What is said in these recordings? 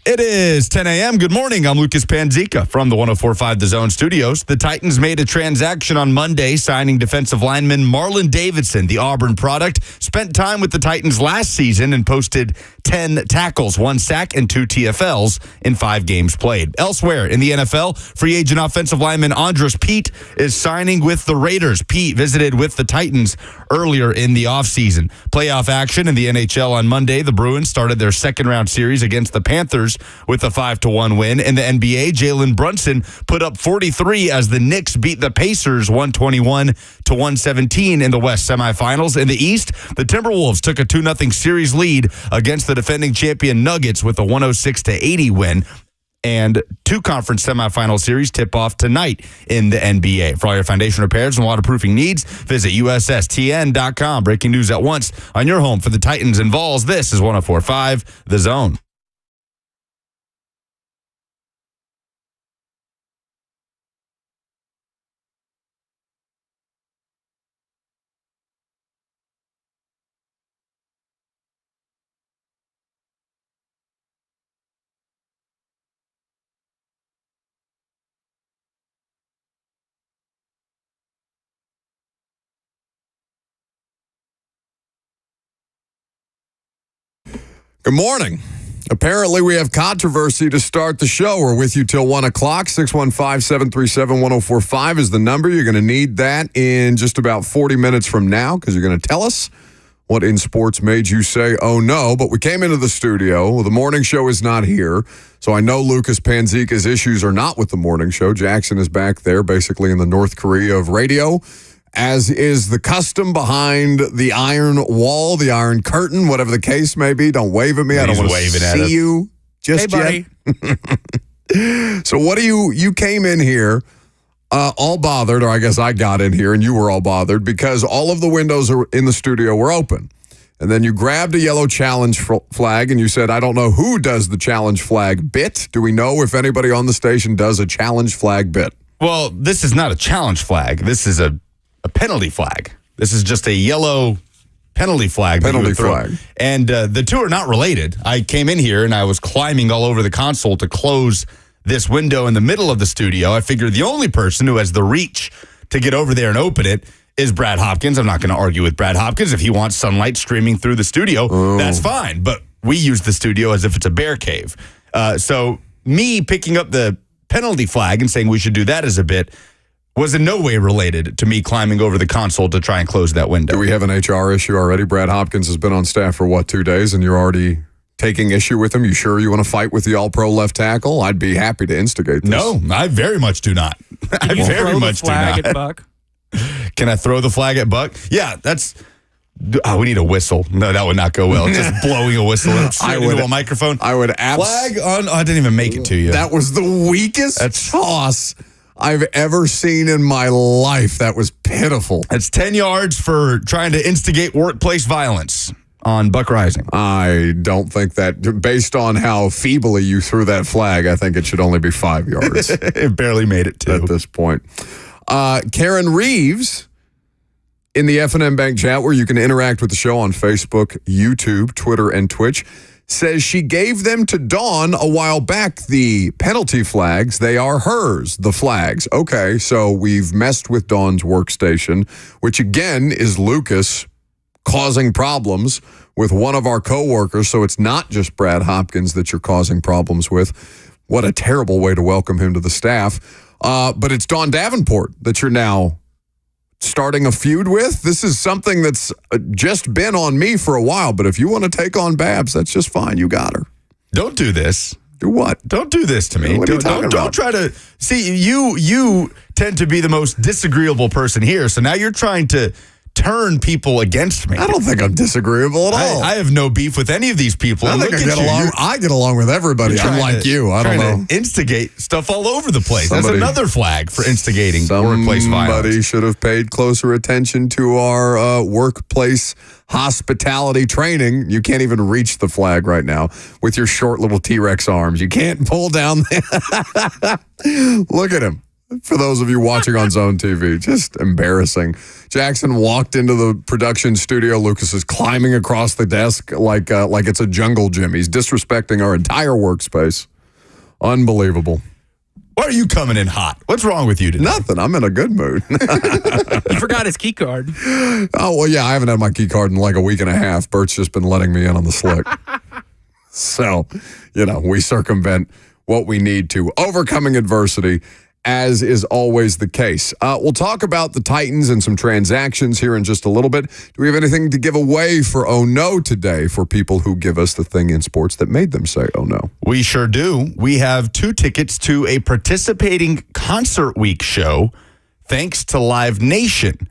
It is 10 a.m. Good morning. I'm Lucas Panzica from the 104.5 The Zone studios. The Titans made a transaction on Monday, signing defensive lineman Marlon Davidson, the Auburn product. Spent time with the Titans last season and posted 10 tackles, 1 sack, and 2 TFLs in 5 games played. Elsewhere in the NFL, free agent offensive lineman Andres Pete is signing with the Raiders. Pete visited with the Titans earlier in the offseason. Playoff action in the NHL on Monday. The Bruins started their second-round series against the Panthers with a 5-1 win. In the NBA, Jalen Brunson put up 43 as the Knicks beat the Pacers 121-117 in the West semifinals. In the East, the Timberwolves took a 2-0 series lead against the defending champion Nuggets with a 106-80 win. And 2 conference semifinal series tip off tonight in the NBA. For all your foundation repairs and waterproofing needs, visit USSTN.com. Breaking news at once on your home for the Titans and Vols. This is 104.5 The Zone. Good morning. Apparently, we have controversy to start the show. We're with you till 1 o'clock. 615-737-1045 is the number. You're going to need that in just about 40 minutes from now because you're going to tell us what in sports made you say, oh, no. But we came into the studio. Well, the morning show is not here. So I know Lucas Panzica's issues are not with the morning show. Jackson is back there basically in the North Korea of radio, as is the custom behind the iron wall, the iron curtain, whatever the case may be. Don't wave at me. I don't want to see you just yet. So what do you came in here all bothered, or I guess I got in here and you were all bothered because all of the windows in the studio were open. And then you grabbed a yellow challenge flag and you said, I don't know who does the challenge flag bit. Do we know if anybody on the station does a challenge flag bit? Well, this is not a challenge flag. This is a penalty flag. This is just a yellow penalty flag. Penalty flag. And the two are not related. I came in here and I was climbing all over the console to close this window in the middle of the studio. I figured the only person who has the reach to get over there and open it is Brad Hopkins. I'm not going to argue with Brad Hopkins. If he wants sunlight streaming through the studio, that's fine. But we use the studio as if it's a bear cave. So me picking up the penalty flag and saying we should do that as a bit was in no way related to me climbing over the console to try and close that window. Do we have an HR issue already? Brad Hopkins has been on staff for, 2 days, and you're already taking issue with him? You sure you want to fight with the all-pro left tackle? I'd be happy to instigate this. No, I very much do not. I very much do not. At Buck? Can I throw the flag at Buck? Yeah, that's... we need a whistle. No, that would not go well. Just blowing a whistle into a microphone. I would flag on... I didn't even make it to you. That was the weakest toss I've ever seen in my life. That was pitiful. That's 10 yards for trying to instigate workplace violence on Buck Rising. I don't think that, based on how feebly you threw that flag, I think it should only be 5 yards. It barely made it, too. At this point. Karen Reeves in the F&M Bank chat, where you can interact with the show on Facebook, YouTube, Twitter, and Twitch, says she gave them to Dawn a while back, the penalty flags. They are hers, the flags. Okay, so we've messed with Dawn's workstation, which again is Lucas causing problems with one of our coworkers. So it's not just Brad Hopkins that you're causing problems with. What a terrible way to welcome him to the staff. But it's Dawn Davenport that you're now starting a feud with. This is something that's just been on me for a while, but if you want to take on Babs, that's just fine. You got her. Don't do this. Do what? Don't do this to me. What are you talking about? Don't try to... See, you tend to be the most disagreeable person here, so now you're trying to turn people against me. I don't think I'm disagreeable at all. I have no beef with any of these people. I think I get along with everybody. I'm like you. I don't know. Instigate stuff all over the place. That's another flag for instigating workplace violence. Somebody should have paid closer attention to our workplace hospitality training. You can't even reach the flag right now with your short little T-Rex arms. You can't pull down. Look at him. For those of you watching on Zone TV, just embarrassing. Jackson walked into the production studio. Lucas is climbing across the desk like it's a jungle gym. He's disrespecting our entire workspace. Unbelievable. Why are you coming in hot? What's wrong with you today? Nothing. I'm in a good mood. He forgot his key card. Oh, well, yeah, I haven't had my key card in like a week and a half. Bert's just been letting me in on the slick. So, we circumvent what we need to. Overcoming adversity, as is always the case. We'll talk about the Titans and some transactions here in just a little bit. Do we have anything to give away for Oh No today for people who give us the thing in sports that made them say Oh No? We sure do. We have 2 tickets to a participating Concert Week show thanks to Live Nation,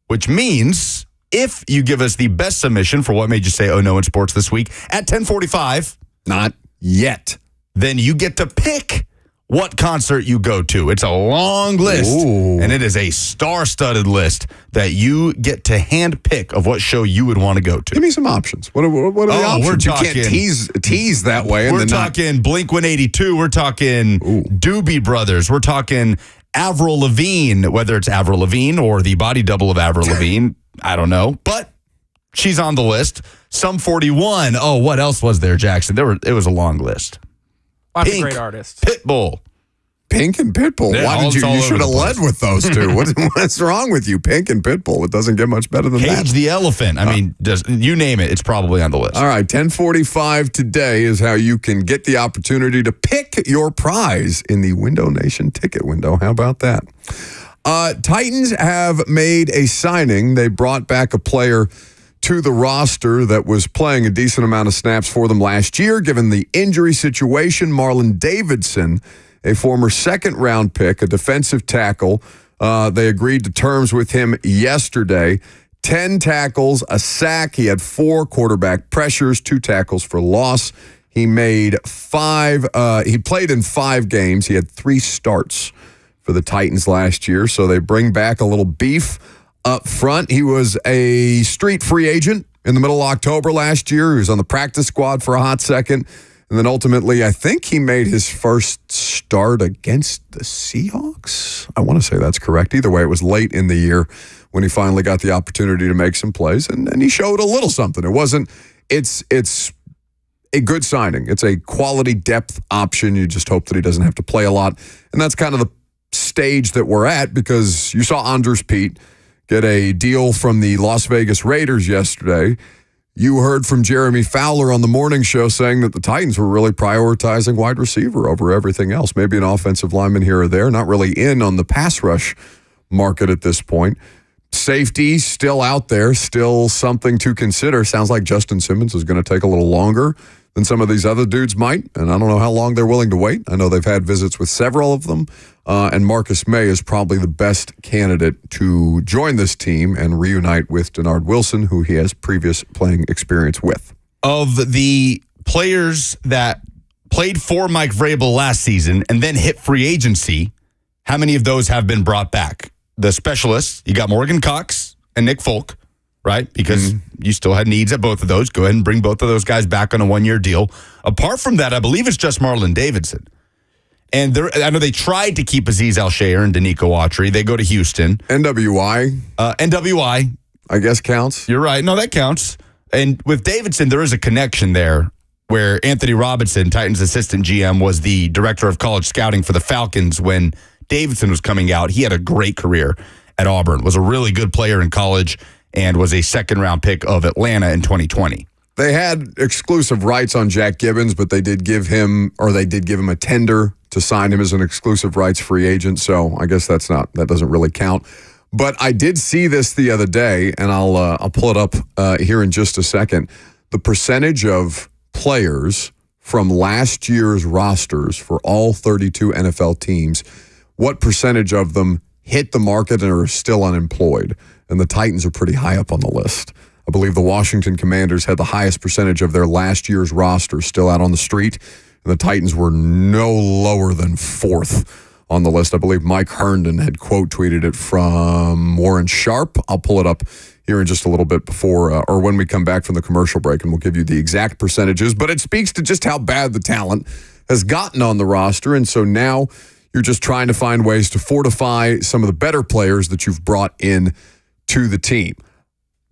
which means if you give us the best submission for what made you say Oh No in sports this week at 10:45, Not yet. then you get to pick what concert you go to. It's a long list, Ooh. and it is a star-studded list that you get to hand pick of what show you would want to go to. Give me some options. What are the options? We're talking, you can't tease that way. We're talking Blink-182. We're talking Doobie Brothers. We're talking Avril Lavigne, whether it's Avril Lavigne or the body double of Avril Lavigne. I don't know, but she's on the list. Sum 41. Oh, what else was there, Jackson? It was a long list. Lots Pink, of great artists. Pitbull. Pink and Pitbull. Yeah, Why did it's you? all You over should the have led place. with those two. What's wrong with you? Pink and Pitbull. It doesn't get much better than Cage that. the Elephant. I mean, you name it, it's probably on the list. All right, 10:45 today is how you can get the opportunity to pick your prize in the Window Nation ticket window. How about that? Titans have made a signing. They brought back a player to the roster that was playing a decent amount of snaps for them last year, given the injury situation. Marlon Davidson, a former second-round pick, a defensive tackle. They agreed to terms with him yesterday. 10 tackles, a sack. He had 4 quarterback pressures, 2 tackles for loss. He made 5. He played in 5 games. He had 3 starts for the Titans last year, so they bring back a little beef up front. He was a street free agent in the middle of October last year. He was on the practice squad for a hot second. And then ultimately, I think he made his first start against the Seahawks. I want to say that's correct. Either way, it was late in the year when he finally got the opportunity to make some plays. And he showed a little something. It's a good signing. It's a quality depth option. You just hope that he doesn't have to play a lot. And that's kind of the stage that we're at, because you saw Andres Pete get a deal from the Las Vegas Raiders yesterday. You heard from Jeremy Fowler on the morning show saying that the Titans were really prioritizing wide receiver over everything else. Maybe an offensive lineman here or there. Not really in on the pass rush market at this point. Safety still out there, still something to consider. Sounds like Justin Simmons is going to take a little longer than some of these other dudes might, and I don't know how long they're willing to wait. I know they've had visits with several of them, and Marcus May is probably the best candidate to join this team and reunite with Denard Wilson, who he has previous playing experience with. Of the players that played for Mike Vrabel last season and then hit free agency, how many of those have been brought back? The specialists, you got Morgan Cox and Nick Folk, right? Because you still had needs at both of those. Go ahead and bring both of those guys back on a 1-year deal. Apart from that, I believe it's just Marlon Davidson. And I know they tried to keep Azeez Al-Shaair and Danico Autry. They go to Houston. NWI. NWI. I guess counts. You're right. No, that counts. And with Davidson, there is a connection there where Anthony Robinson, Titans assistant GM, was the director of college scouting for the Falcons when Davidson was coming out. He had a great career at Auburn, was a really good player in college, and was a second-round pick of Atlanta in 2020. They had exclusive rights on Jack Gibbons, but they did give him a tender to sign him as an exclusive rights free agent. So I guess that doesn't really count. But I did see this the other day, and I'll pull it up here in just a second. The percentage of players from last year's rosters for all 32 NFL teams, what percentage of them hit the market and are still unemployed? And the Titans are pretty high up on the list. I believe the Washington Commanders had the highest percentage of their last year's roster still out on the street, and the Titans were no lower than 4th on the list. I believe Mike Herndon had quote tweeted it from Warren Sharp. I'll pull it up here in just a little bit before or when we come back from the commercial break, and we'll give you the exact percentages. But it speaks to just how bad the talent has gotten on the roster, and so now You're just trying to find ways to fortify some of the better players that you've brought in to the team.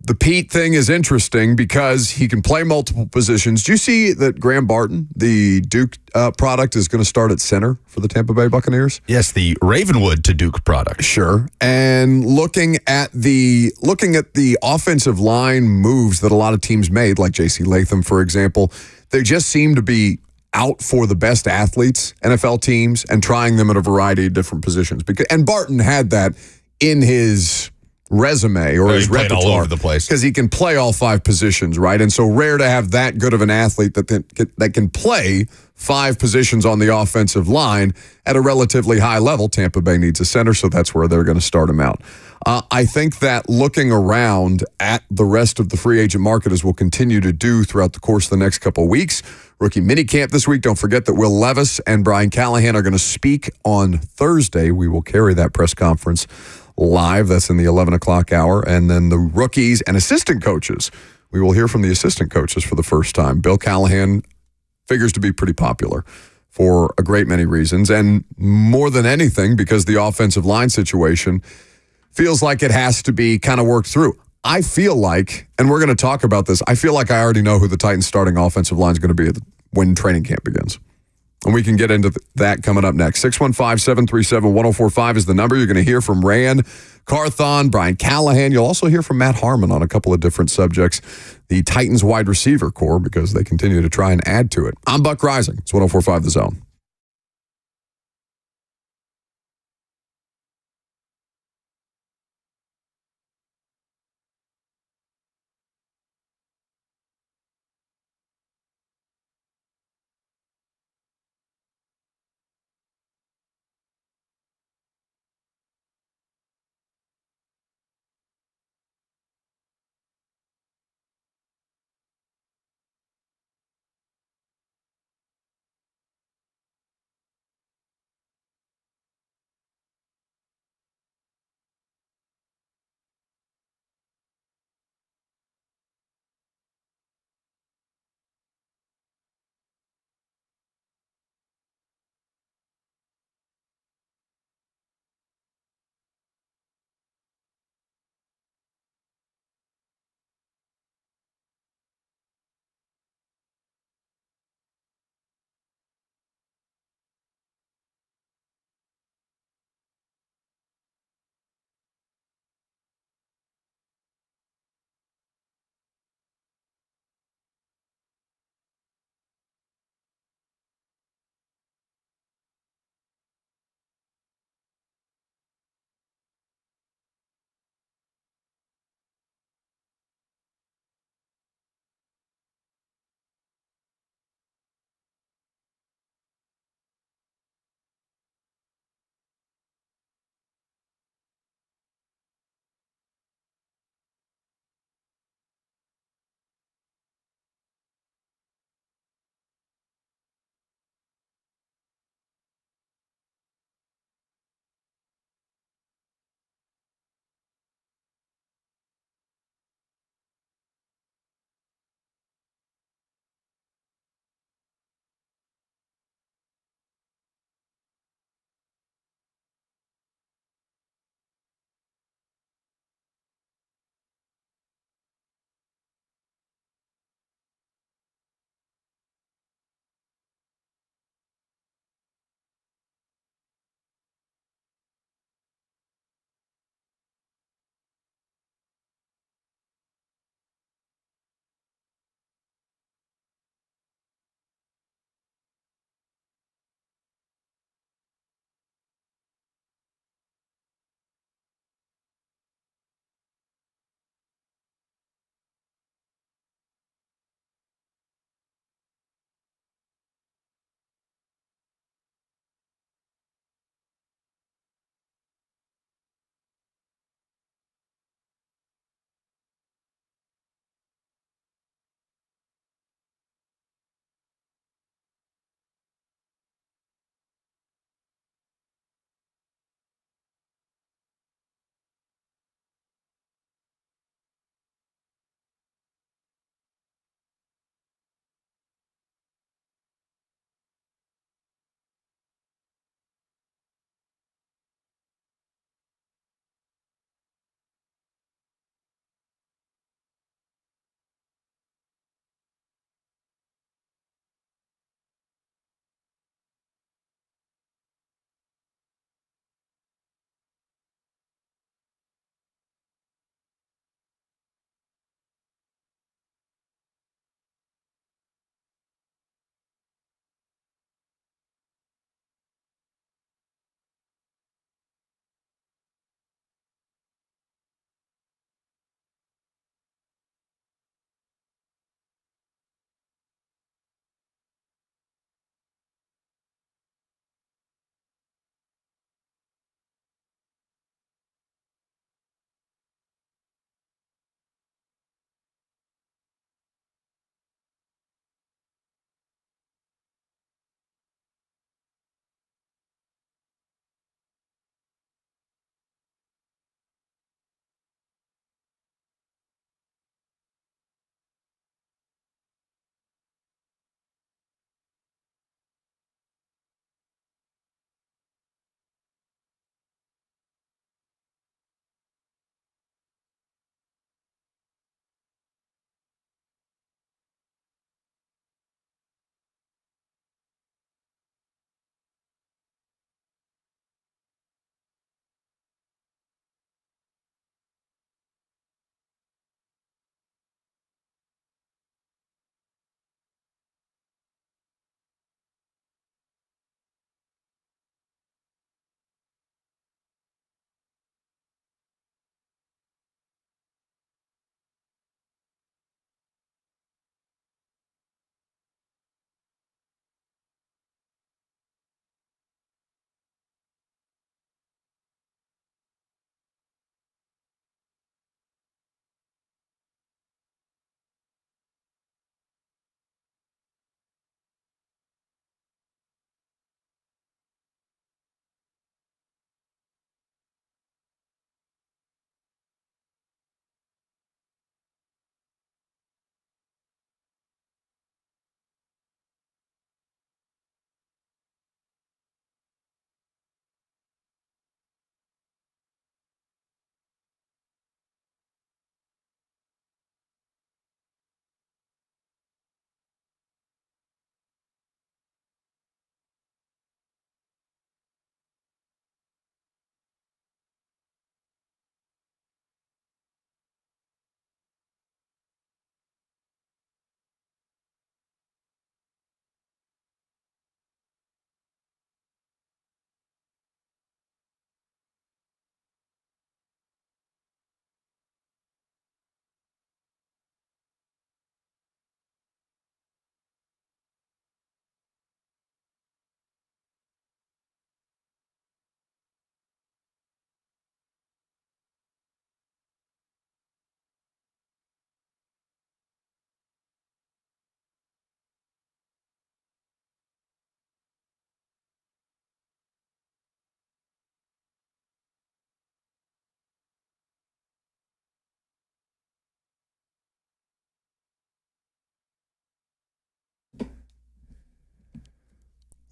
The Pete thing is interesting because he can play multiple positions. Do you see that Graham Barton, the Duke product, is going to start at center for the Tampa Bay Buccaneers? Yes, the Ravenwood to Duke product. Sure. And looking at the offensive line moves that a lot of teams made, like J.C. Latham, for example, they just seem to be out for the best athletes, NFL teams, and trying them at a variety of different positions. And Barton had that in his resume or his repertoire all over the place because he can play all 5 positions, right? And so rare to have that good of an athlete that can play 5 positions on the offensive line at a relatively high level. Tampa Bay needs a center, so that's where they're going to start him out. I think that looking around at the rest of the free agent market, as we'll continue to do throughout the course of the next couple of weeks, rookie minicamp this week. Don't forget that Will Levis and Brian Callahan are going to speak on Thursday. We will carry that press conference live. That's in the 11 o'clock hour. And then the rookies and assistant coaches. We will hear from the assistant coaches for the first time. Bill Callahan figures to be pretty popular for a great many reasons. And more than anything, because the offensive line situation feels like it has to be kind of worked through. I feel like, and we're going to talk about this, I feel like I already know who the Titans starting offensive line is going to be when training camp begins. And we can get into that coming up next. 615-737-1045 is the number. You're going to hear from Rand Carthon, Brian Callahan. You'll also hear from Matt Harmon on a couple of different subjects. The Titans wide receiver core, because they continue to try and add to it. I'm Buck Rising. It's 1045 The Zone.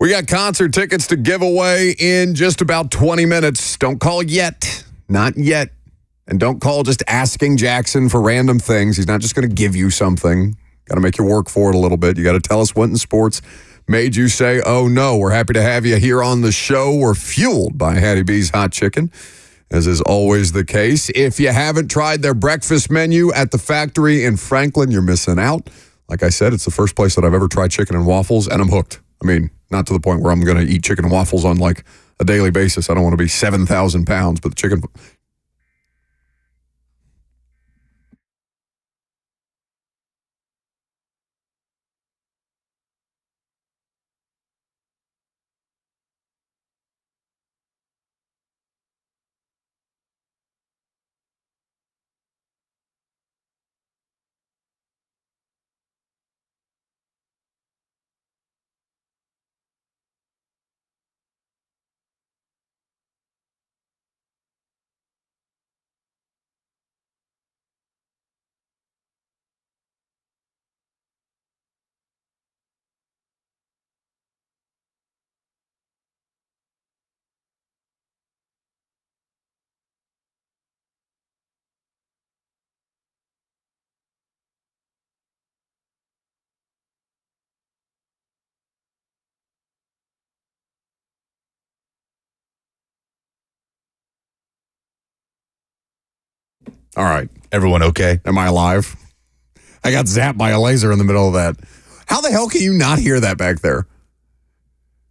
We got concert tickets to give away in just about 20 minutes. Don't call yet. Not yet. And don't call just asking Jackson for random things. He's not just going to give you something. Got to make you work for it a little bit. You got to tell us what in sports made you say, oh, no. We're happy to have you here on the show. We're fueled by Hattie B's Hot Chicken, as is always the case. If you haven't tried their breakfast menu at the factory in Franklin, you're missing out. Like I said, it's the first place that I've ever tried chicken and waffles, and I'm hooked. I mean, not to the point where I'm going to eat chicken and waffles on like a daily basis. I don't want to be 7,000 pounds, but the chicken... All right. Everyone okay? Am I alive? I got zapped by a laser in the middle of that. How the hell can you not hear that back there?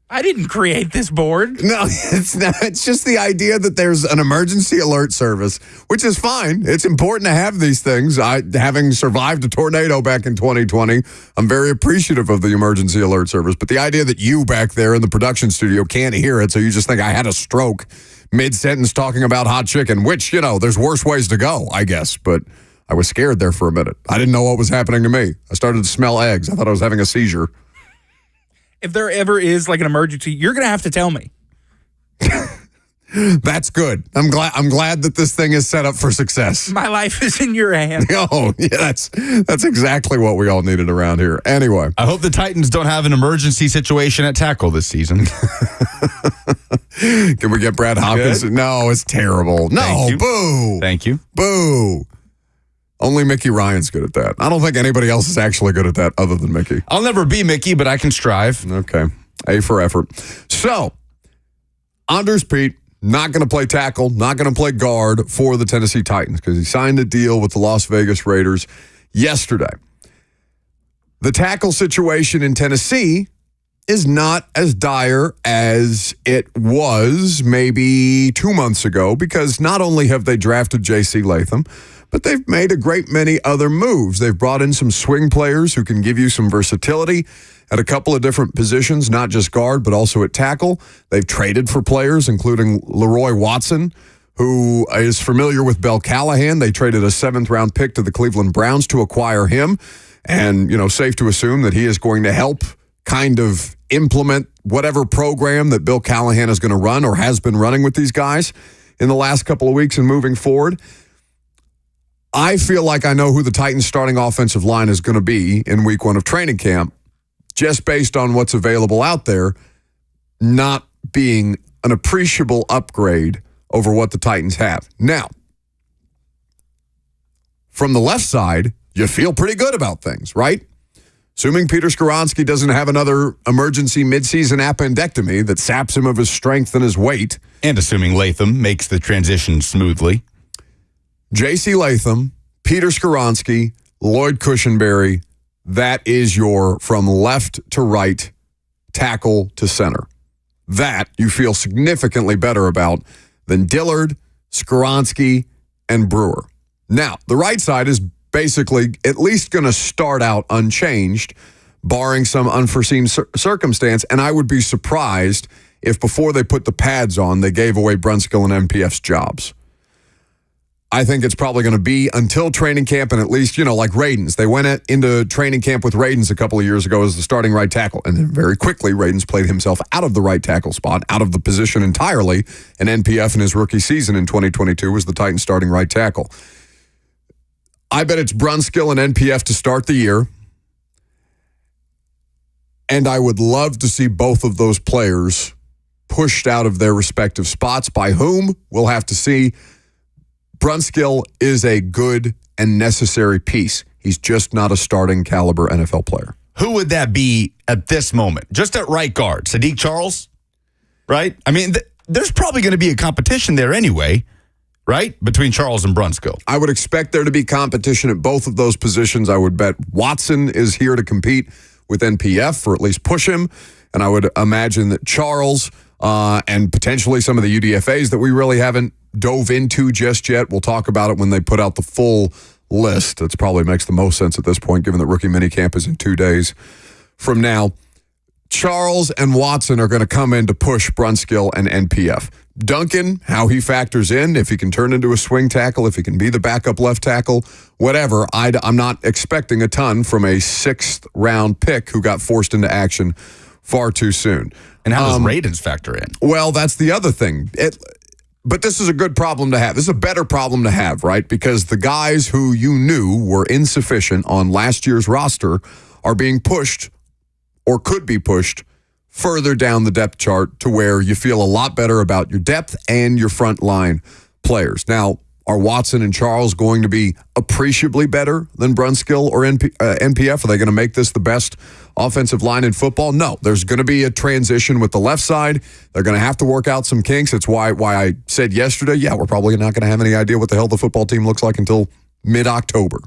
I didn't create this board. No, it's not. It's just the idea that there's an emergency alert service, which is fine. It's important to have these things. Having survived a tornado back in 2020, I'm very appreciative of the emergency alert service. But the idea that you back there in the production studio can't hear it, so you just think I had a stroke mid-sentence talking about hot chicken, which, there's worse ways to go, I guess. But I was scared there for a minute. I didn't know what was happening to me. I started to smell eggs. I thought I was having a seizure. If there ever is like an emergency, you're going to have to tell me. That's good. I'm glad that this thing is set up for success. My life is in your hands. Oh, yeah, that's exactly what we all needed around here. Anyway. I hope the Titans don't have an emergency situation at tackle this season. Can we get Brad Hopkins? Good? No, it's terrible. No, boo. Thank you. Boo. Only Mickey Ryan's good at that. I don't think anybody else is actually good at that other than Mickey. I'll never be Mickey, but I can strive. Okay. A for effort. So, Anders Pete, not going to play tackle, not going to play guard for the Tennessee Titans because he signed a deal with the Las Vegas Raiders yesterday. The tackle situation in Tennessee is not as dire as it was maybe 2 months ago because not only have they drafted J.C. Latham, but they've made a great many other moves. They've brought in some swing players who can give you some versatility at a couple of different positions, not just guard, but also at tackle. They've traded for players, including Leroy Watson, who is familiar with Bill Callahan. They traded a 7th-round pick to the Cleveland Browns to acquire him. And, safe to assume that he is going to help kind of implement whatever program that Bill Callahan is going to run or has been running with these guys in the last couple of weeks and moving forward. I feel like I know who the Titans' starting offensive line is going to be in week 1 of training camp, just based on what's available out there, not being an appreciable upgrade over what the Titans have. Now, from the left side, you feel pretty good about things, right? Assuming Peter Skoronski doesn't have another emergency midseason appendectomy that saps him of his strength and his weight. And assuming Latham makes the transition smoothly. J.C. Latham, Peter Skoronski, Lloyd Cushenberry, that is your from left to right, tackle to center. That you feel significantly better about than Dillard, Skoronski, and Brewer. Now, the right side is basically at least going to start out unchanged, barring some unforeseen circumstance, and I would be surprised if before they put the pads on, they gave away Brunskill and MPF's jobs. I think it's probably going to be until training camp, and at least, like Radens. They went into training camp with Radens a couple of years ago as the starting right tackle, and then very quickly, Radens played himself out of the right tackle spot, out of the position entirely, and NPF in his rookie season in 2022 was the Titans starting right tackle. I bet it's Brunskill and NPF to start the year. And I would love to see both of those players pushed out of their respective spots. By whom? We'll have to see. Brunskill is a good and necessary piece. He's just not a starting caliber NFL player. Who would that be at this moment? Just at right guard, Sadiq Charles, right? I mean, there's probably going to be a competition there anyway, right? Between Charles and Brunskill. I would expect there to be competition at both of those positions. I would bet Watson is here to compete with NPF or at least push him. And I would imagine that Charles and potentially some of the UDFAs that we really haven't dove into just yet. We'll talk about it when they put out the full list. That probably makes the most sense at this point, given that rookie minicamp is in 2 days from now. Charles and Watson are going to come in to push Brunskill and NPF. Duncan, how he factors in, if he can turn into a swing tackle, if he can be the backup left tackle, whatever. I'm not expecting a ton from a 6th-round pick who got forced into action far too soon. And how does Radens factor in? Well, that's the other thing. But this is a good problem to have. This is a better problem to have, right? Because the guys who you knew were insufficient on last year's roster are being pushed or could be pushed further down the depth chart to where you feel a lot better about your depth and your front line players. Now, are Watson and Charles going to be appreciably better than Brunskill or NPF? Are they going to make this the best offensive line in football? No. There's going to be a transition with the left side. They're going to have to work out some kinks. It's why I said yesterday, we're probably not going to have any idea what the hell the football team looks like until mid-October,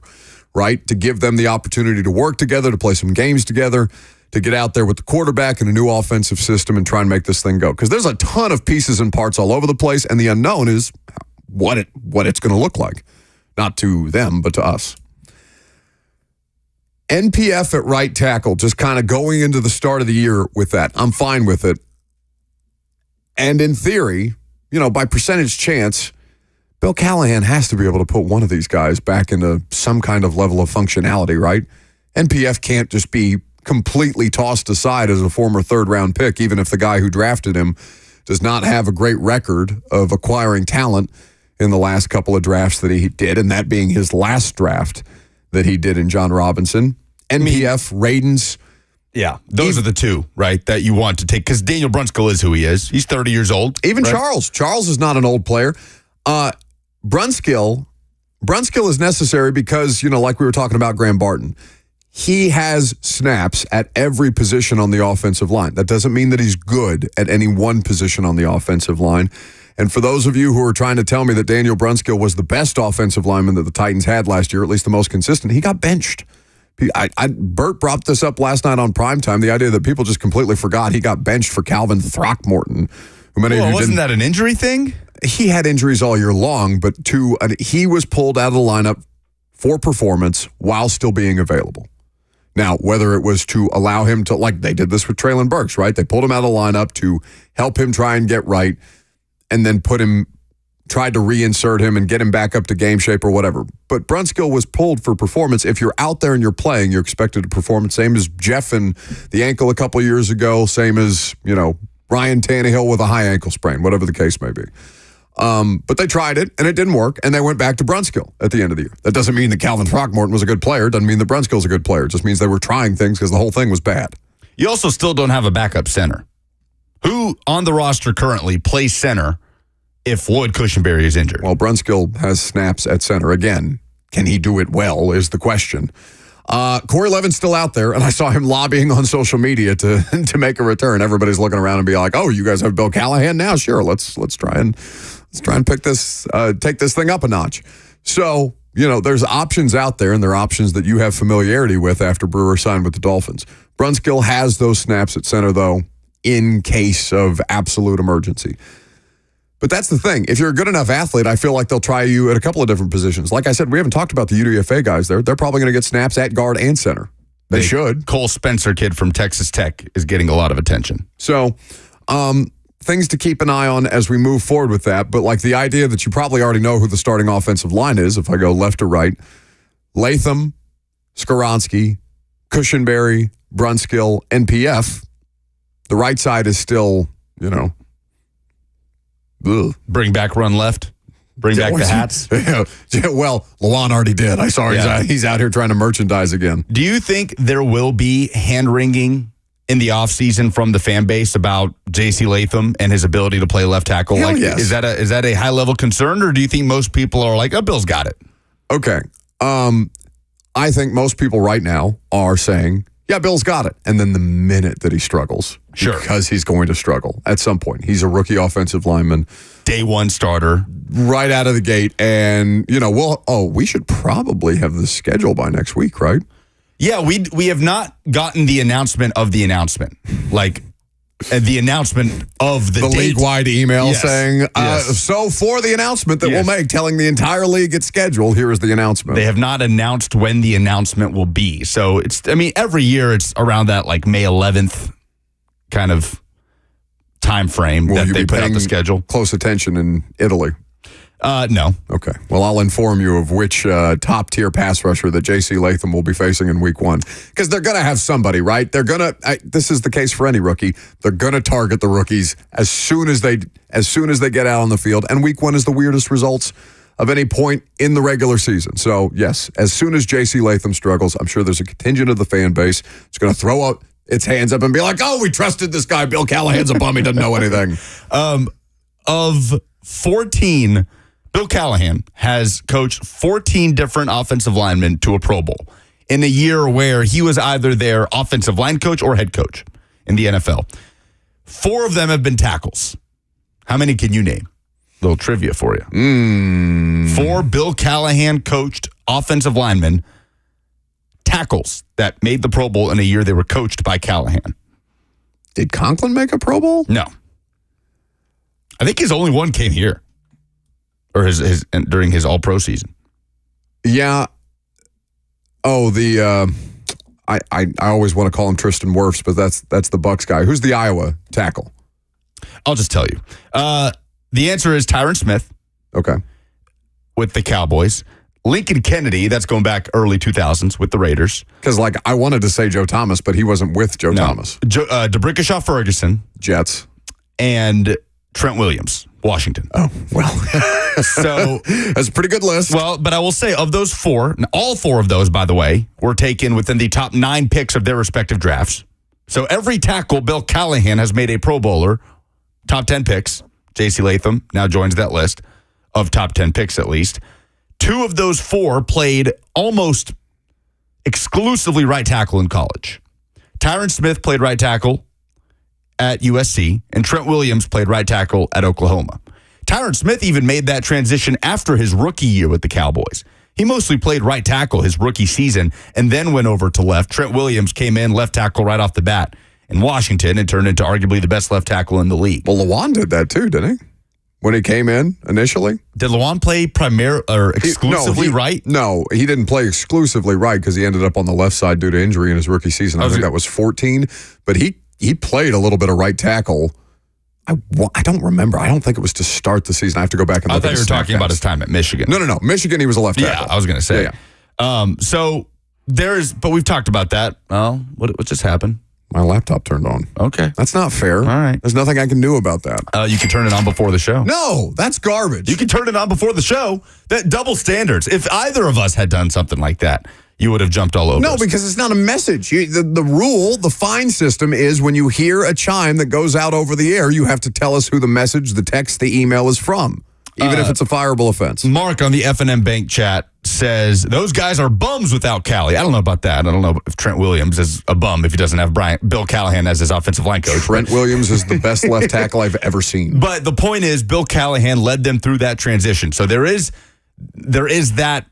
right? To give them the opportunity to work together, to play some games together, to get out there with the quarterback and a new offensive system and try and make this thing go. Because there's a ton of pieces and parts all over the place, and the unknown is what it's going to look like. Not to them, but to us. NPF at right tackle, just kind of going into the start of the year with that. I'm fine with it. And in theory, by percentage chance, Bill Callahan has to be able to put one of these guys back into some kind of level of functionality, right? NPF can't just be completely tossed aside as a former 3rd-round pick, even if the guy who drafted him does not have a great record of acquiring talent in the last couple of drafts that he did, and that being his last draft that he did in John Robinson. NPF, Radens. Yeah, those are the two, right, that you want to take, because Daniel Brunskill is who he is. He's 30 years old. Even right? Charles. Charles is not an old player. Brunskill is necessary because, like we were talking about Graham Barton, he has snaps at every position on the offensive line. That doesn't mean that he's good at any one position on the offensive line. And for those of you who are trying to tell me that Daniel Brunskill was the best offensive lineman that the Titans had last year, at least the most consistent, he got benched. Bert brought this up last night on Primetime, the idea that people just completely forgot he got benched for Calvin Throckmorton. Wasn't that an injury thing? He had injuries all year long, but he was pulled out of the lineup for performance while still being available. Now, whether it was to allow him to, like they did this with Treylon Burks, right? They pulled him out of the lineup to help him try and get right, and then tried to reinsert him and get him back up to game shape or whatever. But Brunskill was pulled for performance. If you're out there and you're playing, you're expected to perform. Same as Jeff and the ankle a couple years ago. Same as, Ryan Tannehill with a high ankle sprain, whatever the case may be. But they tried it, and it didn't work, and they went back to Brunskill at the end of the year. That doesn't mean that Calvin Throckmorton was a good player. It doesn't mean that Brunskill's a good player. It just means they were trying things because the whole thing was bad. You also still don't have a backup center. Who on the roster currently plays center if Lloyd Cushenberry is injured? Well, Brunskill has snaps at center. Again, can he do it well is the question. Corey Levin's still out there, and I saw him lobbying on social media to make a return. Everybody's looking around and be like, "Oh, you guys have Bill Callahan now? Sure, let's try and pick this, take this thing up a notch." So, there's options out there, and there are options that you have familiarity with after Brewer signed with the Dolphins. Brunskill has those snaps at center, though, in case of absolute emergency. But that's the thing. If you're a good enough athlete, I feel like they'll try you at a couple of different positions. Like I said, we haven't talked about the UDFA guys there. They're probably going to get snaps at guard and center. They should. Cole Spencer kid from Texas Tech is getting a lot of attention. So, things to keep an eye on as we move forward with that. But like the idea that you probably already know who the starting offensive line is, if I go left to right, Latham, Skoronski, Cushenberry, Brunskill, NPF. The right side is still, ugh. Bring back run left. Bring back the hats. Well, Lawan already did. I saw he's out here trying to merchandise again. Do you think there will be hand-wringing in the offseason from the fan base about J.C. Latham and his ability to play left tackle? Hell yes. Is that a high level concern, or do you think most people are like, oh, Bill's got it? Okay. I think most people right now are saying, yeah, Bill's got it. And then the minute that he struggles, Sure. because he's going to struggle at some point. He's a rookie offensive lineman. Day one starter. Right out of the gate. And, we should probably have the schedule by next week, right? Yeah, we have not gotten the announcement of the announcement. Like, the announcement of the date. League-wide email Yes. saying, Yes. so for the announcement that Yes. we'll make, telling the entire league it's scheduled, here is the announcement. They have not announced when the announcement will be. So every year it's around that like May 11th kind of time frame Will that you they be put out paying the schedule. close attention in Italy? No. Okay. Well, I'll inform you of which top-tier pass rusher that J.C. Latham will be facing in week 1. Because they're going to have somebody, right? They're going to this is the case for any rookie. They're going to target the rookies as soon as they get out on the field. And week 1 is the weirdest results of any point in the regular season. So, yes, as soon as J.C. Latham struggles, I'm sure there's a contingent of the fan base that's going to throw up its hands up and be like, oh, we trusted this guy. Bill Callahan's a bum. He doesn't know anything. Of 14, Bill Callahan has coached 14 different offensive linemen to a Pro Bowl in a year where he was either their offensive line coach or head coach in the NFL. 4 of them have been tackles. How many can you name? Little trivia for you. 4 Bill Callahan coached offensive linemen, tackles that made the Pro Bowl in a year they were coached by Callahan. Did Conklin make a Pro Bowl? No. I think his only one came here. Or his during his All-Pro season. Yeah. Oh, I always want to call him Tristan Wirfs, but that's the Bucks guy. Who's the Iowa tackle? I'll just tell you. The answer is Tyron Smith. Okay. With the Cowboys. Lincoln Kennedy, that's going back early 2000s with the Raiders. Because, I wanted to say Joe Thomas, but he wasn't with Joe Thomas. DeBrickashaw Ferguson. Jets. And Trent Williams, Washington. Oh, well. So that's a pretty good list. Well, but I will say of those 4, all 4 of those, by the way, were taken within the top 9 picks of their respective drafts. So every tackle Bill Callahan has made a Pro Bowler, top 10 picks. J.C. Latham now joins that list of top 10 picks at least. 2 of those 4 played almost exclusively right tackle in college. Tyron Smith played right tackle at USC, and Trent Williams played right tackle at Oklahoma. Tyron Smith even made that transition after his rookie year with the Cowboys. He mostly played right tackle his rookie season and then went over to left. Trent Williams came in left tackle right off the bat in Washington and turned into arguably the best left tackle in the league. Well, Lawan did that too, didn't he? When he came in initially? Did Lawan play exclusively right? No, he didn't play exclusively right because he ended up on the left side due to injury in his rookie season. I think that was 14. But he played a little bit of right tackle. I don't remember. I don't think it was to start the season. I have to go back and look at I thought you were talking about his time at Michigan. No. Michigan, he was a left tackle. Yeah, I was going to say. Yeah. So but we've talked about that. Well, what just happened? My laptop turned on. Okay. That's not fair. All right. There's nothing I can do about that. You can turn it on before the show. No, that's garbage. You can turn it on before the show. That double standards. If either of us had done something like that, you would have jumped all over No, us. because it's not a message. The rule, the fine system is when you hear a chime that goes out over the air, you have to tell us who the message, the text, the email is from, even if it's a fireable offense. Mark on the F&M Bank chat says, those guys are bums without Callie. I don't know about that. I don't know if Trent Williams is a bum if he doesn't have Bill Callahan as his offensive line coach. Trent Williams is the best left tackle I've ever seen. But the point is, Bill Callahan led them through that transition. So there is that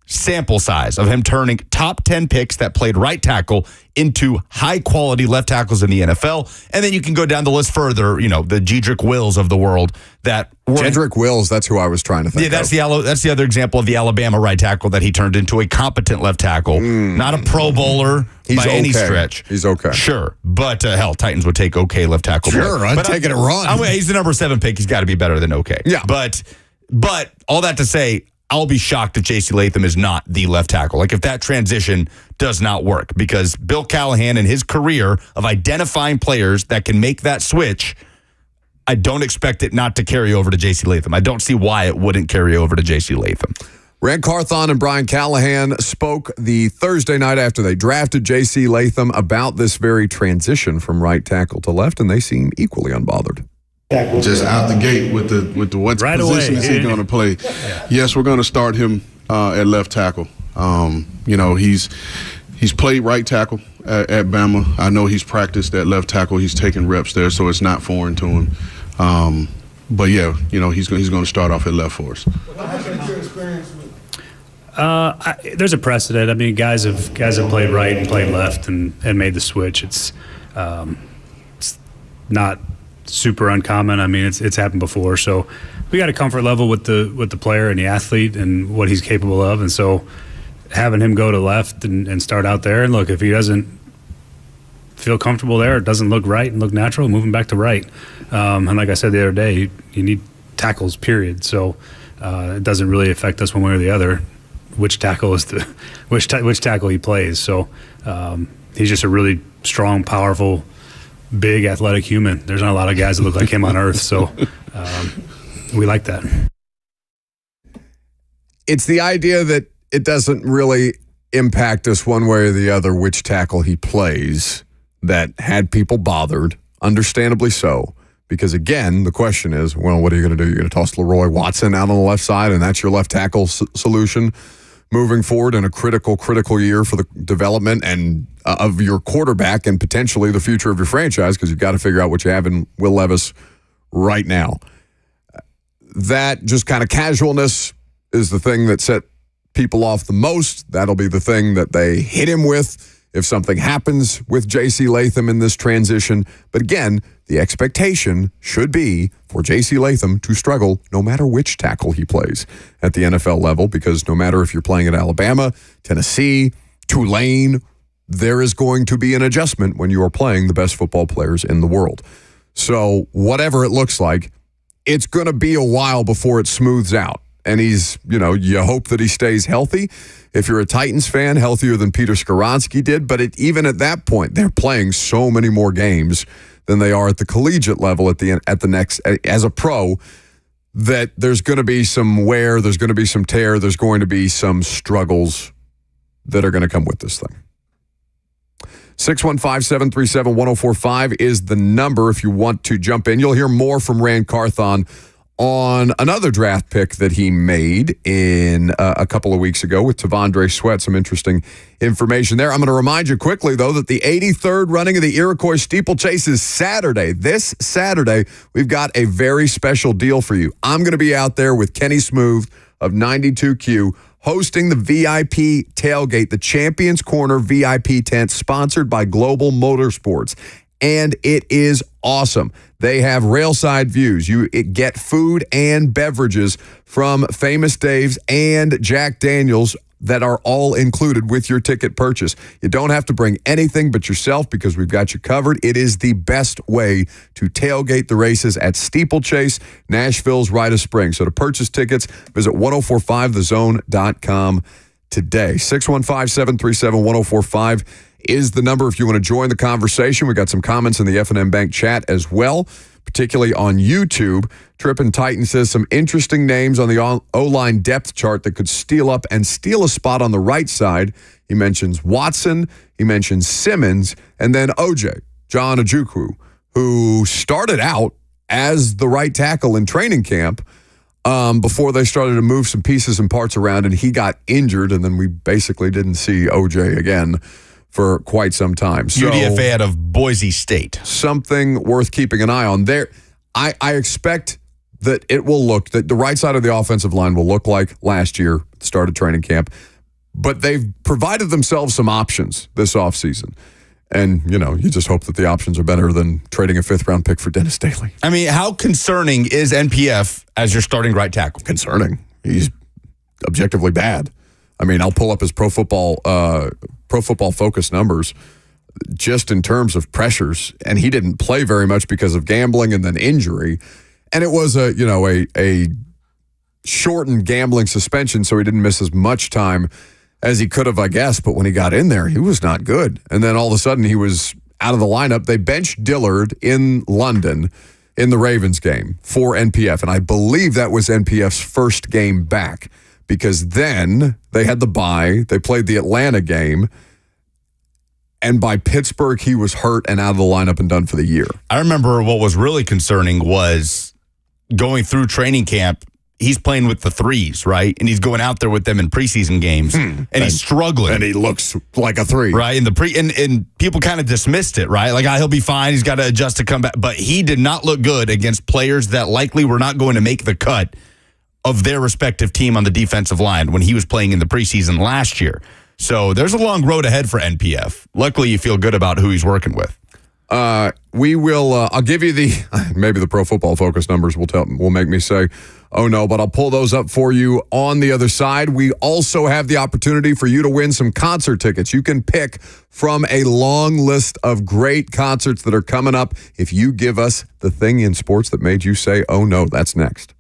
sample size of him turning top 10 picks that played right tackle into high-quality left tackles in the NFL. And then you can go down the list further, the Jedrick Wills of the world that were... Jedrick Wills, that's who I was trying to think of. That's the other example of the Alabama right tackle that he turned into a competent left tackle. Not a Pro Bowler by any stretch. He's okay. Sure. But, hell, Titans would take okay left tackle. Sure, I'd take it and run. He's the number 7 pick. He's got to be better than okay. Yeah. But all that to say... I'll be shocked if J.C. Latham is not the left tackle. Like, if that transition does not work, because Bill Callahan and his career of identifying players that can make that switch, I don't expect it not to carry over to J.C. Latham. I don't see why it wouldn't carry over to J.C. Latham. Rand Carthon and Brian Callahan spoke the Thursday night after they drafted J.C. Latham about this very transition from right tackle to left, and they seem equally unbothered. Just out the gate with the what right position away. is he going to play? Yeah. Yes, we're going to start him at left tackle. He's played right tackle at Bama. I know he's practiced at left tackle. He's taken reps there, so it's not foreign to him. But yeah, he's going to start off at left for us. There's a precedent. I mean, guys have played right and played left and made the switch. It's not super uncommon. I mean, it's happened before. So we got a comfort level with the player and the athlete and what he's capable of. And so having him go to left and start out there, and look, if he doesn't feel comfortable there, it doesn't look right and look natural, move him back to right. And like I said the other day, you need tackles, period. So it doesn't really affect us one way or the other which tackle is which tackle he plays. So he's just a really strong, powerful, big, athletic human. There's not a lot of guys that look like him on earth, so we like that. It's the idea that it doesn't really impact us one way or the other which tackle he plays that had people bothered, understandably so. Because, again, the question is, well, what are you going to do? You're going to toss Leroy Watson out on the left side, and that's your left tackle solution moving forward in a critical year for the development and of your quarterback and potentially the future of your franchise, because you've got to figure out what you have in Will Levis right now. That just kind of casualness is the thing that set people off the most. That'll be the thing that they hit him with if something happens with J.C. Latham in this transition. But again, the expectation should be for J.C. Latham to struggle no matter which tackle he plays at the NFL level, because no matter if you're playing at Alabama, Tennessee, Tulane, there is going to be an adjustment when you are playing the best football players in the world. So whatever it looks like, it's going to be a while before it smooths out. And he's, you hope that he stays healthy. If you're a Titans fan, healthier than Peter Skoronski did. But even at that point, they're playing so many more games than they are at the collegiate level at the next as a pro, that there's going to be some wear, there's going to be some tear, there's going to be some struggles that are going to come with this thing. 615-737-1045 is the number if you want to jump in. You'll hear more from Rand Carthon on another draft pick that he made in a couple of weeks ago with Tavondre Sweat. Some interesting information there. I'm going to remind you quickly, though, that the 83rd running of the Iroquois Steeplechase is Saturday. This Saturday, we've got a very special deal for you. I'm going to be out there with Kenny Smooth of 92Q hosting the VIP tailgate, the Champions Corner VIP tent, sponsored by Global Motorsports. And it is awesome. They have railside views. You get food and beverages from Famous Dave's and Jack Daniel's that are all included with your ticket purchase. You don't have to bring anything but yourself because we've got you covered. It is the best way to tailgate the races at Steeplechase, Nashville's Rite of Spring. So to purchase tickets, visit 1045thezone.com today. 615-737-1045 is the number if you want to join the conversation. We got some comments in the F&M Bank chat as well, particularly on YouTube. Trippin' Titan says some interesting names on the O-line depth chart that could steal up and steal a spot on the right side. He mentions Watson, he mentions Simmons, and then OJ, John Ojukwu, who started out as the right tackle in training camp before they started to move some pieces and parts around, and he got injured, and then we basically didn't see OJ again for quite some time. So, UDFA out of Boise State. Something worth keeping an eye on there. I expect that it will look, that the right side of the offensive line will look like last year at the start of training camp, but they've provided themselves some options this offseason. And, you just hope that the options are better than trading a 5th-round pick for Dennis Daly. I mean, how concerning is NPF as your starting right tackle? Concerning. He's objectively bad. I mean, I'll pull up his Pro Football Focus numbers just in terms of pressures, and he didn't play very much because of gambling and then injury. And it was a shortened gambling suspension, so he didn't miss as much time as he could have, I guess. But when he got in there, he was not good. And then all of a sudden, he was out of the lineup. They benched Dillard in London in the Ravens game for NPF, and I believe that was NPF's first game back, because then they had the bye. They played the Atlanta game. And by Pittsburgh, he was hurt and out of the lineup and done for the year. I remember what was really concerning was going through training camp. He's playing with the threes, right? And he's going out there with them in preseason games, and he's struggling. And he looks like a three. Right? And people kind of dismissed it, right? Like, he'll be fine. He's got to adjust to come back. But he did not look good against players that likely were not going to make the cut of their respective team on the defensive line when he was playing in the preseason last year. So there's a long road ahead for NPF. Luckily, you feel good about who he's working with. We will. I'll give you maybe the Pro Football Focus numbers will make me say, oh no, but I'll pull those up for you on the other side. We also have the opportunity for you to win some concert tickets. You can pick from a long list of great concerts that are coming up if you give us the thing in sports that made you say, oh no. That's next.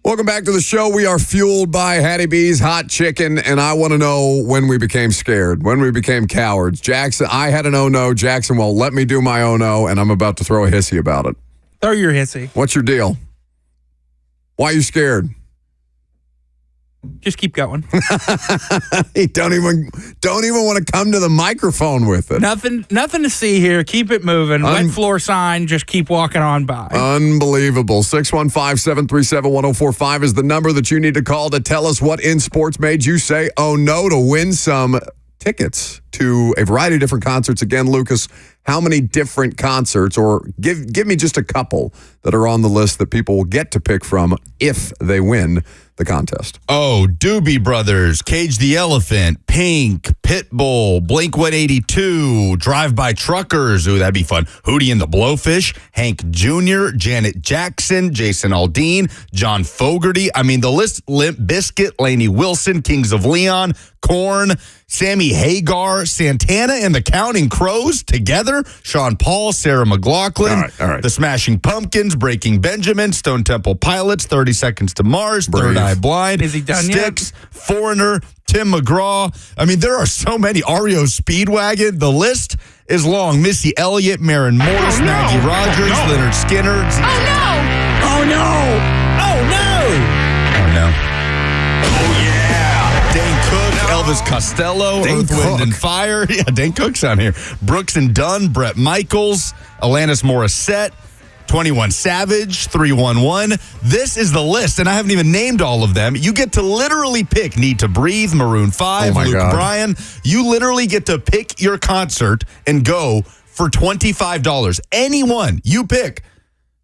Welcome back to the show. We are fueled by Hattie B's Hot Chicken, and I want to know when we became scared, when we became cowards. Jackson, I had an oh-no. Jackson won't let me do my oh-no, and I'm about to throw a hissy about it. Throw your hissy. What's your deal? Why are you scared? Just keep going. You don't even want to come to the microphone with it. Nothing to see here. Keep it moving. Wet floor sign. Just keep walking on by. Unbelievable. 615-737-1045 is the number that you need to call to tell us what in sports made you say, oh no, to win some tickets to a variety of different concerts. Again, Lucas, how many different concerts, or give me just a couple that are on the list that people will get to pick from if they win the contest? Oh, Doobie Brothers, Cage the Elephant, Pink, Pitbull, Blink-182, Drive-By Truckers. Ooh, that'd be fun. Hootie and the Blowfish, Hank Jr., Janet Jackson, Jason Aldean, John Fogerty. I mean, the list, Limp Bizkit, Lainey Wilson, Kings of Leon, Korn, Sammy Hagar, Santana and the Counting Crows together, Sean Paul, Sarah McLachlan, All right. The Smashing Pumpkins, Breaking Benjamin, Stone Temple Pilots, 30 Seconds to Mars, Third Eye Blind, Is he done Styx, Foreigner, Tim McGraw. I mean, there are so many. REO Speedwagon. The list is long. Missy Elliott, Maren Morris, Maggie Rogers, Leonard Skinner. Oh no! Dane Cook, Elvis Costello, Dane Earth, Wind, Cook. and Fire. Yeah, Dane Cook's on here. Brooks and Dunn, Brett Michaels, Alanis Morissette, 21 Savage, 311. This is the list, and I haven't even named all of them. You get to literally pick Need to Breathe, Maroon 5, Oh, my Luke God. Bryan. You literally get to pick your concert and go for $25. Anyone you pick.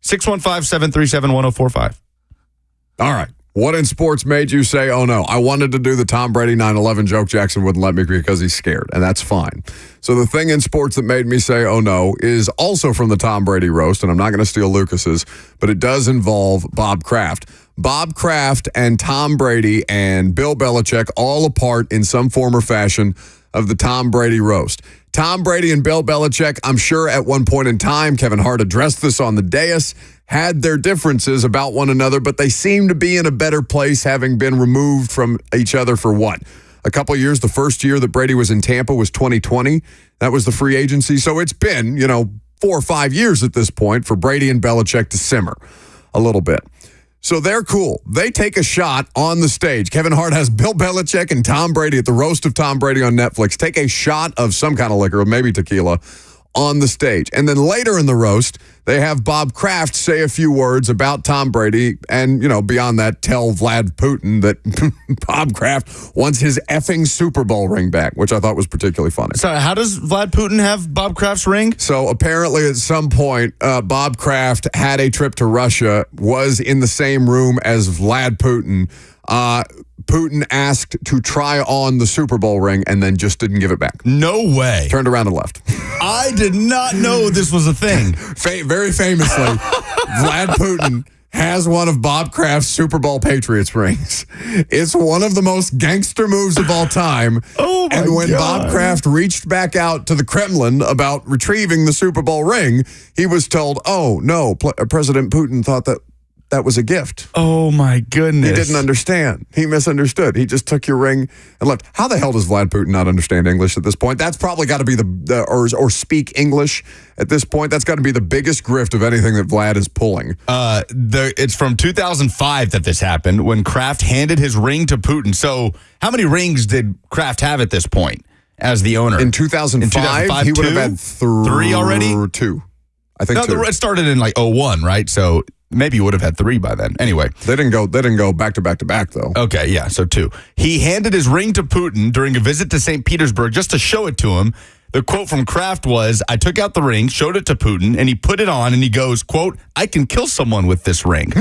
615-737-1045. All right. What in sports made you say, oh no? I wanted to do the Tom Brady 9/11 joke. Jackson wouldn't let me because he's scared, and that's fine. So the thing in sports that made me say, oh no, is also from the Tom Brady roast, and I'm not going to steal Lucas's, but it does involve Bob Kraft. Bob Kraft and Tom Brady and Bill Belichick all a part in some form or fashion of the Tom Brady roast. Tom Brady and Bill Belichick, I'm sure at one point in time, Kevin Hart addressed this on the dais, had their differences about one another, but they seem to be in a better place having been removed from each other for what? A couple of years. The first year that Brady was in Tampa was 2020. That was the free agency. So it's been, 4 or 5 years at this point for Brady and Belichick to simmer a little bit. So they're cool. They take a shot on the stage. Kevin Hart has Bill Belichick and Tom Brady at the roast of Tom Brady on Netflix. Take a shot of some kind of liquor, maybe tequila, on the stage. And then later in the roast, they have Bob Kraft say a few words about Tom Brady and, beyond that, tell Vlad Putin that Bob Kraft wants his effing Super Bowl ring back, which I thought was particularly funny. Sorry, how does Vlad Putin have Bob Kraft's ring? So apparently at some point, Bob Kraft had a trip to Russia, was in the same room as Vlad Putin. Putin asked to try on the Super Bowl ring and then just didn't give it back. No way. Turned around and left. I did not know this was a thing. Very famously, Vlad Putin has one of Bob Kraft's Super Bowl Patriots rings. It's one of the most gangster moves of all time. Oh, my And when God. Bob Kraft reached back out to the Kremlin about retrieving the Super Bowl ring, he was told, oh, no, President Putin thought that was a gift. Oh, my goodness. He didn't understand. He misunderstood. He just took your ring and left. How the hell does Vlad Putin not understand English at this point? That's probably got to be or speak English at this point. That's got to be the biggest grift of anything that Vlad is pulling. It's from 2005 that this happened when Kraft handed his ring to Putin. So how many rings did Kraft have at this point as the owner? In 2005, he would have had three already? Two. I think No, two. it started in like 01, right? So maybe you would have had three by then. Anyway. They didn't go back to back to back, though. Okay, yeah, so two. He handed his ring to Putin during a visit to St. Petersburg just to show it to him. The quote from Kraft was, I took out the ring, showed it to Putin, and he put it on, and he goes, quote, I can kill someone with this ring.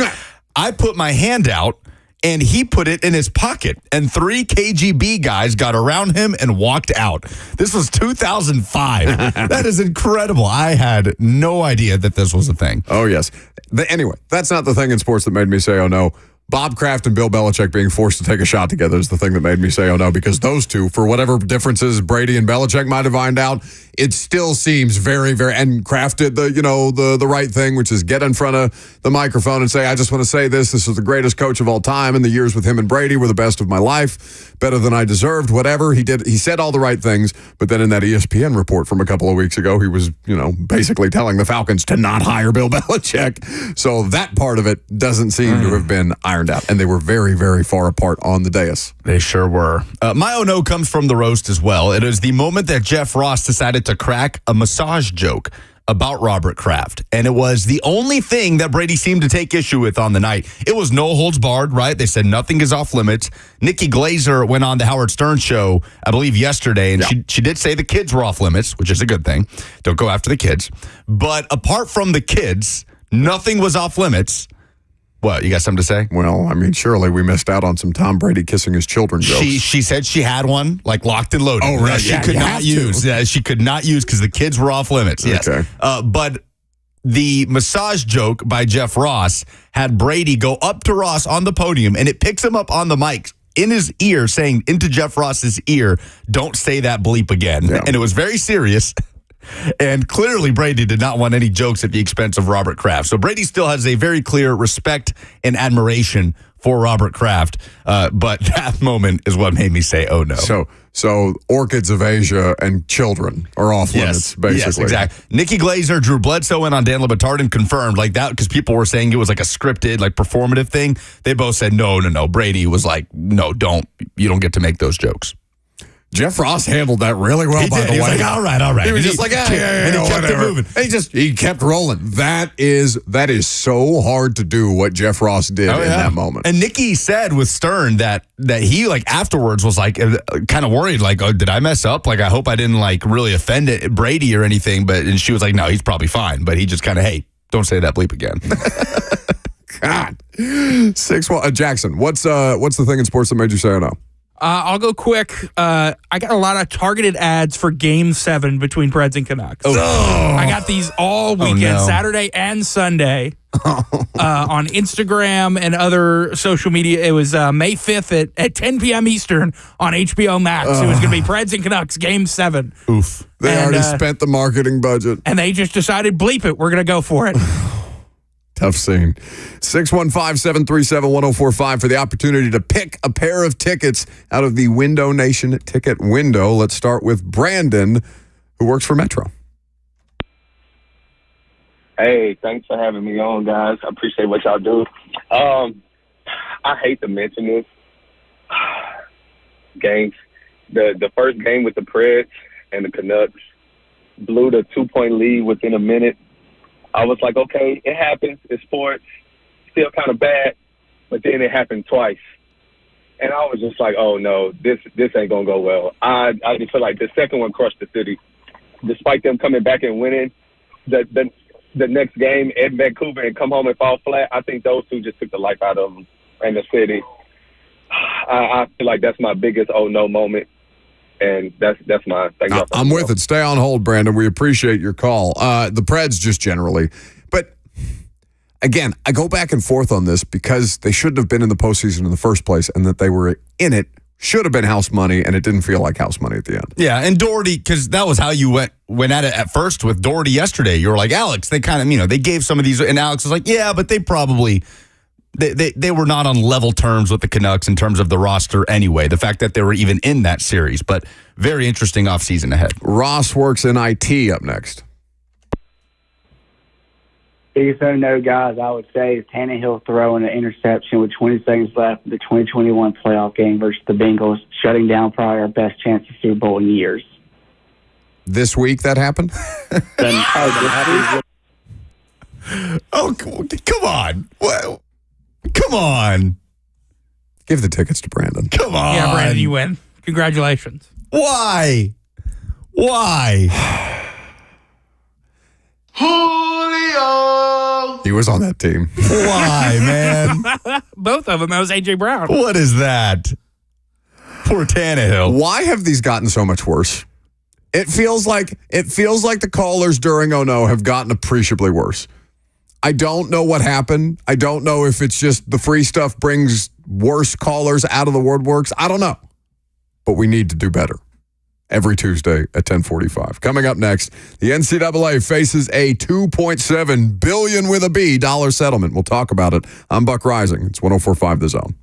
I put my hand out, and he put it in his pocket, and 3 KGB guys got around him and walked out. This was 2005. That is incredible. I had no idea that this was a thing. Oh, yes. Anyway, that's not the thing in sports that made me say, oh, no. Bob Kraft and Bill Belichick being forced to take a shot together is the thing that made me say, oh no, because those two, for whatever differences Brady and Belichick might have ironed out, it still seems very, very, and Kraft did the right thing, which is get in front of the microphone and say, I just want to say this is the greatest coach of all time, and the years with him and Brady were the best of my life, better than I deserved, whatever. He said all the right things, but then in that ESPN report from a couple of weeks ago, he was, basically telling the Falcons to not hire Bill Belichick. So that part of it doesn't seem to have been ironed out, and they were very, very far apart on the dais. They sure were. My oh no comes from the roast as well. It is the moment that Jeff Ross decided to crack a massage joke about Robert Kraft, and it was the only thing that Brady seemed to take issue with on the night. It was no holds barred, right? They said nothing is off limits. Nikki Glazer went on the Howard Stern show, I believe yesterday, and she did say the kids were off limits, which is a good thing. Don't go after the kids. But apart from the kids, nothing was off limits. What, you got something to say? Well, surely we missed out on some Tom Brady kissing his children jokes. She said she had one, like locked and loaded. Oh, right. She could not use. Yeah, she could not use because the kids were off limits. Yes. Okay. But the massage joke by Jeff Ross had Brady go up to Ross on the podium, and it picks him up on the mic in his ear, saying into Jeff Ross's ear, "Don't say that bleep again." Yeah. And it was very serious. And clearly, Brady did not want any jokes at the expense of Robert Kraft. So Brady still has a very clear respect and admiration for Robert Kraft. But that moment is what made me say, oh, no. So orchids of Asia and children are off limits, basically. Yes, exactly. Nikki Glazer, Drew Bledsoe went on Dan Le Batard and confirmed like that because people were saying it was like a scripted, like performative thing. They both said, no. Brady was like, no, don't. You don't get to make those jokes. Jeff Ross handled that really well, by the way. He was like, all right. He was just like, and he kept it moving. And he kept rolling. That is so hard to do what Jeff Ross did in that moment. And Nikki said with Stern that he like afterwards was like kind of worried, like, oh, did I mess up? Like, I hope I didn't like really offend Brady or anything. And she was like, no, he's probably fine. But he just kind of, hey, don't say that bleep again. God. 6-1. Jackson, what's the thing in sports that made you say oh no? I'll go quick. I got a lot of targeted ads for Game 7 between Preds and Canucks. I got these all weekend, Saturday and Sunday, on Instagram and other social media. It was May 5th at 10 p.m. Eastern on HBO Max. It was going to be Preds and Canucks, Game 7. Oof. They already spent the marketing budget. And they just decided, bleep it, we're going to go for it. Tough scene. 615-737-1045 for the opportunity to pick a pair of tickets out of the Window Nation ticket window. Let's start with Brandon, who works for Metro. Hey, thanks for having me on, guys. I appreciate what y'all do. I hate to mention this. Games. The first game with the Preds and the Canucks blew the 2-point lead within a minute. I was like, okay, it happens. It's sports. Still kind of bad. But then it happened twice. And I was just like, oh, no, this ain't going to go well. I just feel like the second one crushed the city. Despite them coming back and winning the next game in Vancouver and come home and fall flat, I think those two just took the life out of them and the city. I feel like that's my biggest oh, no moment. And that's my thing. I'm with it. Stay on hold, Brandon. We appreciate your call. The Preds just generally. But, again, I go back and forth on this because they shouldn't have been in the postseason in the first place, and that they were in it should have been house money, and it didn't feel like house money at the end. Yeah, and Doherty, because that was how you went at it at first with Doherty yesterday. You were like, Alex, they kind of, they gave some of these, and Alex was like, yeah, but they probably... They were not on level terms with the Canucks in terms of the roster anyway. The fact that they were even in that series, but very interesting offseason ahead. Ross works in IT up next. Biggest no, guys, I would say is Tannehill throwing an interception with 20 seconds left in the 2021 playoff game versus the Bengals, shutting down probably our best chance of Super Bowl in years. This week that happened? Oh, come on. Well, come on. Give the tickets to Brandon. Come on. Yeah, Brandon, you win. Congratulations. Why? Julio! He was on that team. Why, man? Both of them. That was A.J. Brown. What is that? Poor Tannehill. Why have these gotten so much worse? It feels like the callers during Oh No have gotten appreciably worse. I don't know what happened. I don't know if it's just the free stuff brings worse callers out of the woodworks. I don't know. But we need to do better. Every Tuesday at 10:45. Coming up next, the NCAA faces a $2.7 billion with a B dollar settlement. We'll talk about it. I'm Buck Rising. It's 104.5 The Zone.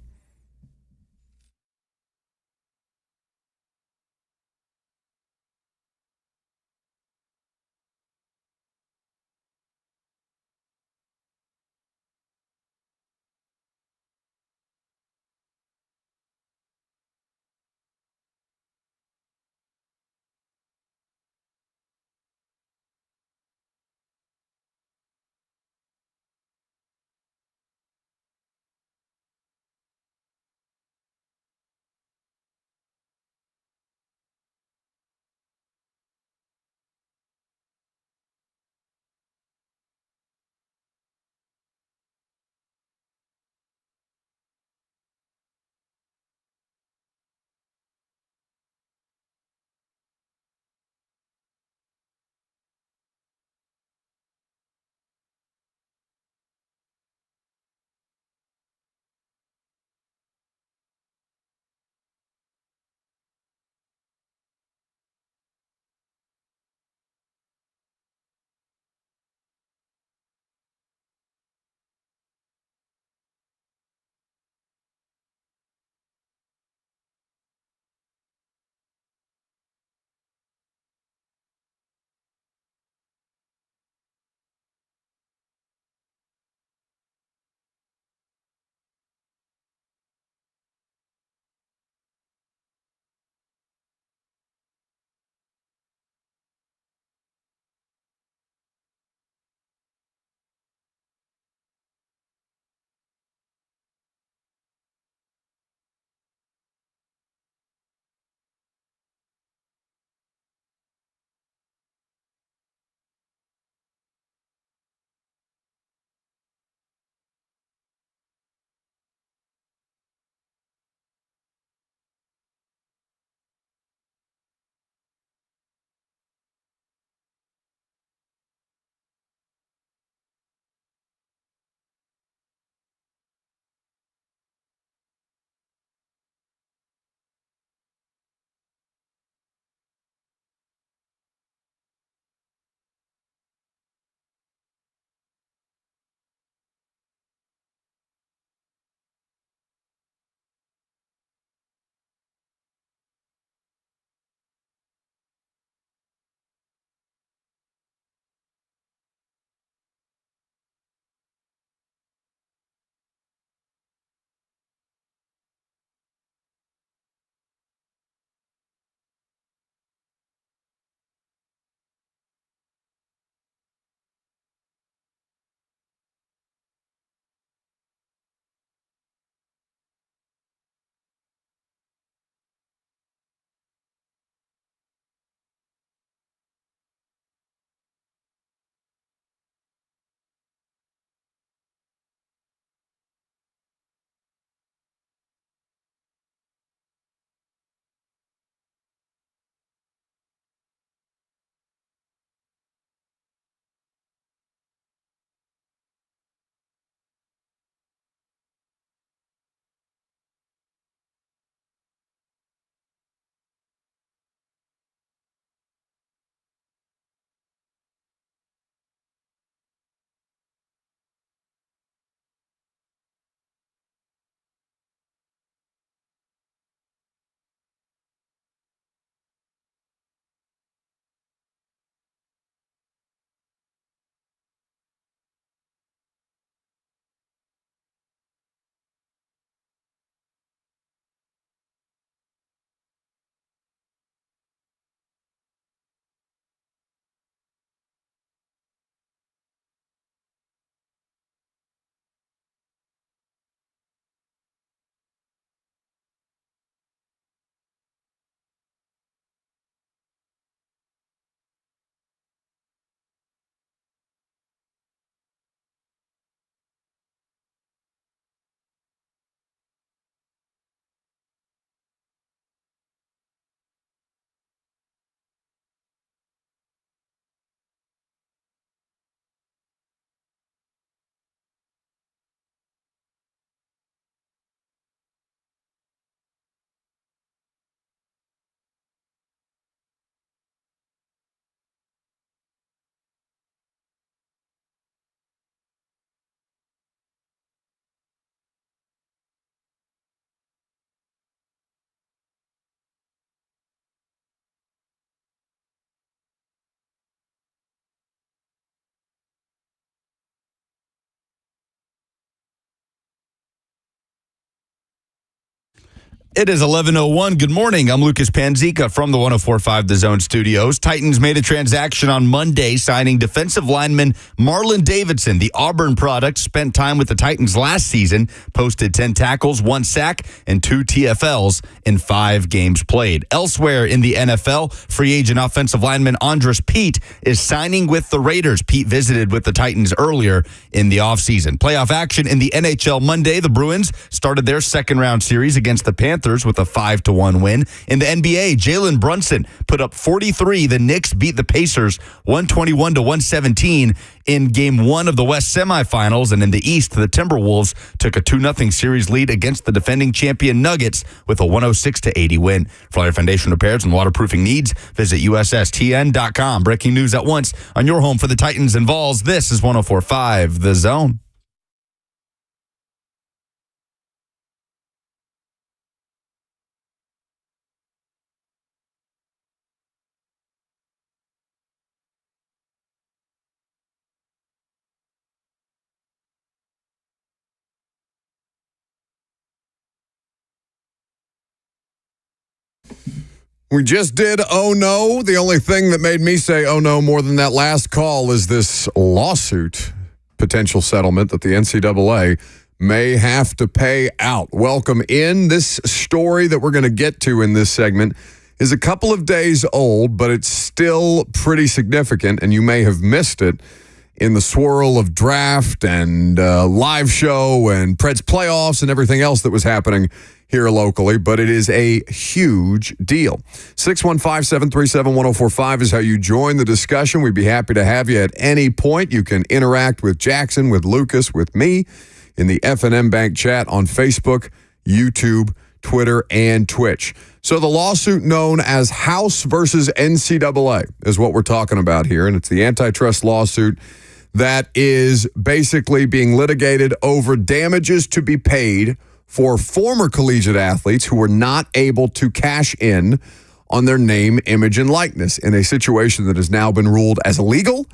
It is 11:01. Good morning. I'm Lucas Panzica from the 104.5 The Zone studios. Titans made a transaction on Monday, signing defensive lineman Marlon Davidson. The Auburn product spent time with the Titans last season, posted 10 tackles, 1 sack, and 2 TFLs in 5 games played. Elsewhere in the NFL, free agent offensive lineman Andres Pete is signing with the Raiders. Pete visited with the Titans earlier in the offseason. Playoff action in the NHL Monday. The Bruins started their second-round series against the Panthers with a 5-1 win. In the NBA, Jalen Brunson put up 43. The Knicks beat the Pacers 121-117 in Game 1 of the West semifinals. And in the East, the Timberwolves took a 2-0 series lead against the defending champion Nuggets with a 106-80 win. For all your foundation repairs and waterproofing needs, visit USSTN.com. Breaking news at once on your home for the Titans and Vols. This is 104.5 The Zone. We just did Oh No. The only thing that made me say Oh No more than that last call is this lawsuit potential settlement that the NCAA may have to pay out. Welcome in. This story that we're going to get to in this segment is a couple of days old, but it's still pretty significant, and you may have missed it in the swirl of draft and live show and Preds playoffs and everything else that was happening here locally, but it is a huge deal. 615-737-1045 is how you join the discussion. We'd be happy to have you at any point. You can interact with Jackson, with Lucas, with me in the F&M Bank chat on Facebook, YouTube, Twitter, and Twitch. So the lawsuit known as House versus NCAA is what we're talking about here, and it's the antitrust lawsuit that is basically being litigated over damages to be paid for former collegiate athletes who were not able to cash in on their name, image, and likeness in a situation that has now been ruled as illegal.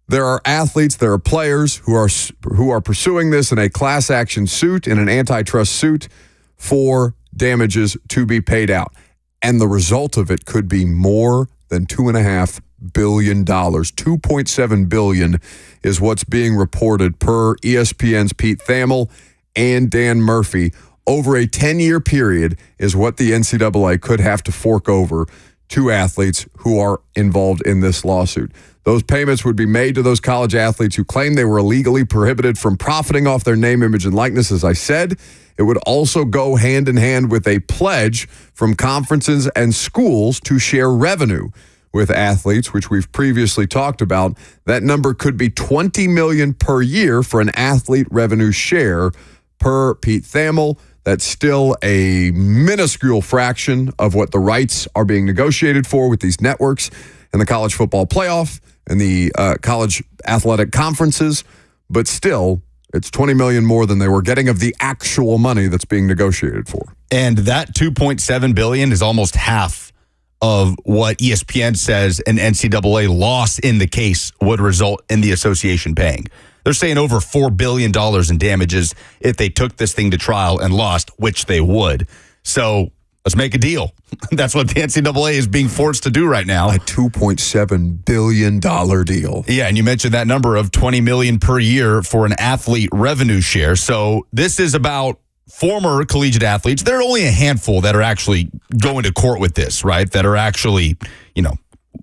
There are athletes, there are players who are pursuing this in a class action suit, in an antitrust suit for damages to be paid out. And the result of it could be more than $2.5 billion. $2.7 billion is what's being reported per ESPN's Pete Thamel and Dan Murphy. Over a 10-year period is what the NCAA could have to fork over to athletes who are involved in this lawsuit. Those payments would be made to those college athletes who claim they were illegally prohibited from profiting off their name, image, and likeness. As I said, it would also go hand in hand with a pledge from conferences and schools to share revenue with athletes, which we've previously talked about. That number could be $20 million per year for an athlete revenue share per Pete Thamel. That's still a minuscule fraction of what the rights are being negotiated for with these networks and the college football playoff and the college athletic conferences. But still, it's $20 million more than they were getting of the actual money that's being negotiated for. And that $2.7 billion is almost half of what ESPN says an NCAA loss in the case would result in the association paying. They're saying over $4 billion in damages if they took this thing to trial and lost, which they would. So let's make a deal. That's what the NCAA is being forced to do right now. A $2.7 billion deal. Yeah, and you mentioned that number of $20 million per year for an athlete revenue share. So this is about former collegiate athletes. There are only a handful that are actually going to court with this, right? That are actually,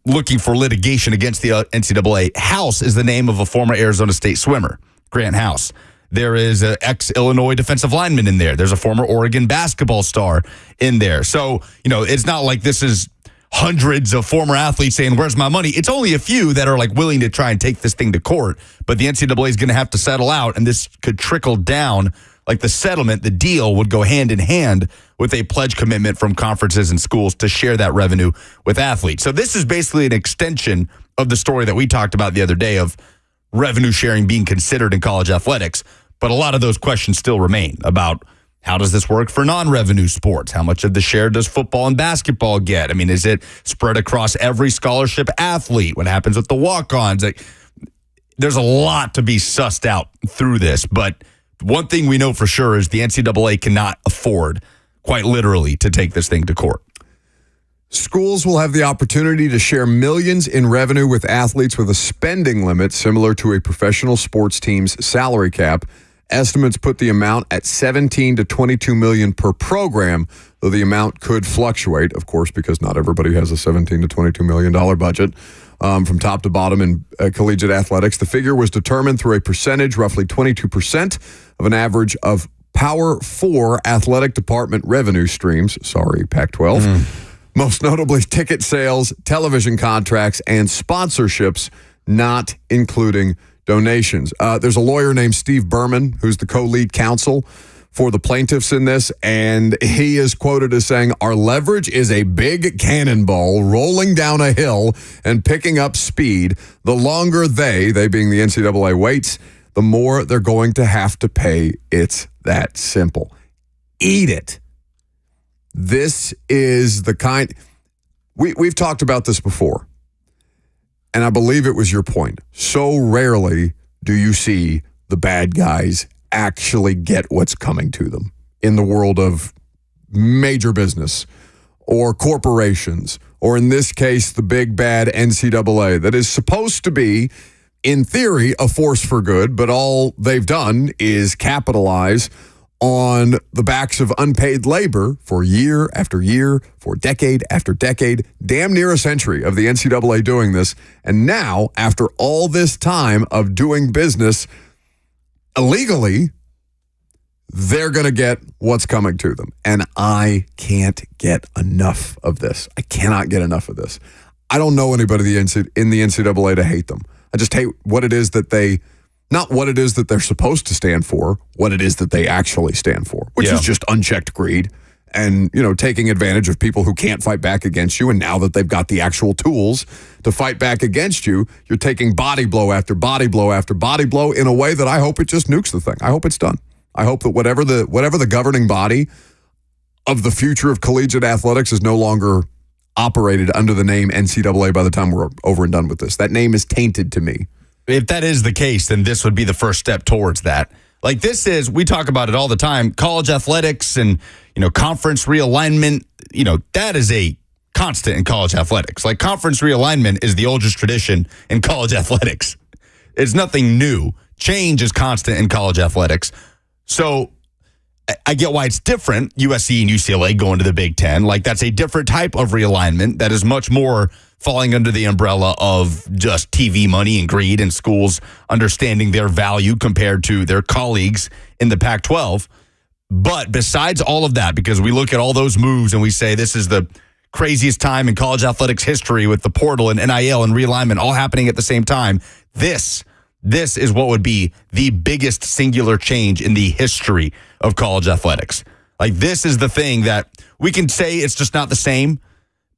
looking for litigation against the NCAA. House is the name of a former Arizona State swimmer, Grant House. There is an ex-Illinois defensive lineman in there. There's a former Oregon basketball star in there. So, it's not like this is hundreds of former athletes saying, where's my money? It's only a few that are willing to try and take this thing to court. But the NCAA is going to have to settle out, and this could trickle down. The settlement, the deal would go hand in hand with a pledge commitment from conferences and schools to share that revenue with athletes. So this is basically an extension of the story that we talked about the other day of revenue sharing being considered in college athletics. But a lot of those questions still remain about how does this work for non-revenue sports? How much of the share does football and basketball get? I mean, is it spread across every scholarship athlete? What happens with the walk-ons? There's a lot to be sussed out through this, but one thing we know for sure is the NCAA cannot afford quite literally, to take this thing to court. Schools will have the opportunity to share millions in revenue with athletes with a spending limit similar to a professional sports team's salary cap. Estimates put the amount at $17 to $22 million per program, though the amount could fluctuate, of course, because not everybody has a $17 to $22 million budget. From top to bottom in collegiate athletics, the figure was determined through a percentage, roughly 22% of an average of Power 4 athletic department revenue streams. Sorry, Pac-12. Most notably ticket sales, television contracts, and sponsorships, not including donations. There's a lawyer named Steve Berman, who's the co-lead counsel for the plaintiffs in this, and he is quoted as saying, "Our leverage is a big cannonball rolling down a hill and picking up speed. The longer they being the NCAA, waits, the more they're going to have to pay. It's that simple. Eat it." This is the kind... We've talked about this before, and I believe it was your point. So rarely do you see the bad guys actually get what's coming to them in the world of major business or corporations, or in this case, the big bad NCAA that is supposed to be, in theory, a force for good, but all they've done is capitalize on the backs of unpaid labor for year after year, for decade after decade, damn near a century of the NCAA doing this. And now, after all this time of doing business illegally, they're going to get what's coming to them. And I can't get enough of this. I cannot get enough of this. I don't know anybody in the NCAA to hate them. I just hate what it is that they... Not what it is that they're supposed to stand for, what it is that they actually stand for, which is just unchecked greed and, taking advantage of people who can't fight back against you. And now that they've got the actual tools to fight back against you, you're taking body blow after body blow after body blow in a way that I hope it just nukes the thing. I hope it's done. I hope that whatever the governing body of the future of collegiate athletics is no longer operated under the name NCAA by the time we're over and done with this. That name is tainted to me. If that is the case, then this would be the first step towards that. Like we talk about it all the time, college athletics and, conference realignment, that is a constant in college athletics. Like conference realignment is the oldest tradition in college athletics. It's nothing new. Change is constant in college athletics. So I get why it's different. USC and UCLA going to the Big Ten, like that's a different type of realignment that is much more falling under the umbrella of just TV money and greed and schools understanding their value compared to their colleagues in the Pac-12. But besides all of that, because we look at all those moves and we say this is the craziest time in college athletics history with the portal and NIL and realignment all happening at the same time, this is what would be the biggest singular change in the history of college athletics. Like this is the thing that we can say it's just not the same,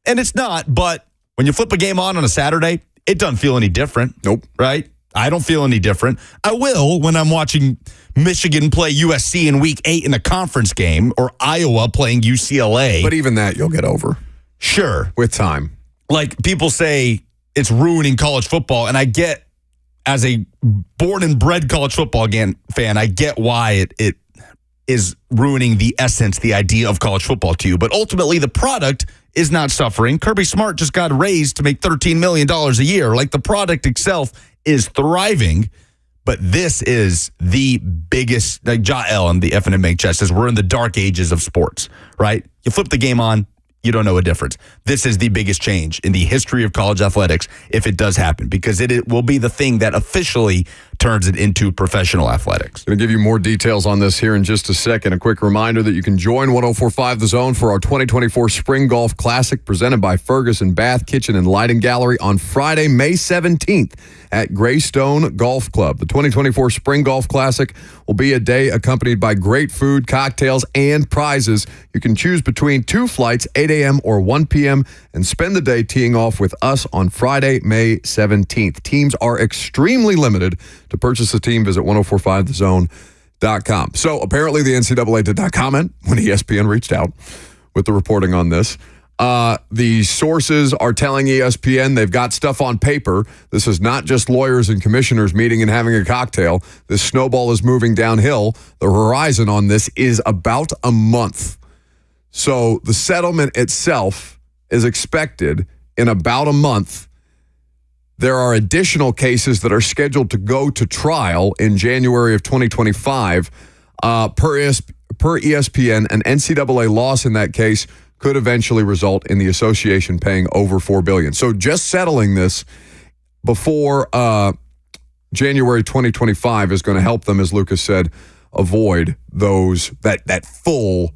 and it's not, but when you flip a game on a Saturday, it doesn't feel any different. Nope. Right? I don't feel any different. I will when I'm watching Michigan play USC in week 8 in a conference game or Iowa playing UCLA. But even that you'll get over. Sure. With time. Like people say it's ruining college football, and I get, as a born and bred college football fan, I get why it is ruining the essence, the idea of college football to you. But ultimately, the product is not suffering. Kirby Smart just got raised to make $13 million a year. Like the product itself is thriving, but this is the biggest, like Jael and the FNM Make Chat says, we're in the dark ages of sports, right? You flip the game on, you don't know a difference. This is the biggest change in the history of college athletics if it does happen, because it will be the thing that officially turns it into professional athletics. Going to give you more details on this here in just a second. A quick reminder that you can join 104.5 The Zone for our 2024 Spring Golf Classic presented by Ferguson Bath Kitchen and Lighting Gallery on Friday, May 17th at Greystone Golf Club. The 2024 Spring Golf Classic will be a day accompanied by great food, cocktails, and prizes. You can choose between 2 flights, 8 a.m. or 1 p.m., and spend the day teeing off with us on Friday, May 17th. Teams are extremely limited. To purchase a team, visit 1045thezone.com. So apparently the NCAA did not comment when ESPN reached out with the reporting on this. The sources are telling ESPN they've got stuff on paper. This is not just lawyers and commissioners meeting and having a cocktail. This snowball is moving downhill. The horizon on this is about a month. So the settlement itself is expected in about a month. There are additional cases that are scheduled to go to trial in January of 2025. Per ESPN, an NCAA loss in that case could eventually result in the association paying over $4 billion. So just settling this before January 2025 is going to help them, as Lucas said, avoid that full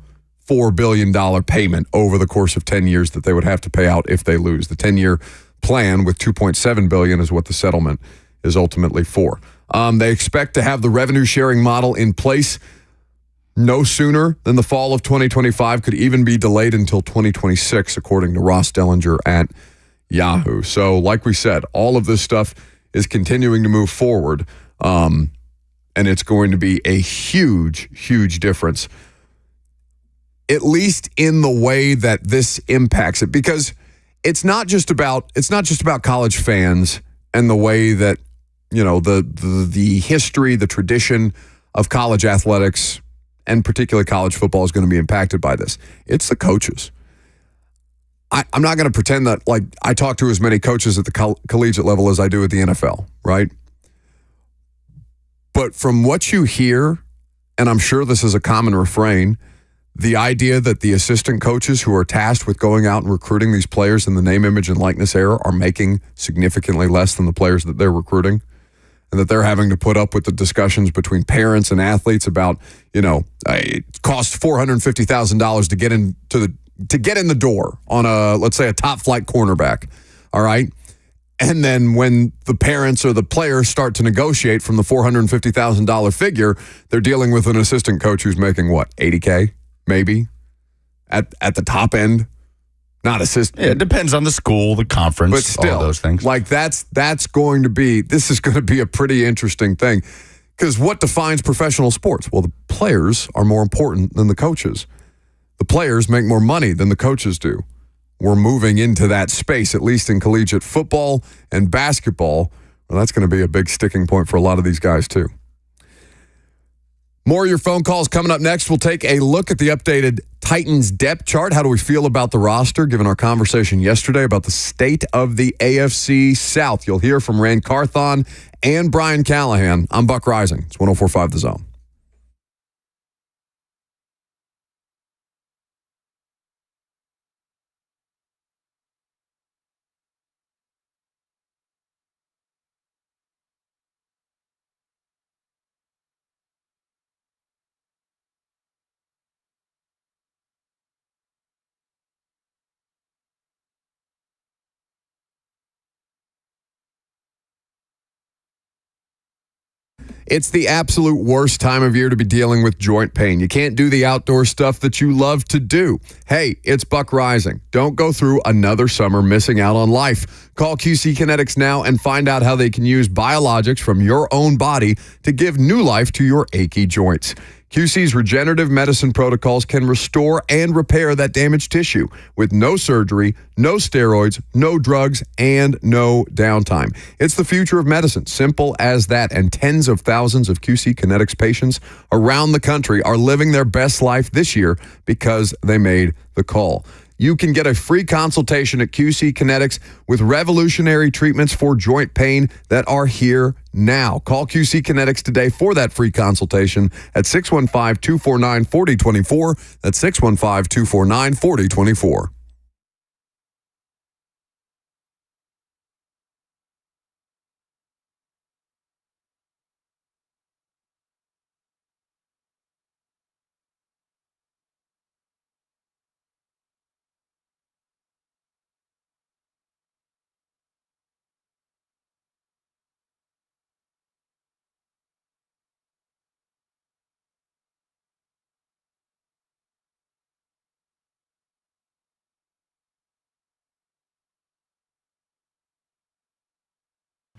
$4 billion payment over the course of 10 years that they would have to pay out if they lose. The 10-year plan with $2.7 billion is what the settlement is ultimately for. They expect to have the revenue sharing model in place no sooner than the fall of 2025, could even be delayed until 2026, according to Ross Dellinger at Yahoo. So like we said, all of this stuff is continuing to move forward, and it's going to be a huge, huge difference, at least in the way that this impacts it, because it's not just about college fans and the way that, you know, the history, the tradition of college athletics and particularly college football is going to be impacted by this. It's the coaches. I'm not going to pretend that, like, I talk to as many coaches at the collegiate level as I do at the NFL, right? But from what you hear, and I'm sure this is a common refrain, the idea that the assistant coaches who are tasked with going out and recruiting these players in the name, image, and likeness era are making significantly less than the players that they're recruiting, and that they're having to put up with the discussions between parents and athletes about, you know, it costs $450,000 to get in the door on let's say a top flight cornerback. All right. And then when the parents or the players start to negotiate from the $450,000 figure, they're dealing with an assistant coach who's making what, $80K maybe at the top end. Not assistant. Yeah, it depends on the school, the conference, but still, all those things. Like this is going to be a pretty interesting thing, because what defines professional sports? Well, the players are more important than the coaches. The players make more money than the coaches do. We're moving into that space, at least in collegiate football and basketball. Well, that's going to be a big sticking point for a lot of these guys too. More of your phone calls coming up next. We'll take a look at the updated Titans depth chart. How do we feel about the roster, given our conversation yesterday about the state of the AFC South? You'll hear from Rand Carthon and Brian Callahan. I'm Buck Rising. It's 104.5 The Zone. It's the absolute worst time of year to be dealing with joint pain. You can't do the outdoor stuff that you love to do. Hey, it's Buck Rising. Don't go through another summer missing out on life. Call QC Kinetics now and find out how they can use biologics from your own body to give new life to your achy joints. QC's regenerative medicine protocols can restore and repair that damaged tissue with no surgery, no steroids, no drugs, and no downtime. It's the future of medicine, simple as that, and tens of thousands of QC Kinetics patients around the country are living their best life this year because they made the call. You can get a free consultation at QC Kinetics with revolutionary treatments for joint pain that are here now. Call QC Kinetics today for that free consultation at 615-249-4024. That's 615-249-4024.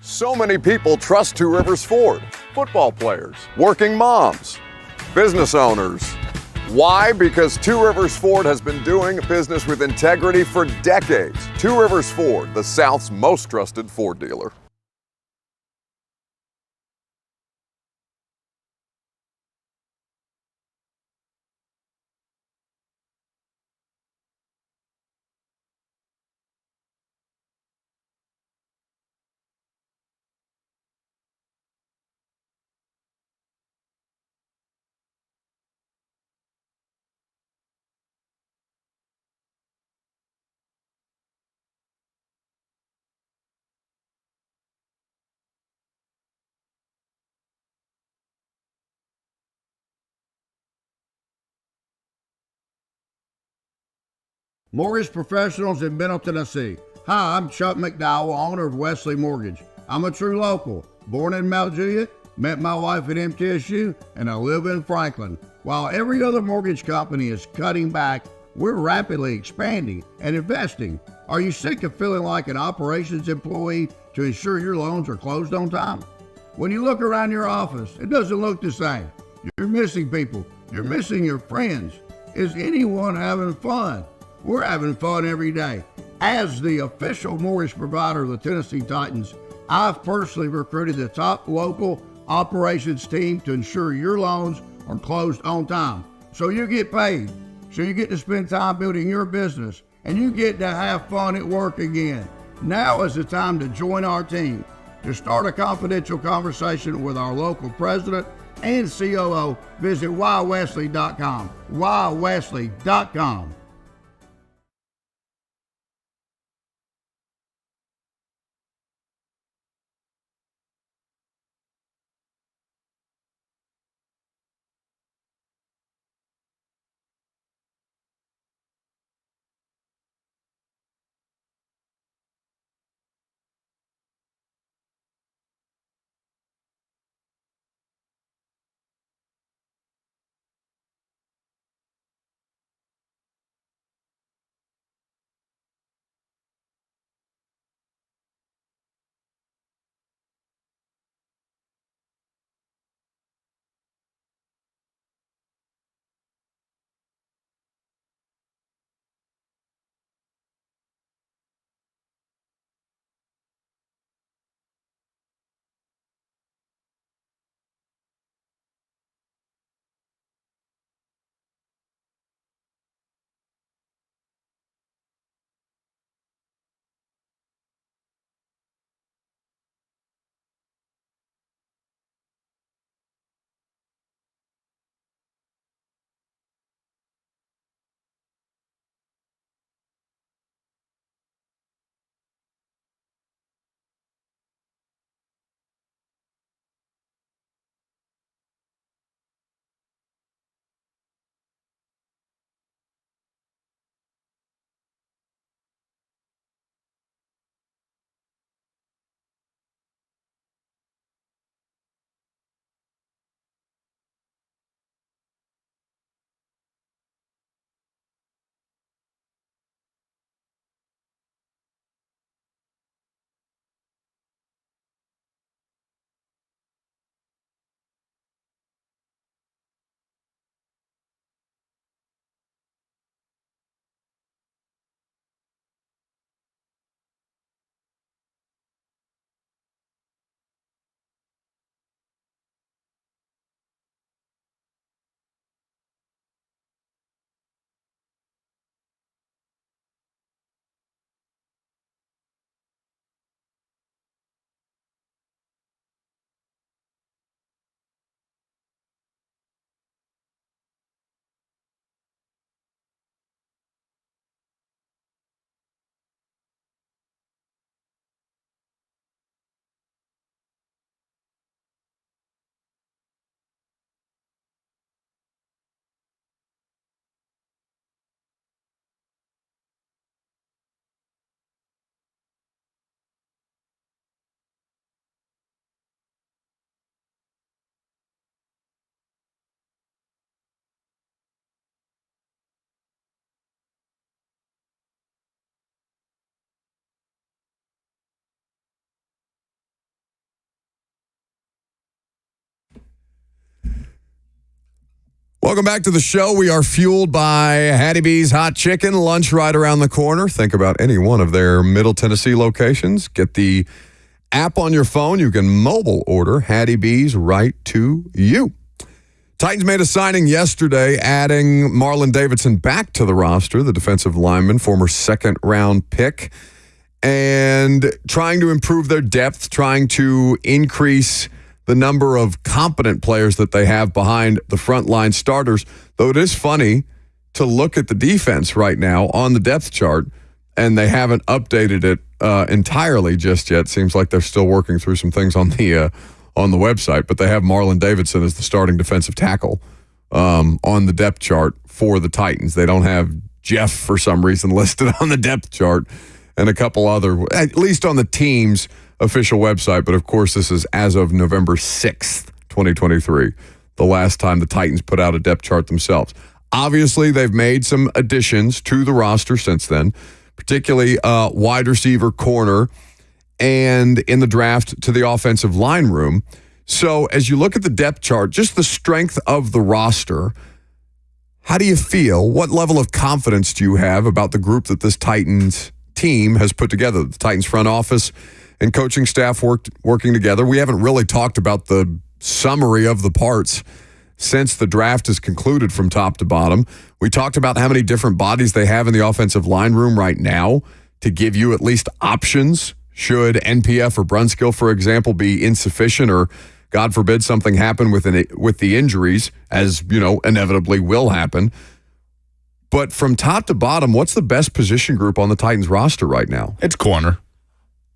So many people trust Two Rivers Ford. Football players, working moms, business owners. Why? Because Two Rivers Ford has been doing business with integrity for decades. Two Rivers Ford, the South's most trusted Ford dealer. Mortgage professionals in Middle Tennessee. Hi, I'm Chuck McDowell, owner of Wesley Mortgage. I'm a true local. Born in Mount Juliet, met my wife at MTSU, and I live in Franklin. While every other mortgage company is cutting back, we're rapidly expanding and investing. Are you sick of feeling like an operations employee to ensure your loans are closed on time? When you look around your office, it doesn't look the same. You're missing people. You're missing your friends. Is anyone having fun? We're having fun every day. As the official mortgage provider of the Tennessee Titans, I've personally recruited the top local operations team to ensure your loans are closed on time. So you get paid. So you get to spend time building your business, and you get to have fun at work again. Now is the time to join our team. To start a confidential conversation with our local president and COO, visit whywesley.com. whywesley.com. Welcome back to the show. We are fueled by Hattie B's Hot Chicken. Lunch right around the corner. Think about any one of their Middle Tennessee locations. Get the app on your phone. You can mobile order Hattie B's right to you. Titans made a signing yesterday, adding Marlon Davidson back to the roster, the defensive lineman, former second-round pick, and trying to improve their depth, trying to increase the number of competent players that they have behind the frontline starters. Though it is funny to look at the defense right now on the depth chart, and they haven't updated it entirely just yet. Seems like they're still working through some things on the website, but they have Marlon Davidson as the starting defensive tackle on the depth chart for the Titans. They don't have Jeff, for some reason, listed on the depth chart, and a couple other, at least on the team's official website. But, of course, this is as of November 6th, 2023, the last time the Titans put out a depth chart themselves. Obviously, they've made some additions to the roster since then, particularly wide receiver, corner, and in the draft to the offensive line room. So as you look at the depth chart, just the strength of the roster, how do you feel? What level of confidence do you have about the group that this Titans team has put together? The Titans front office and coaching staff working together. We haven't really talked about the summary of the parts since the draft is concluded from top to bottom. We talked about how many different bodies they have in the offensive line room right now to give you at least options should NPF or Brunskill, for example, be insufficient or, God forbid, something happen with the injuries, as, you know, inevitably will happen. But from top to bottom, what's the best position group on the Titans roster right now? It's corner.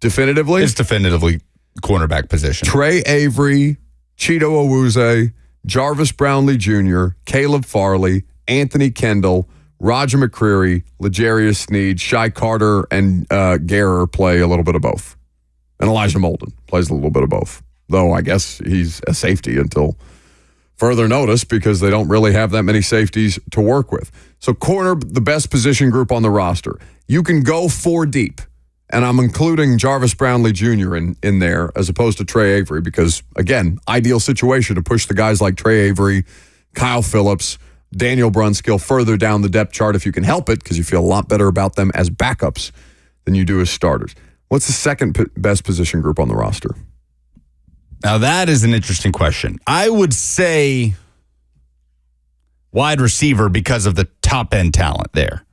Definitively? It's definitively cornerback position. Trey Avery, Cheeto Awuzie, Jarvis Brownlee Jr., Caleb Farley, Anthony Kendall, Roger McCreary, L'Jarius Sneed, Shy Carter, and Guerrer play a little bit of both. And Elijah Molden plays a little bit of both. Though I guess he's a safety until further notice because they don't really have that many safeties to work with. So corner, the best position group on the roster. You can go 4 deep. And I'm including Jarvis Brownlee Jr. in there as opposed to Trey Avery because, again, ideal situation to push the guys like Trey Avery, Kyle Phillips, Daniel Brunskill further down the depth chart if you can help it because you feel a lot better about them as backups than you do as starters. What's the second best position group on the roster? Now, that is an interesting question. I would say wide receiver because of the top-end talent there.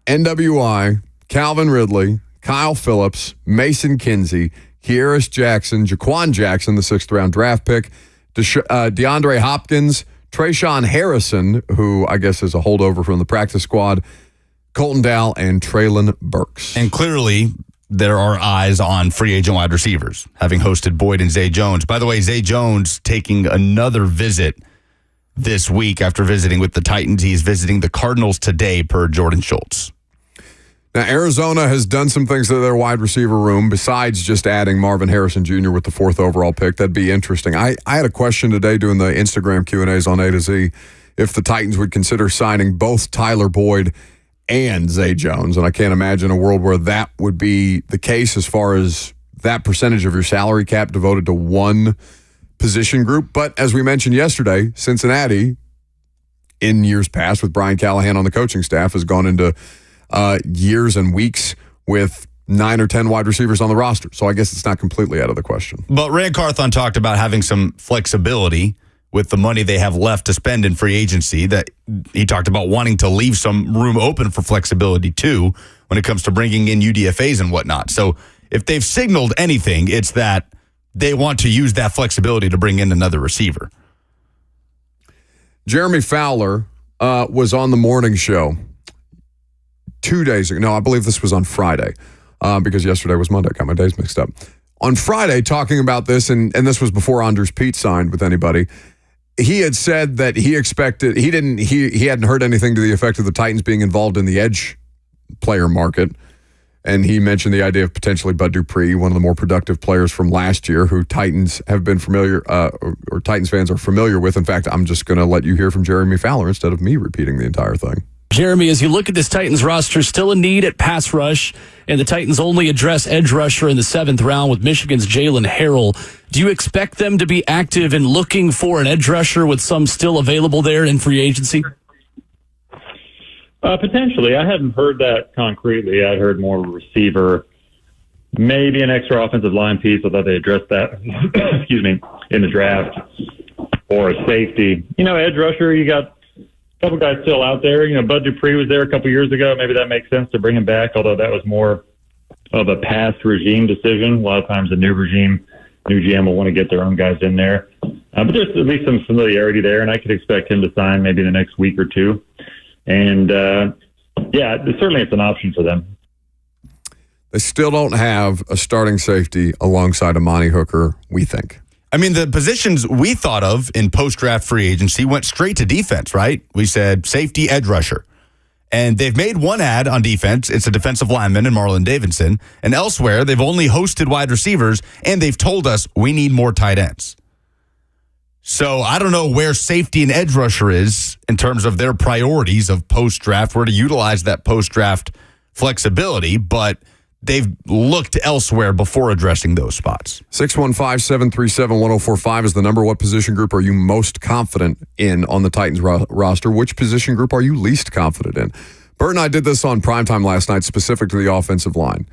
NWI, Calvin Ridley, Kyle Phillips, Mason Kinsey, Kieris Jackson, Jaquan Jackson, the 6th-round draft pick, DeAndre Hopkins, Trayshawn Harrison, who I guess is a holdover from the practice squad, Colton Dow, and Treylon Burks. And clearly, there are eyes on free agent wide receivers, having hosted Boyd and Zay Jones. By the way, Zay Jones taking another visit this week after visiting with the Titans. He's visiting the Cardinals today, per Jordan Schultz. Now, Arizona has done some things to their wide receiver room besides just adding Marvin Harrison Jr. with the 4th overall pick. That'd be interesting. I had a question today doing the Instagram Q&As on A to Z if the Titans would consider signing both Tyler Boyd and Zay Jones, and I can't imagine a world where that would be the case as far as that percentage of your salary cap devoted to one position group. But as we mentioned yesterday, Cincinnati, in years past with Brian Callahan on the coaching staff, has gone into years and weeks with 9 or 10 wide receivers on the roster. So I guess it's not completely out of the question. But Rand Carthon talked about having some flexibility with the money they have left to spend in free agency. That he talked about wanting to leave some room open for flexibility too when it comes to bringing in UDFAs and whatnot. So if they've signaled anything, it's that they want to use that flexibility to bring in another receiver. Jeremy Fowler was on the morning show 2 days ago. No, I believe this was on Friday because yesterday was Monday. Got my days mixed up. On Friday, talking about this, and this was before Anders Pete signed with anybody, he had said that he expected, he hadn't heard anything to the effect of the Titans being involved in the edge player market. And he mentioned the idea of potentially Bud Dupree, one of the more productive players from last year who Titans have been familiar, or Titans fans are familiar with. In fact, I'm just going to let you hear from Jeremy Fowler instead of me repeating the entire thing. Jeremy, as you look at this Titans roster, still a need at pass rush, and the Titans only address edge rusher in the 7th round with Michigan's Jalen Harrell. Do you expect them to be active in looking for an edge rusher with some still available there in free agency? Potentially. I hadn't heard that concretely. I'd heard more receiver, maybe an extra offensive line piece, although they addressed that, in the draft, or a safety. Edge rusher, you got a couple guys still out there. Bud Dupree was there a couple years ago. Maybe that makes sense to bring him back, although that was more of a past regime decision. A lot of times the new regime, new GM will want to get their own guys in there. But there's at least some familiarity there, and I could expect him to sign maybe in the next week or two. And, certainly it's an option for them. They still don't have a starting safety alongside Amani Hooker, we think. I mean, the positions we thought of in post-draft free agency went straight to defense, right? We said safety, edge rusher. And they've made one ad on defense. It's a defensive lineman in Marlon Davidson. And elsewhere, they've only hosted wide receivers, and they've told us we need more tight ends. So I don't know where safety and edge rusher is in terms of their priorities of post-draft, where to utilize that post-draft flexibility, but they've looked elsewhere before addressing those spots. 615-737-1045 is the number. What position group are you most confident in on the Titans roster? Which position group are you least confident in? Bert and I did this on primetime last night, specific to the offensive line.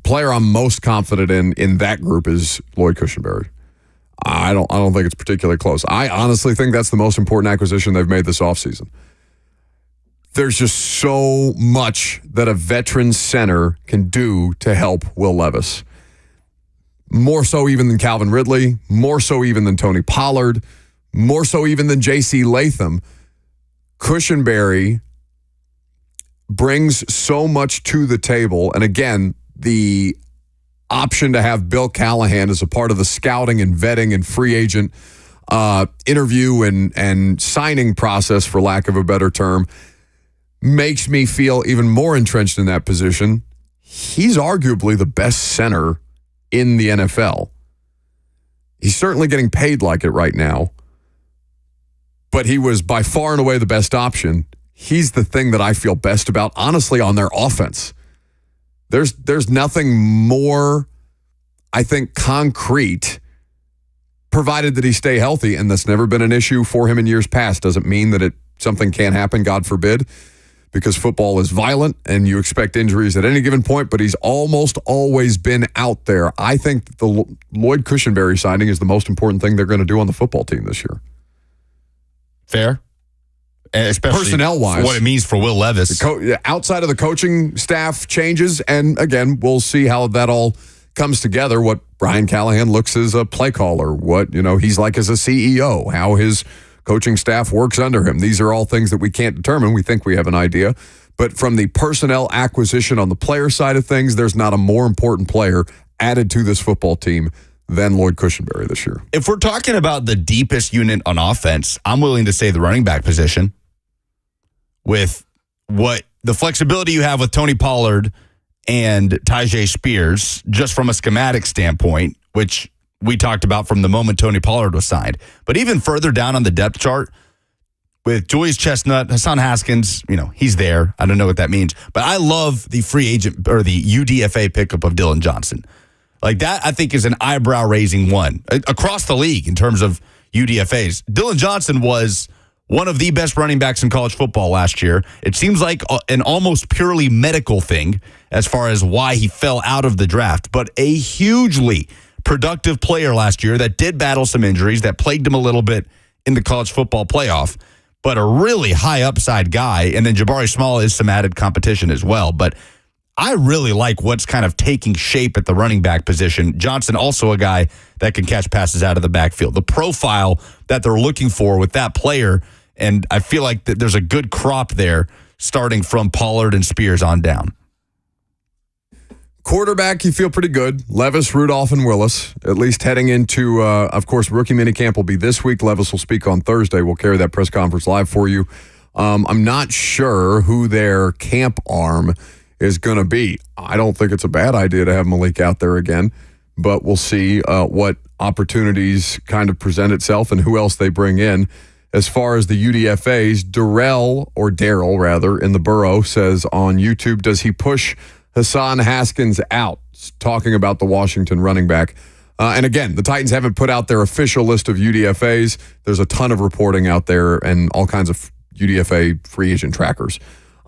Player I'm most confident in that group is Lloyd Cushenberry. I don't think it's particularly close. I honestly think that's the most important acquisition they've made this offseason. There's just so much that a veteran center can do to help Will Levis. More so even than Calvin Ridley, more so even than Tony Pollard, more so even than J.C. Latham. Cushenberry brings so much to the table. And again, the option to have Bill Callahan as a part of the scouting and vetting and free agent interview and signing process, for lack of a better term, makes me feel even more entrenched in that position. He's arguably the best center in the NFL. He's certainly getting paid like it right now, but he was by far and away the best option. He's the thing that I feel best about, honestly, on their offense. There's nothing more, I think, concrete, provided that he stay healthy, and that's never been an issue for him in years past. Doesn't mean that something can't happen, God forbid, because football is violent and you expect injuries at any given point, but he's almost always been out there. I think the Lloyd Cushenberry signing is the most important thing they're going to do on the football team this year. Fair. Especially personnel-wise, what it means for Will Levis. Outside of the coaching staff changes, and again, we'll see how that all comes together, what Brian Callahan looks as a play caller, what he's like as a CEO, how his coaching staff works under him. These are all things that we can't determine. We think we have an idea. But from the personnel acquisition on the player side of things, there's not a more important player added to this football team than Lloyd Cushenberry this year. If we're talking about the deepest unit on offense, I'm willing to say the running back position. With what the flexibility you have with Tony Pollard and Tyjae Spears, just from a schematic standpoint, which we talked about from the moment Tony Pollard was signed. But even further down on the depth chart, with Julius Chestnut, Hassan Haskins, he's there. I don't know what that means. But I love the free agent or the UDFA pickup of Dylan Johnson. Like that, I think, is an eyebrow-raising one across the league in terms of UDFAs. Dylan Johnson was one of the best running backs in college football last year. It seems like an almost purely medical thing as far as why he fell out of the draft, but a hugely productive player last year that did battle some injuries that plagued him a little bit in the college football playoff, but a really high upside guy. And then Jabari Small is some added competition as well. But I really like what's kind of taking shape at the running back position. Johnson, also a guy that can catch passes out of the backfield. The profile that they're looking for with that player, and I feel like that there's a good crop there starting from Pollard and Spears on down. Quarterback, you feel pretty good. Levis, Rudolph, and Willis, at least heading into, of course, rookie minicamp will be this week. Levis will speak on Thursday. We'll carry that press conference live for you. I'm not sure who their camp arm is going to be. I don't think it's a bad idea to have Malik out there again, but we'll see what opportunities kind of present itself and who else they bring in. As far as the UDFAs, Daryl rather, in the Burrow says on YouTube, does he push Hassan Haskins out? Talking about the Washington running back. And again, the Titans haven't put out their official list of UDFAs. There's a ton of reporting out there and all kinds of UDFA free agent trackers.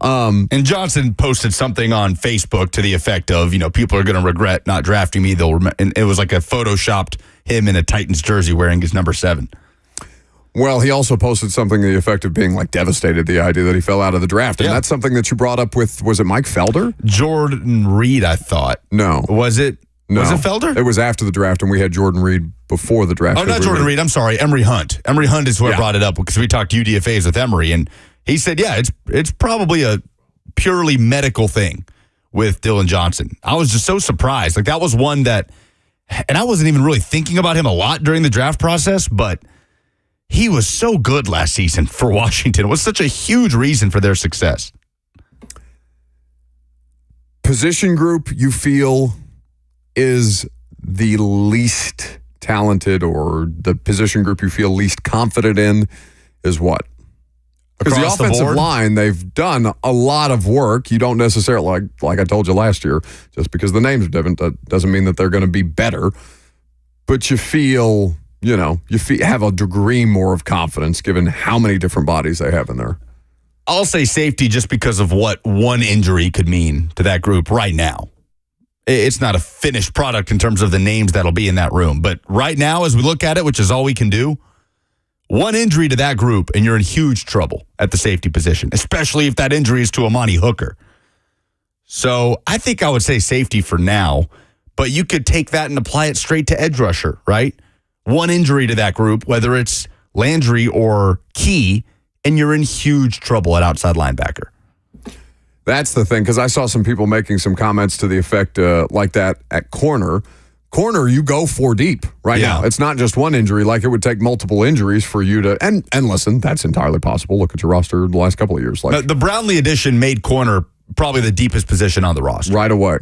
And Johnson posted something on Facebook to the effect of, people are going to regret not drafting me. And it was like a photoshopped him in a Titans jersey wearing his number 7. Well, he also posted something to the effect of being devastated, the idea that he fell out of the draft. And that's something that you brought up with, was it Mike Felder? Jordan Reed, I thought. No. Was it? No. Was it Felder? It was after the draft, and we had Jordan Reed before the draft. Oh, not Jordan Reed. I'm sorry. Emory Hunt. Emory Hunt is who brought it up because we talked UDFAs with Emory, and he said, it's probably a purely medical thing with Dylan Johnson. I was just so surprised. That was one that, and I wasn't even really thinking about him a lot during the draft process, but he was so good last season for Washington. It was such a huge reason for their success. position group you feel is the least talented, or the position group you feel least confident in, is what? Because the offensive line, they've done a lot of work. You don't necessarily, like I told you last year, just because the names are different, that doesn't mean that they're going to be better. But you feel, have a degree more of confidence given how many different bodies they have in there. I'll say safety just because of what one injury could mean to that group right now. It's not a finished product in terms of the names that'll be in that room. But right now, as we look at it, which is all we can do, one injury to that group, and you're in huge trouble at the safety position, especially if that injury is to Amani Hooker. So I think I would say safety for now, but you could take that and apply it straight to edge rusher, right? One injury to that group, whether it's Landry or Key, and you're in huge trouble at outside linebacker. That's the thing, because I saw some people making some comments to the effect like that at corner. Corner, you go 4 deep right now. It's not just one injury. Like, it would take multiple injuries for you to, and listen, that's entirely possible. Look at your roster the last couple of years. Like, the Brownlee addition made corner probably the deepest position on the roster. Right away.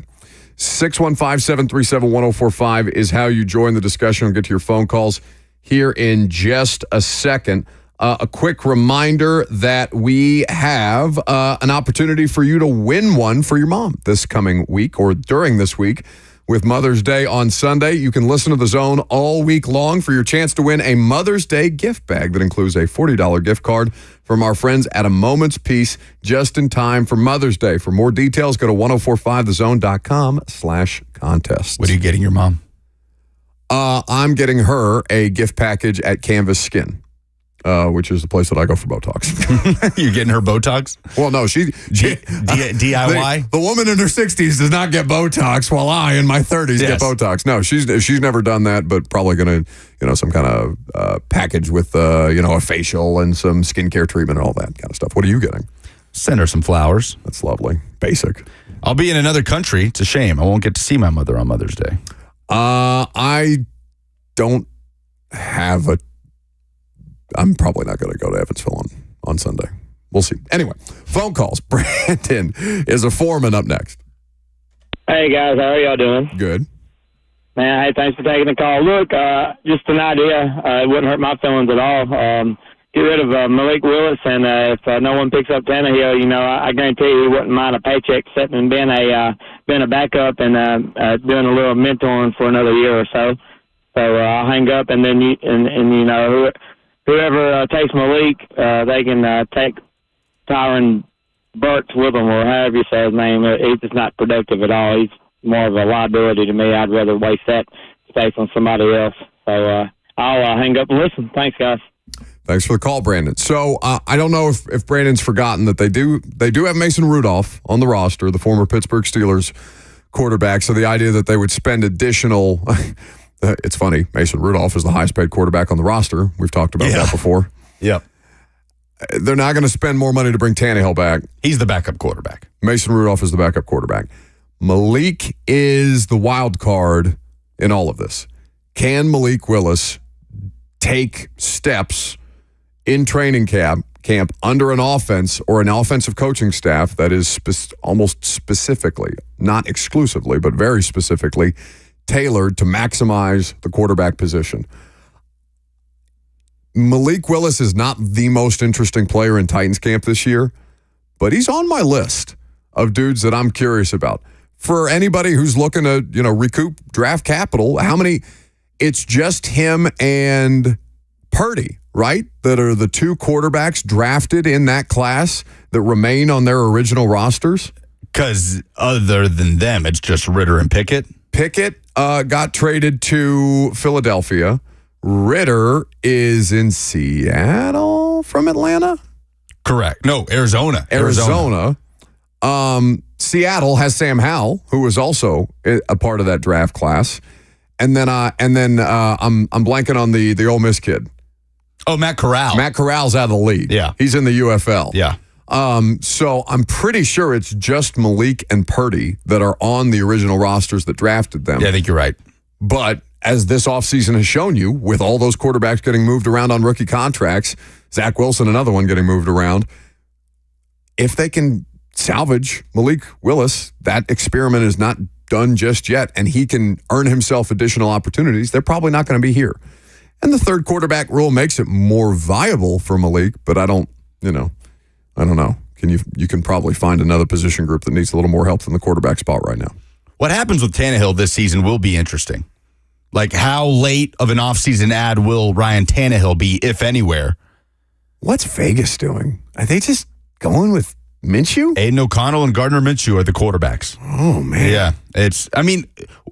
615-737-1045 is how you join the discussion. We'll get to your phone calls here in just a second. A quick reminder that we have an opportunity for you to win one for your mom this coming week, or during this week. With Mother's Day on Sunday, you can listen to The Zone all week long for your chance to win a Mother's Day gift bag that includes a $40 gift card from our friends at A Moment's Peace, just in time for Mother's Day. For more details, go to 1045thezone.com/contest. What are you getting your mom? I'm getting her a gift package at Canvas Skin, which is the place that I go for Botox. You're getting her Botox? Well, no, she DIY? The woman in her 60s does not get Botox, while I, in my 30s, get Botox. No, she's never done that, but probably going to, some kind of package with, a facial and some skincare treatment and all that kind of stuff. What are you getting? Send her some flowers. That's lovely. Basic. I'll be in another country. It's a shame. I won't get to see my mother on Mother's Day. I don't have I'm probably not going to go to Evansville on Sunday. We'll see. Anyway, phone calls. Brandon is a foreman up next. Hey, guys. How are y'all doing? Good. Man, hey, thanks for taking the call. Look, just an idea. It wouldn't hurt my feelings at all. Get rid of Malik Willis, and if no one picks up Tannehill, I guarantee you he wouldn't mind a paycheck sitting and being a backup and doing a little mentoring for another year or so. So I'll hang up, and then whoever takes Malik, they can take Treylon Burks with them, or however you say his name. He's just not productive at all. He's more of a liability to me. I'd rather waste that space on somebody else. So I'll hang up and listen. Thanks, guys. Thanks for the call, Brandon. So I don't know if Brandon's forgotten that they do have Mason Rudolph on the roster, the former Pittsburgh Steelers quarterback. So the idea that they would spend additional it's funny, Mason Rudolph is the highest paid quarterback on the roster. We've talked about that before. Yep. They're not going to spend more money to bring Tannehill back. He's the backup quarterback. Mason Rudolph is the backup quarterback. Malik is the wild card in all of this. Can Malik Willis take steps in training camp under an offense or an offensive coaching staff that is almost specifically, not exclusively, but very specifically tailored to maximize the quarterback position? Malik Willis is not the most interesting player in Titans camp this year, but he's on my list of dudes that I'm curious about. For anybody who's looking to, recoup draft capital, it's just him and Purdy, right? That are the two quarterbacks drafted in that class that remain on their original rosters? Because other than them, it's just Ritter and Pickett. Pickett got traded to Philadelphia. Ritter is in Seattle from Atlanta? Correct. No, Arizona. Seattle has Sam Howell, who was also a part of that draft class. And then I'm blanking on the Ole Miss kid. Oh, Matt Corral. Matt Corral's out of the league. Yeah. He's in the UFL. Yeah. So I'm pretty sure it's just Malik and Purdy that are on the original rosters that drafted them. Yeah, I think you're right. But as this offseason has shown you, with all those quarterbacks getting moved around on rookie contracts, Zach Wilson, another one getting moved around, if they can salvage Malik Willis. That experiment is not done just yet, and he can earn himself additional opportunities. They're probably not going to be here. And the third quarterback rule makes it more viable for Malik, but I don't know. You can probably find another position group that needs a little more help than the quarterback spot right now. What happens with Tannehill this season will be interesting. Like, how late of an offseason ad will Ryan Tannehill be, if anywhere? What's Vegas doing? Are they just going with Minshew? Aiden O'Connell and Gardner Minshew are the quarterbacks. Oh, man. Yeah.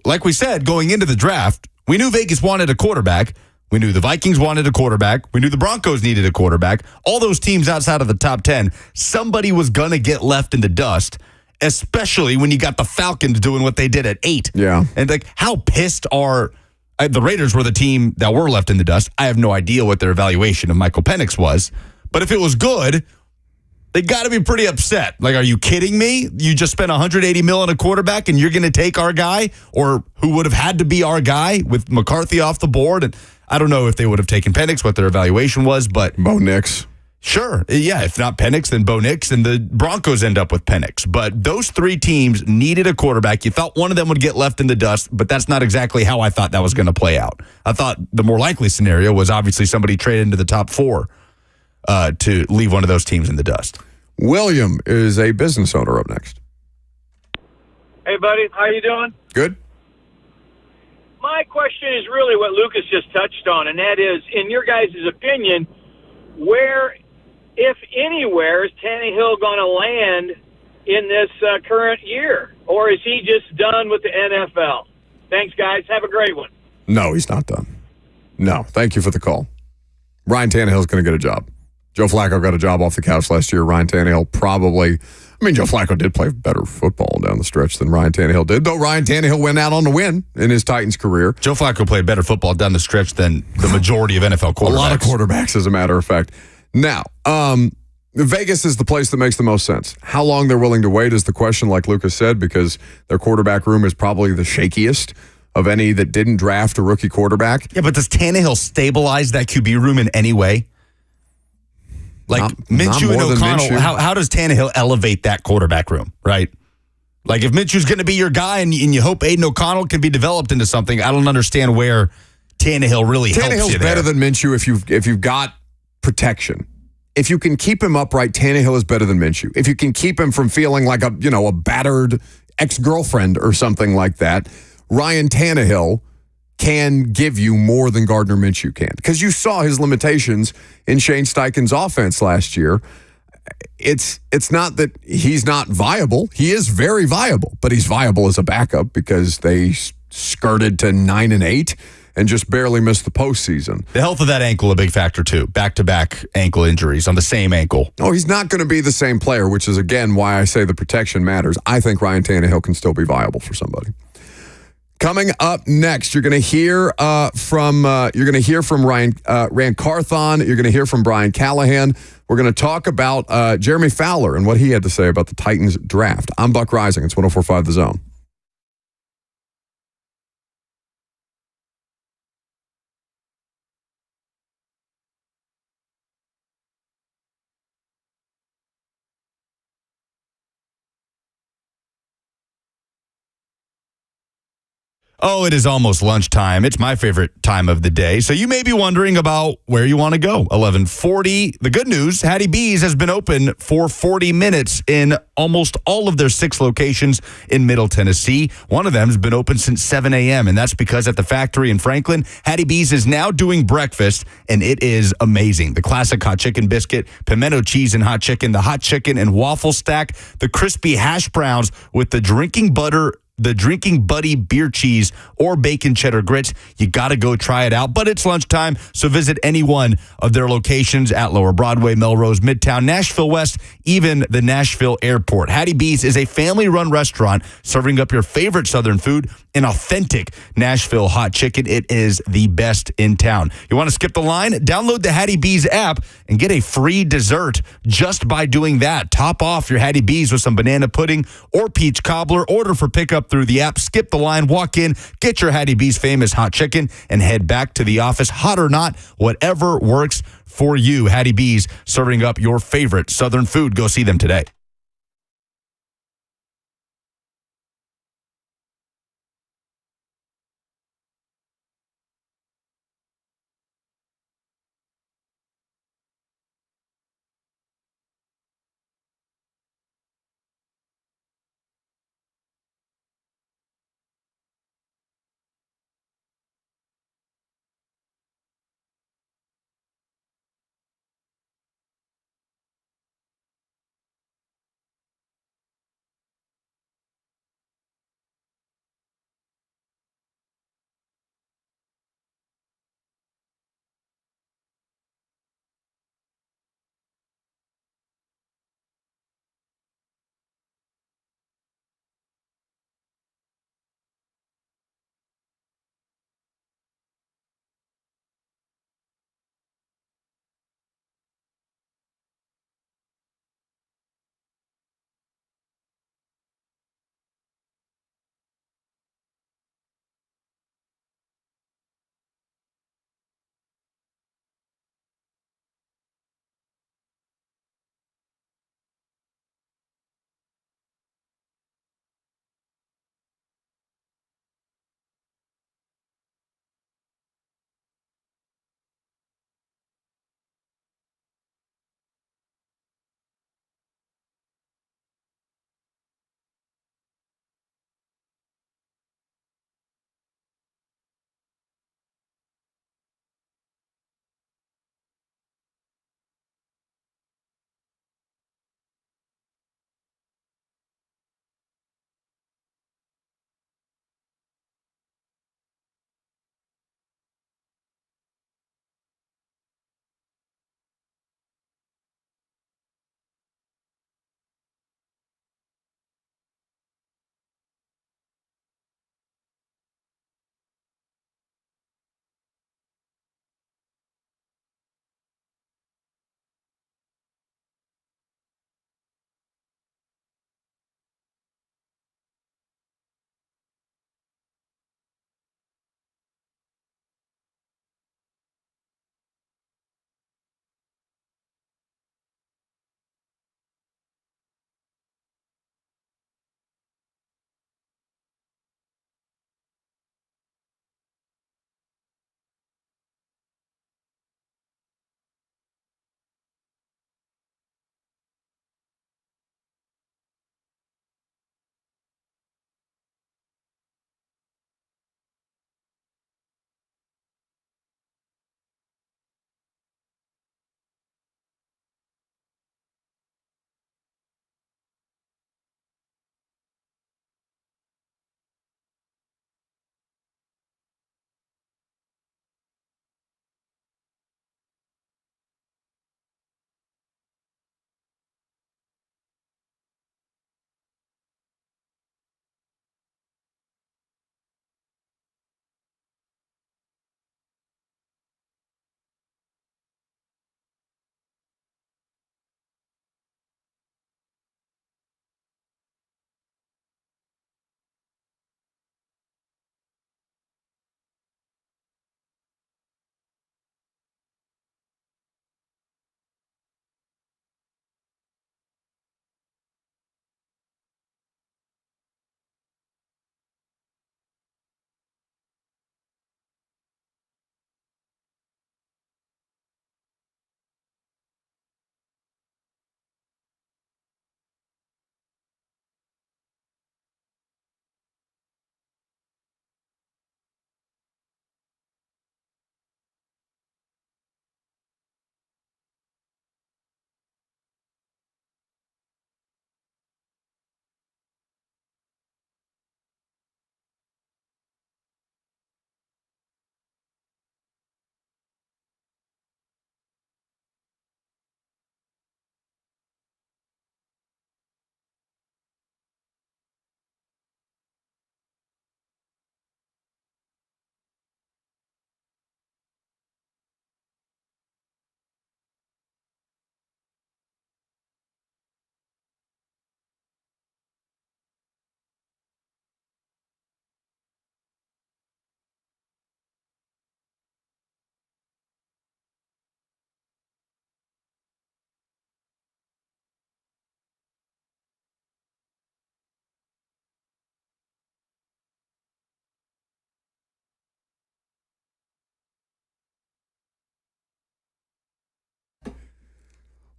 Like we said, going into the draft, we knew Vegas wanted a quarterback. We knew the Vikings wanted a quarterback. We knew the Broncos needed a quarterback. All those teams outside of the top 10, somebody was going to get left in the dust, especially when you got the Falcons doing what they did at 8. Yeah. And like, how pissed are the Raiders were the team that were left in the dust. I have no idea what their evaluation of Michael Penix was, but if it was good, they got to be pretty upset. Like, are you kidding me? You just spent $180 million on a quarterback and you're going to take our guy, or who would have had to be our guy with McCarthy off the board? And I don't know if they would have taken Penix, what their evaluation was, but Bo Nix. Sure. Yeah, if not Penix, then Bo Nix, and the Broncos end up with Penix. But those three teams needed a quarterback. You thought one of them would get left in the dust, but that's not exactly how I thought that was going to play out. I thought the more likely scenario was obviously somebody traded into the top 4 to leave one of those teams in the dust. William is a business owner up next. Hey, buddy. How you doing? Good. My question is really what Lucas just touched on, and that is, in your guys' opinion, where, if anywhere, is Tannehill going to land in this current year? Or is he just done with the NFL? Thanks, guys. Have a great one. No, he's not done. No, thank you for the call. Ryan Tannehill's going to get a job. Joe Flacco got a job off the couch last year. Ryan Tannehill probably... Joe Flacco did play better football down the stretch than Ryan Tannehill did, though Ryan Tannehill went out on the win in his Titans career. Joe Flacco played better football down the stretch than the majority of NFL quarterbacks. A lot of quarterbacks, as a matter of fact. Now, Vegas is the place that makes the most sense. How long they're willing to wait is the question, like Lucas said, because their quarterback room is probably the shakiest of any that didn't draft a rookie quarterback. Yeah, but does Tannehill stabilize that QB room in any way? Like, Minshew and O'Connell, how does Tannehill elevate that quarterback room, right? Like, if Minshew's going to be your guy and you hope Aiden O'Connell can be developed into something, I don't understand where Tannehill really helps you there. Tannehill's better than Minshew if you've got protection. If you can keep him upright, Tannehill is better than Minshew. If you can keep him from feeling like a battered ex-girlfriend or something like that, Ryan Tannehill can give you more than Gardner Minshew can. Because you saw his limitations in Shane Steichen's offense last year. It's not that he's not viable. He is very viable, but he's viable as a backup because they skirted to 9-8 and just barely missed the postseason. The health of that ankle, a big factor too. Back-to-back ankle injuries on the same ankle. Oh, he's not going to be the same player, which is, again, why I say the protection matters. I think Ryan Tannehill can still be viable for somebody. Coming up next, you're going to hear from Rand Carthon. You're going to hear from Brian Callahan. We're going to talk about Jeremy Fowler and what he had to say about the Titans draft. I'm Buck Rising. It's 104.5 The Zone. Oh, it is almost lunchtime. It's my favorite time of the day. So you may be wondering about where you want to go. 11:40. The good news, Hattie B's has been open for 40 minutes in almost all of their 6 locations in Middle Tennessee. One of them has been open since 7 a.m., and that's because at the factory in Franklin, Hattie B's is now doing breakfast, and it is amazing. The classic hot chicken biscuit, pimento cheese and hot chicken, the hot chicken and waffle stack, the crispy hash browns with the drinking buddy beer cheese or bacon cheddar grits. You got to go try it out. But it's lunchtime, so visit any one of their locations at Lower Broadway, Melrose, Midtown, Nashville West, even the Nashville Airport. Hattie B's is a family-run restaurant serving up your favorite Southern food, an authentic Nashville hot chicken. It is the best in town. You want to skip the line? Download the Hattie B's app and get a free dessert just by doing that. Top off your Hattie B's with some banana pudding or peach cobbler. Order for pickup through the app. Skip the line, walk in, get your Hattie B's famous hot chicken, and head back to the office. Hot or not, whatever works for you. Hattie B's serving up your favorite Southern food. Go see them today.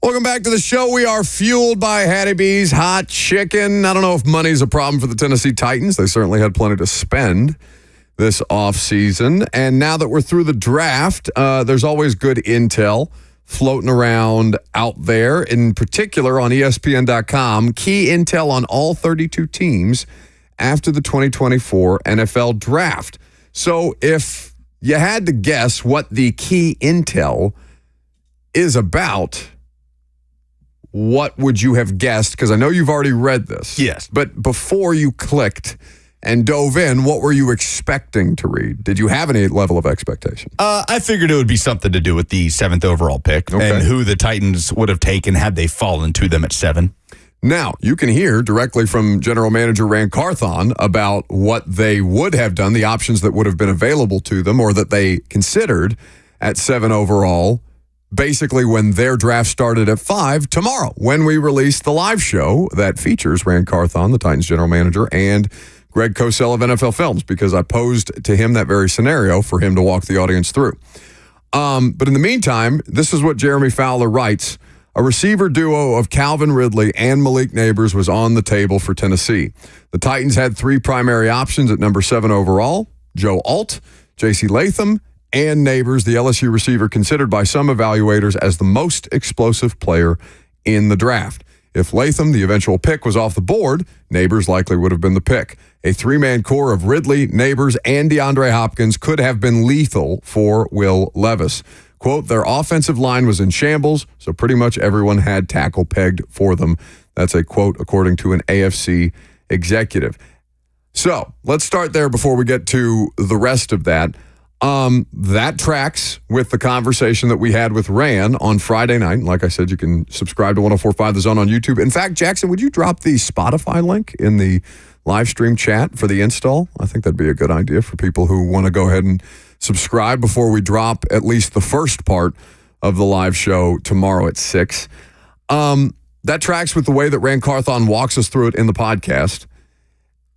Welcome back to the show. We are fueled by Hattie B's Hot Chicken. I don't know if money's a problem for the Tennessee Titans. They certainly had plenty to spend this offseason. And now that we're through the draft, there's always good intel floating around out there. In particular, on ESPN.com, key intel on all 32 teams after the 2024 NFL Draft. So if you had to guess what the key intel is about, what would you have guessed? Because I know you've already read this. Yes. But before you clicked and dove in, what were you expecting to read? Did you have any level of expectation? I figured it would be something to do with the 7th overall pick and who the Titans would have taken had they fallen to them at 7. Now, you can hear directly from General Manager Rand Carthon about what they would have done, the options that would have been available to them or that they considered at 7 overall, basically when their draft started at 5 tomorrow, when we release the live show that features Rand Carthon, the Titans general manager, and Greg Cosell of NFL Films, because I posed to him that very scenario for him to walk the audience through. But in the meantime, this is what Jeremy Fowler writes. A receiver duo of Calvin Ridley and Malik Nabers was on the table for Tennessee. The Titans had 3 primary options at number 7 overall: Joe Alt, J.C. Latham, and Nabers, the LSU receiver considered by some evaluators as the most explosive player in the draft. If Latham, the eventual pick, was off the board, Nabers likely would have been the pick. A 3-man core of Ridley, Nabers, and DeAndre Hopkins could have been lethal for Will Levis. Quote, their offensive line was in shambles, so pretty much everyone had tackle pegged for them. That's a quote according to an AFC executive. So let's start there before we get to the rest of that. That tracks with the conversation that we had with Rand on Friday night. Like I said, you can subscribe to 104.5 The Zone on YouTube. In fact, Jackson, would you drop the Spotify link in the live stream chat for the install? I think that'd be a good idea for people who want to go ahead and subscribe before we drop at least the first part of the live show tomorrow at 6. That tracks with the way that Rand Carthon walks us through it in the podcast.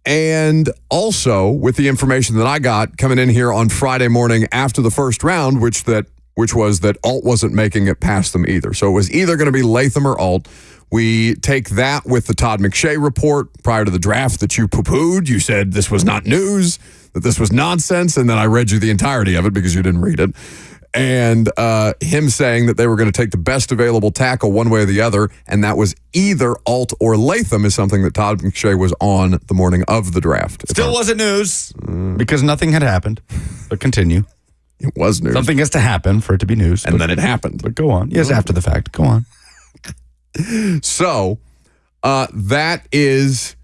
And also with the information that I got coming in here on Friday morning after the first round, which was that Alt wasn't making it past them either. So it was either going to be Latham or Alt. We take that with the Todd McShay report prior to the draft that you poo-pooed. You said this was not news, that this was nonsense, and then I read you the entirety of it because you didn't read it. And him saying that they were going to take the best available tackle one way or the other, and that was either Alt or Latham, is something that Todd McShay was on the morning of the draft. Still wasn't news because nothing had happened. But continue. It was news. Something has to happen for it to be news. And then it happened. But go on. Yes, after the fact. Go on. So that is,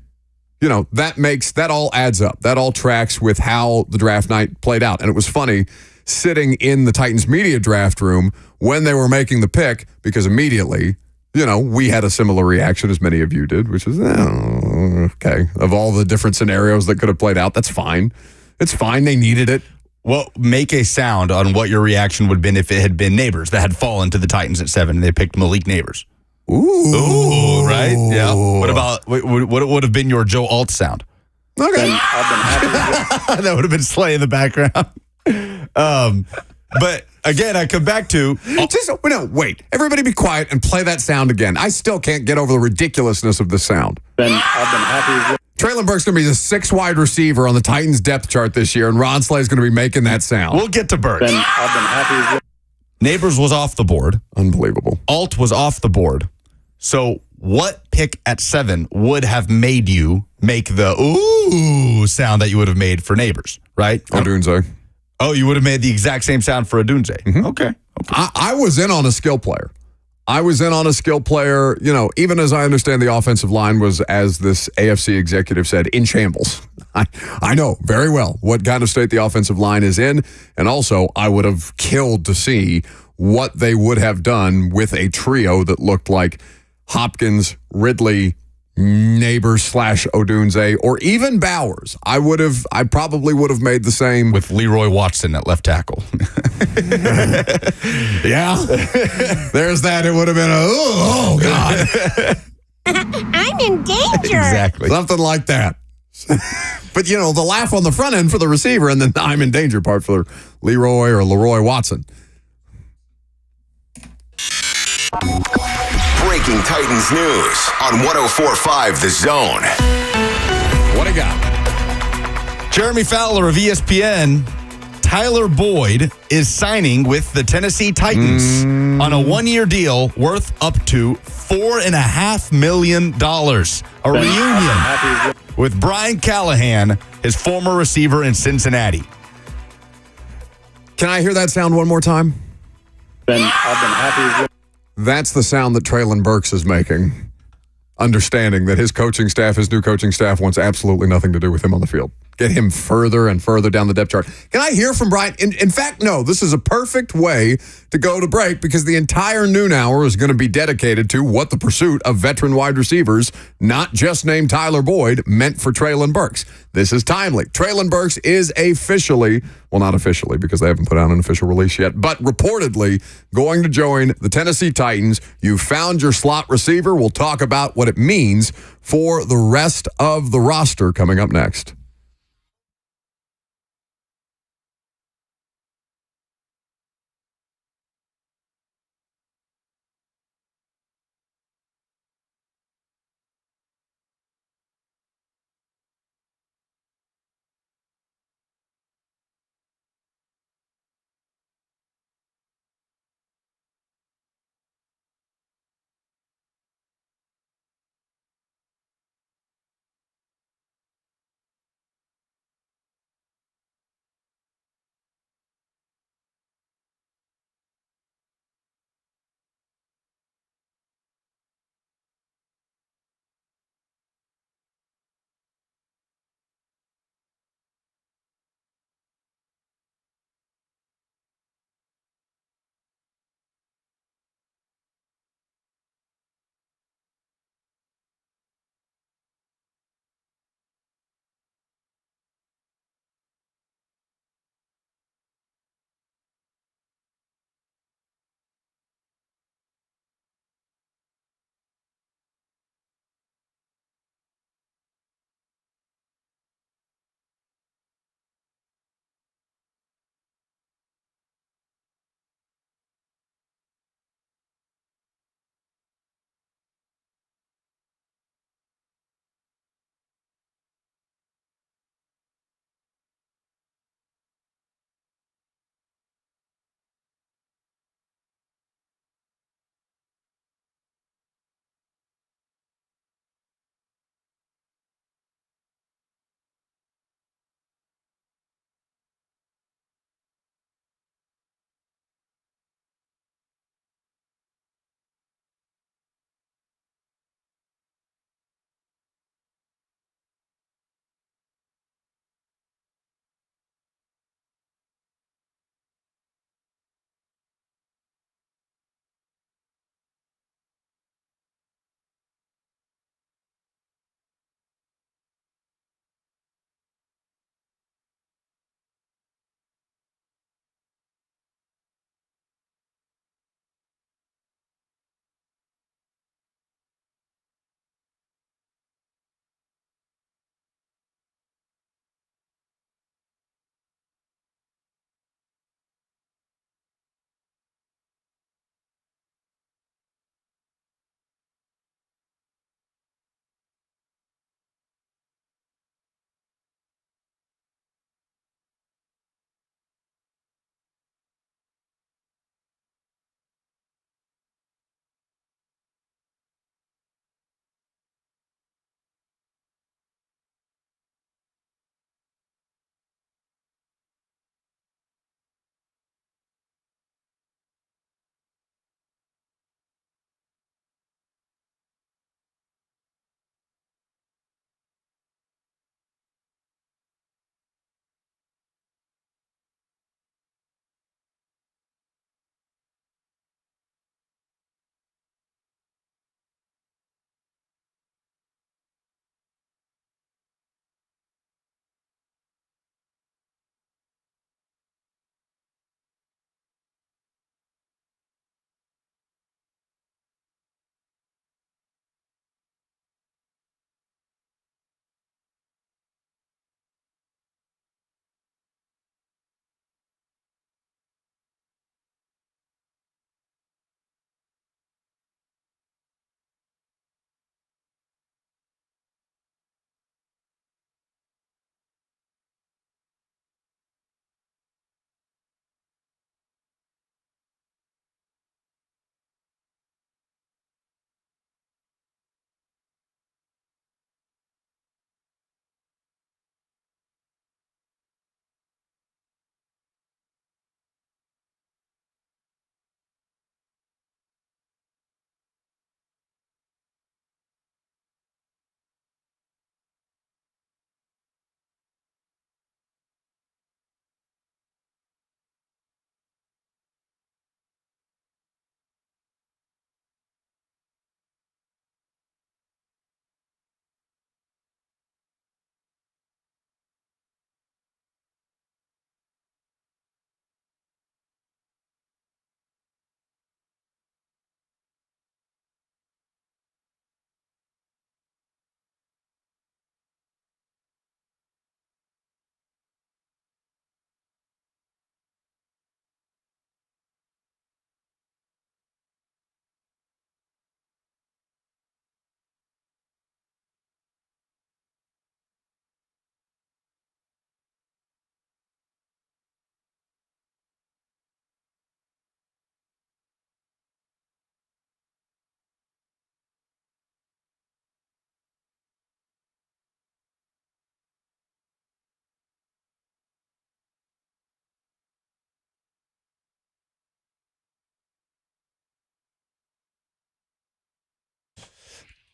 that all adds up. That all tracks with how the draft night played out. And it was funny sitting in the Titans media draft room when they were making the pick, because immediately, we had a similar reaction as many of you did, which is, okay, of all the different scenarios that could have played out, that's fine. It's fine. They needed it. Well, make a sound on what your reaction would have been if it had been Nabers that had fallen to the Titans at 7 and they picked Malik Nabers. Ooh, right? Yeah. What about what would have been your Joe Alt sound? Okay. That would have been Slay in the background. But again, I come back to wait. Everybody be quiet and play that sound again. I still can't get over the ridiculousness of the sound. I've been happy. Treylon Burks is going to be the 6th wide receiver on the Titans depth chart this year, and Ron Slay is going to be making that sound. We'll get to Burks. I've been happy. Nabers was off the board. Unbelievable. Alt was off the board. So what pick at 7 would have made you make the ooh sound that you would have made for Nabers, right? Odunze. Oh, you would have made the exact same sound for Odunze. Mm-hmm. Okay. I was in on a skill player. Even as I understand the offensive line was, as this AFC executive said, in shambles. I know very well what kind of state the offensive line is in. And also, I would have killed to see what they would have done with a trio that looked like Hopkins, Ridley, Nabers / Odunze, or even Bowers. I probably would have made the same with Leroy Watson at left tackle. Yeah. There's that. It would have been oh God. I'm in danger. Exactly. Something like that. But the laugh on the front end for the receiver, and then the I'm in danger part for Leroy or Leroy Watson. breaking Titans news on 104.5 The Zone. What do you got? Jeremy Fowler of ESPN, Tyler Boyd is signing with the Tennessee Titans on a one-year deal worth up to $4.5 million. A reunion with Brian Callahan, his former receiver in Cincinnati. Can I hear that sound one more time? I've been happy. That's the sound that Treylon Burks is making, understanding that his new coaching staff, wants absolutely nothing to do with him on the field. Get him further and further down the depth chart. Can I hear from Brian? In fact, no, this is a perfect way to go to break because the entire noon hour is going to be dedicated to what the pursuit of veteran wide receivers, not just named Tyler Boyd, meant for Treylon Burks. This is timely. Treylon Burks is officially, well, not officially because they haven't put out an official release yet, but reportedly going to join the Tennessee Titans. You found your slot receiver. We'll talk about what it means for the rest of the roster coming up next.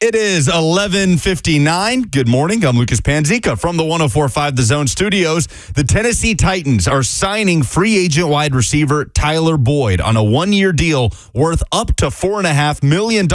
It is 11:59. Good morning. I'm Lucas Panzica from the 104.5 The Zone studios. The Tennessee Titans are signing free agent wide receiver Tyler Boyd on a one-year deal worth up to $4.5 million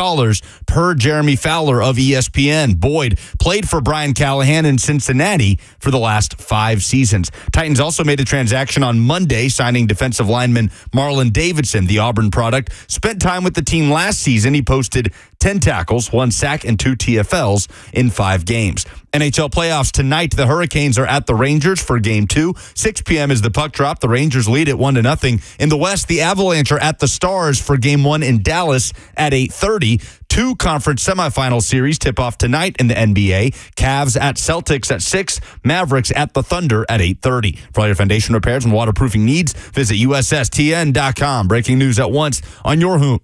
per Jeremy Fowler of ESPN. Boyd played for Brian Callahan in Cincinnati for the last 5 seasons. Titans also made a transaction on Monday, signing defensive lineman Marlon Davidson, the Auburn product. Spent time with the team last season. He posted 10 tackles, 1 sack, and 2 TFLs in 5 games. NHL playoffs tonight. The Hurricanes are at the Rangers for Game 2. 6 p.m. is the puck drop. The Rangers lead it 1-0. In the West, the Avalanche are at the Stars for Game 1 in Dallas at 8:30. 2 conference semifinal series tip off tonight in the NBA. Cavs at Celtics at 6. Mavericks at the Thunder at 8:30. For all your foundation repairs and waterproofing needs, visit USSTN.com. Breaking news at once on your home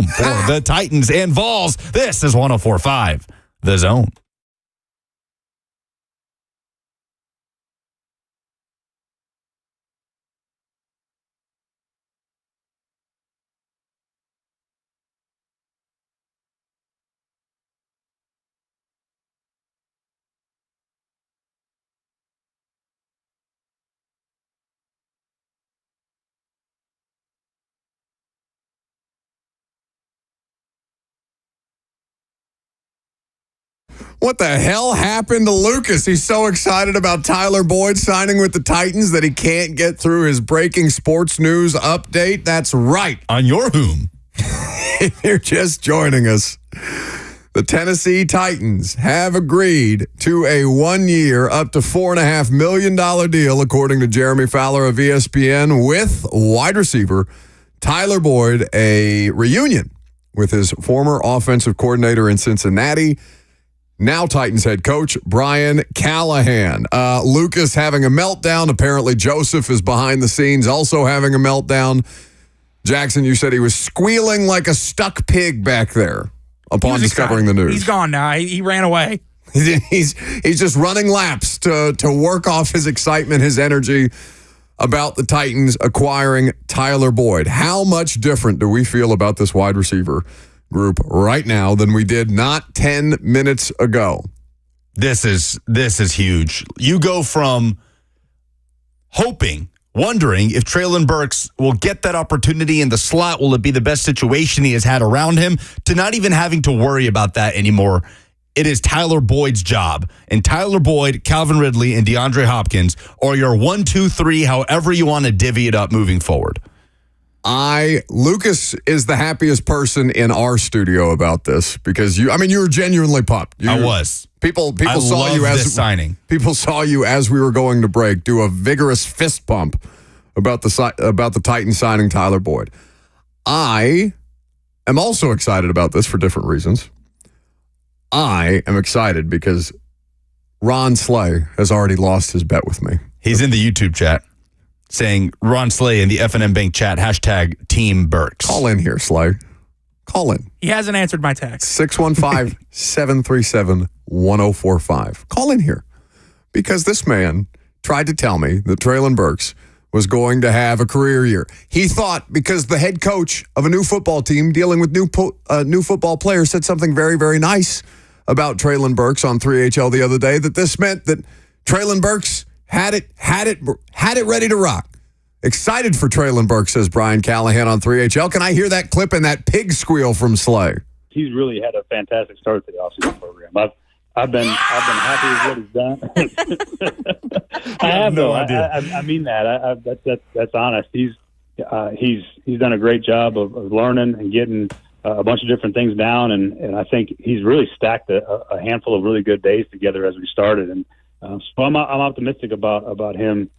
for the Titans and Vols. This is 104.5 The Zone. What the hell happened to Lucas? He's so excited about Tyler Boyd signing with the Titans that he can't get through his breaking sports news update. That's right. On your whom? If you're just joining us, the Tennessee Titans have agreed to a 1-year, up to $4.5 million deal, according to Jeremy Fowler of ESPN, with wide receiver Tyler Boyd, a reunion with his former offensive coordinator in Cincinnati, now Titans head coach Brian Callahan. Lucas having a meltdown. Apparently Joseph is behind the scenes also having a meltdown. Jackson, you said he was squealing like a stuck pig back there upon discovering the news. He's gone now. He ran away. He's just running laps to work off his excitement, his energy about the Titans acquiring Tyler Boyd. How much different do we feel about this wide receiver group right now than we did not 10 minutes ago? This is huge. You go from wondering if Treylon Burks will get that opportunity in the slot, will it be the best situation he has had around him, to not even having to worry about that anymore. It is Tyler Boyd's job. And Tyler Boyd, Calvin Ridley, and DeAndre Hopkins are your 1, 2, 3, however you want to divvy it up moving forward. Lucas is the happiest person in our studio about this because you were genuinely pumped. I was. People saw you as signing. People saw you as we were going to break do a vigorous fist bump about the Titans signing Tyler Boyd. I am also excited about this for different reasons. I am excited because Ron Slay has already lost his bet with me. He's in the YouTube chat saying Ron Slay in the FNM Bank chat, #Team Burks. Call in here, Slay. Call in. He hasn't answered my text. 615-737-1045. Call in here. Because this man tried to tell me that Treylon Burks was going to have a career year. He thought because the head coach of a new football team dealing with new football players said something very, very nice about Treylon Burks on 3HL the other day, that this meant that Treylon Burks had it ready to rock. Excited for Treylon Burks, says Brian Callahan on 3HL. Can I hear that clip and that pig squeal from Slay? He's really had a fantastic start to the offseason program. I've been happy with what he's done. I have no idea. I mean that. That's honest. He's done a great job of learning and getting a bunch of different things down, and I think he's really stacked a handful of really good days together as we started. And so I'm optimistic about him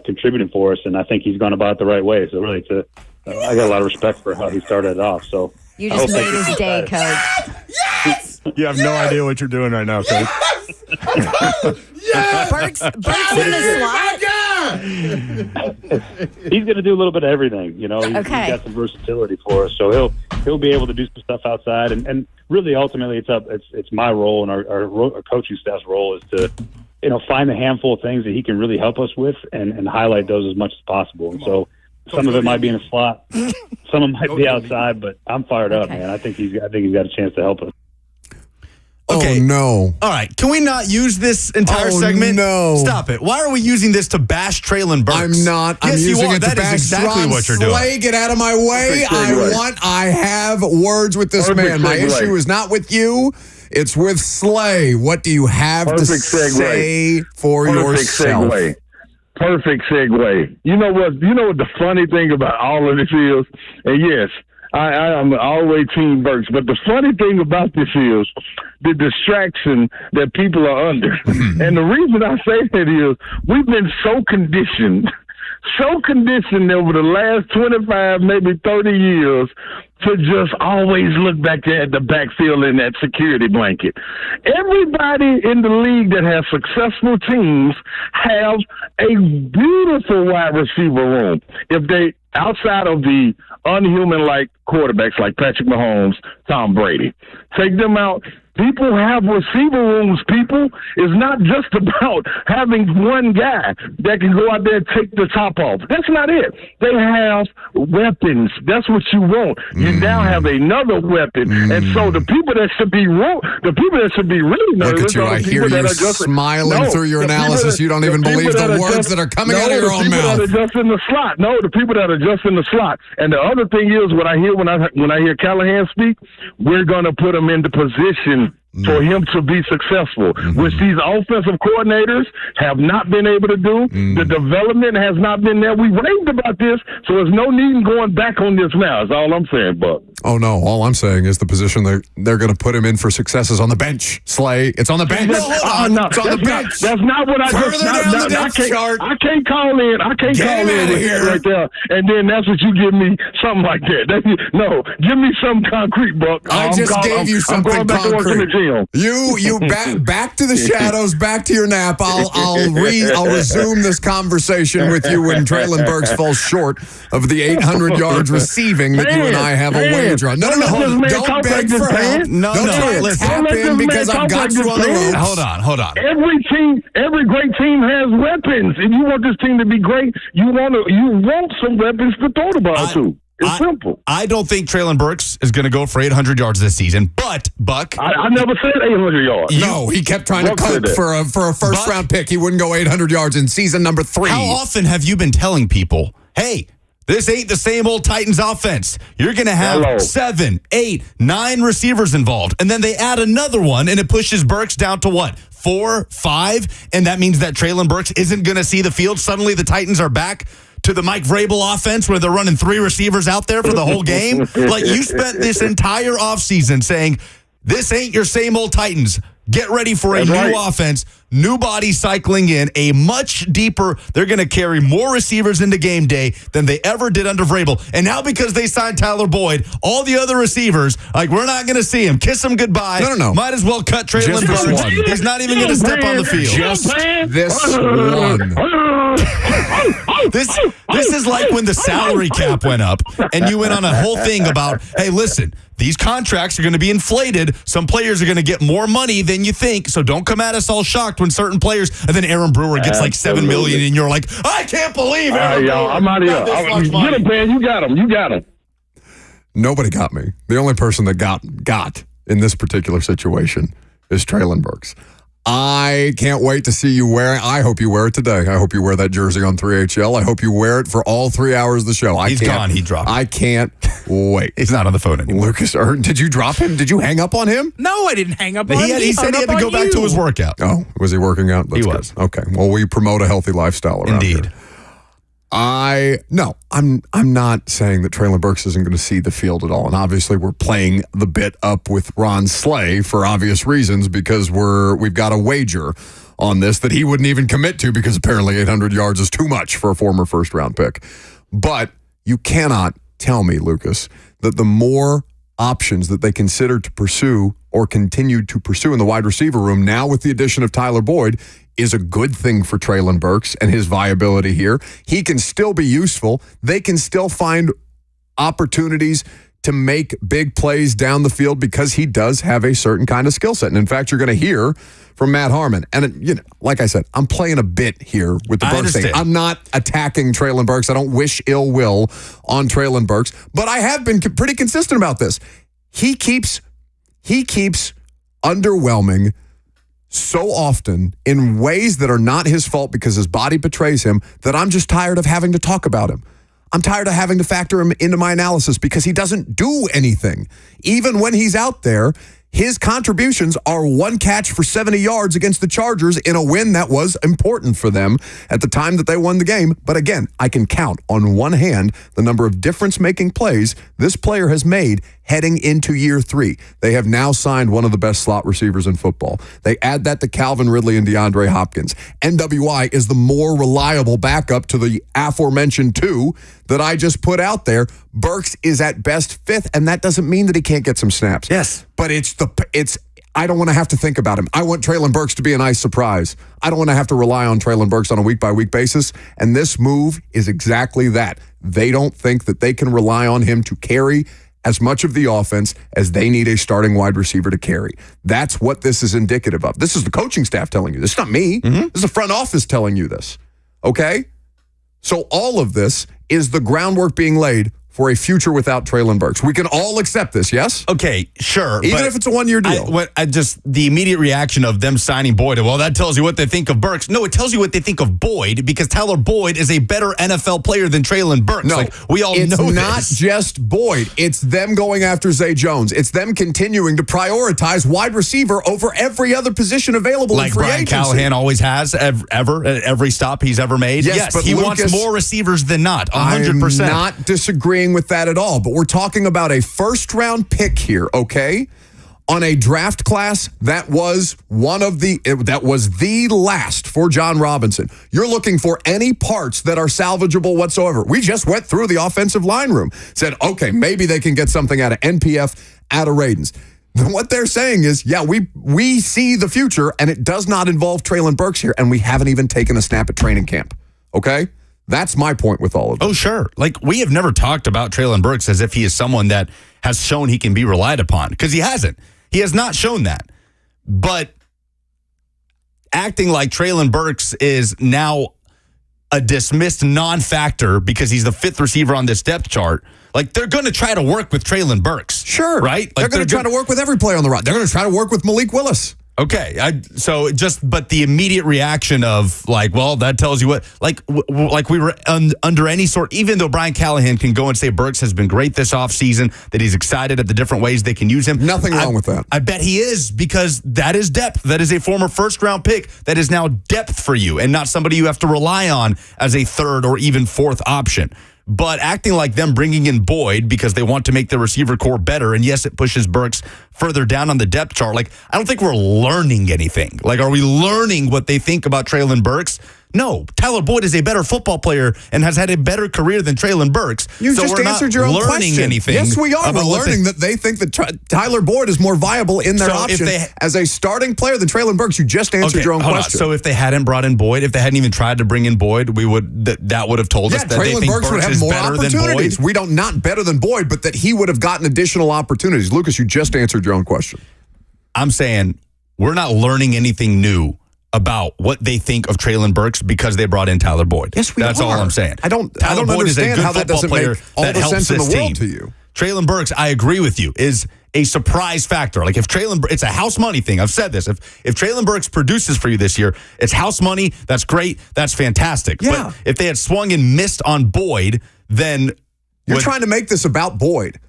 contributing for us, and I think he's gone about it the right way. So really, I got a lot of respect for how he started it off. So you just made his day, Coach. Yes! You have no idea what you're doing right now, Coach. Yes! Burks in the slot. He's going to do a little bit of everything. He's got some versatility for us, so he'll be able to do some stuff outside. And really, ultimately, it's my role and our coaching staff's role is to find a handful of things that he can really help us with and highlight those as much as possible. And so Some of it might be in a slot. Some of it might be outside, but I'm fired up, man. I think he's got a chance to help us. Okay. Oh, no. All right. Can we not use this entire segment? No. Stop it. Why are we using this to bash Treylon Burks? I'm not. Yes, I'm using you are. it to That is bash exactly Ron what you're Slay. doing. Get out of my way. I have words with this man. My issue is not with you. It's with Slay. What do you have to say for yourself? Perfect segue. You know what the funny thing about all of this is? And yes, I am always Team Burks, but the funny thing about this is the distraction that people are under. And the reason I say that is we've been so conditioned over the last 25, maybe 30 years to just always look back there at the backfield in that security blanket. Everybody in the league that has successful teams have a beautiful wide receiver room. If they, outside of the unhuman-like quarterbacks like Patrick Mahomes, Tom Brady, take them out. People have receiver rooms, people. It's not just about having one guy that can go out there and take the top off. That's not it. They have weapons. That's what you want. You now have another weapon. And so the people that should be really nervous. Look at you. I hear you smiling through your analysis. You don't even believe the words that are coming out of your own mouth. The people that are just in the slot. No, the people that are just in the slot. And the other thing is, what I hear when I hear Callahan speak, we're going to put him into position for him to be successful, which these offensive coordinators have not been able to do. The development has not been there. We raved about this, so there's no need in going back on this now. Is all I'm saying, Buck. Oh, no. All I'm saying is the position they're going to put him in for success is on the bench. Slay, it's on the bench. No, it's on the bench. That's not what I just. I can't call in. I can't call in with that right there, and then that's what you give me something like that. No, give me something concrete, Buck. I just gave you something concrete. You back to the shadows, back to your nap. I'll resume this conversation with you when Treylon Burks falls short of the 800 yards receiving that you and I have a wager on. No. Don't beg for help. No. Tap in because I've got you on the ropes. Hold on. Every great team has weapons. If you want this team to be great, you want some weapons to throw the ball to. It's simple. I don't think Treylon Burks is going to go for 800 yards this season, but, Buck. I never said 800 yards. No, he kept trying to cook for a first-round pick. He wouldn't go 800 yards in season number 3. How often have you been telling people, hey, this ain't the same old Titans offense. You're going to have 7, 8, 9 receivers involved, and then they add another one, and it pushes Burks down to what? 4, 5, and that means that Treylon Burks isn't going to see the field. Suddenly the Titans are back to the Mike Vrabel offense where they're running 3 receivers out there for the whole game. Like, you spent this entire offseason saying, this ain't your same old Titans. Get ready for a new offense, new bodies cycling in, a much deeper, they're going to carry more receivers into game day than they ever did under Vrabel. And now because they signed Tyler Boyd, all the other receivers, like, we're not going to see him. Kiss him goodbye. No. Might as well cut Treylon Burks. He's not even going to step on the field. Just this one. This is like when the salary cap went up and you went on a whole thing about, hey, listen, these contracts are going to be inflated. Some players are going to get more money than you think, so don't come at us all shocked when certain players, and then Aaron Brewer gets like $7 million, and you're like, I can't believe Aaron Brewer. I'm out of here. Get him, man. You got him. Nobody got me. The only person that got in this particular situation is Treylon Burks. I can't wait to see you wear it. I hope you wear it today. I hope you wear that jersey on 3HL. I hope you wear it for all 3 hours of the show. He's gone. He dropped it. I can't wait. He's not on the phone anymore. Lucas Erdin, did you drop him? Did you hang up on him? No, I didn't hang up on him. He said he had to go back to his workout. Oh, was he working out? That's he was. Good. Okay. Well, we promote a healthy lifestyle around here. Indeed. I'm not saying that Treylon Burks isn't going to see the field at all. And obviously we're playing the bit up with Ron Slay for obvious reasons because we've got a wager on this that he wouldn't even commit to because apparently 800 yards is too much for a former first-round pick. But you cannot tell me, Lucas, that the more options that they consider to pursue or continue to pursue in the wide receiver room now with the addition of Tyler Boyd is a good thing for Treylon Burks and his viability here. He can still be useful. They can still find opportunities to make big plays down the field because he does have a certain kind of skill set. And in fact, you're going to hear from Matt Harmon. And like I said, I'm playing a bit here with the Burks thing. I'm not attacking Treylon Burks. I don't wish ill will on Treylon Burks, but I have been pretty consistent about this. He keeps underwhelming so often in ways that are not his fault because his body betrays him that I'm just tired of having to talk about him. I'm tired of having to factor him into my analysis because he doesn't do anything. Even when he's out there, his contributions are one catch for 70 yards against the Chargers in a win that was important for them at the time that they won the game. But again, I can count on one hand the number of difference-making plays this player has made heading into year 3. They have now signed one of the best slot receivers in football. They add that to Calvin Ridley and DeAndre Hopkins. NWI is the more reliable backup to the aforementioned 2 that I just put out there. Burks is at best 5th, and that doesn't mean that he can't get some snaps. Yes. But I don't want to have to think about him. I want Treylon Burks to be a nice surprise. I don't want to have to rely on Treylon Burks on a week-by-week basis, and this move is exactly that. They don't think that they can rely on him to carry as much of the offense as they need a starting wide receiver to carry. That's what this is indicative of. This is the coaching staff telling you this. It's not me. This is the front office telling you this. Okay? So all of this is the groundwork being laid for a future without Treylon Burks. We can all accept this, yes? Okay, sure. Even if it's a one-year deal. The immediate reaction of them signing Boyd, well, that tells you what they think of Burks. No, it tells you what they think of Boyd because Tyler Boyd is a better NFL player than Treylon Burks. No, we all know this. It's not just Boyd. It's them going after Zay Jones. It's them continuing to prioritize wide receiver over every other position available in free Brian agency. Callahan always has, ever at every stop he's ever made. Yes, but he Lucas, wants more receivers than not, 100%. I'm not disagreeing with that at all, but we're talking about a first-round pick here, okay? On a draft class that was the last for John Robinson. You're looking for any parts that are salvageable whatsoever. We just went through the offensive line room, said, okay, maybe they can get something out of NPF, out of Radens. What they're saying is, yeah, we see the future, and it does not involve Treylon Burks here, and we haven't even taken a snap at training camp, okay? That's my point with all of this. Oh, sure. We have never talked about Treylon Burks as if he is someone that has shown he can be relied upon, because he hasn't. He has not shown that. But acting like Treylon Burks is now a dismissed non-factor because he's the 5th receiver on this depth chart, they're going to try to work with Treylon Burks. Sure. Right? They're going to try to work with every player on the roster. They're going to try to work with Malik Willis. Okay, but the immediate reaction of well, that tells you what, we were under any sort, even though Brian Callahan can go and say Burks has been great this offseason, that he's excited at the different ways they can use him. Nothing wrong with that. I bet he is, because that is depth. That is a former first-round pick that is now depth for you and not somebody you have to rely on as a 3rd or even 4th option. But acting like them bringing in Boyd because they want to make the receiver core better, and yes, it pushes Burks further down on the depth chart. I don't think we're learning anything. Are we learning what they think about Treylon Burks? No, Tyler Boyd is a better football player and has had a better career than Treylon Burks. You just answered your own question. Anything. Yes, we are. We're learning that they think that Tyler Boyd is more viable in their option as a starting player than Treylon Burks. You just answered your own question. So if they hadn't brought in Boyd, if they hadn't even tried to bring in Boyd, we would that would have told us that they think Burks would have more opportunities. We don't, not better than Boyd, but that he would have gotten additional opportunities. Lucas, you just answered your own question. I'm saying we're not learning anything new about what they think of Treylon Burks because they brought in Tyler Boyd. Yes, we are. That's all I'm saying. I don't understand how that doesn't make all the sense in the world to you. Treylon Burks, I agree with you, is a surprise factor. If it's a house money thing. I've said this. If Treylon Burks produces for you this year, it's house money. That's great. That's fantastic. Yeah. But if they had swung and missed on Boyd, then you're trying to make this about Boyd.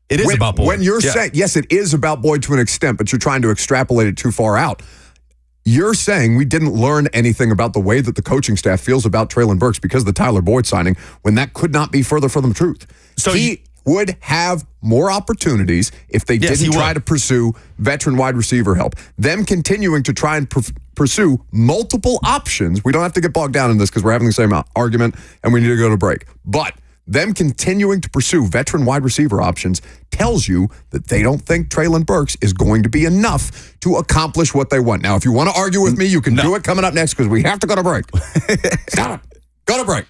It is about Boyd. When you're saying, yes, it is about Boyd to an extent, but you're trying to extrapolate it too far out. You're saying we didn't learn anything about the way that the coaching staff feels about Treylon Burks because of the Tyler Boyd signing, when that could not be further from the truth. So he would have more opportunities if they didn't try to pursue veteran wide receiver help. Them continuing to try and pursue multiple options. We don't have to get bogged down in this because we're having the same argument and we need to go to break. But them continuing to pursue veteran wide receiver options tells you that they don't think Treylon Burks is going to be enough to accomplish what they want. Now, if you want to argue with me, you can do it coming up next because we have to go to break. Stop it. Go to break.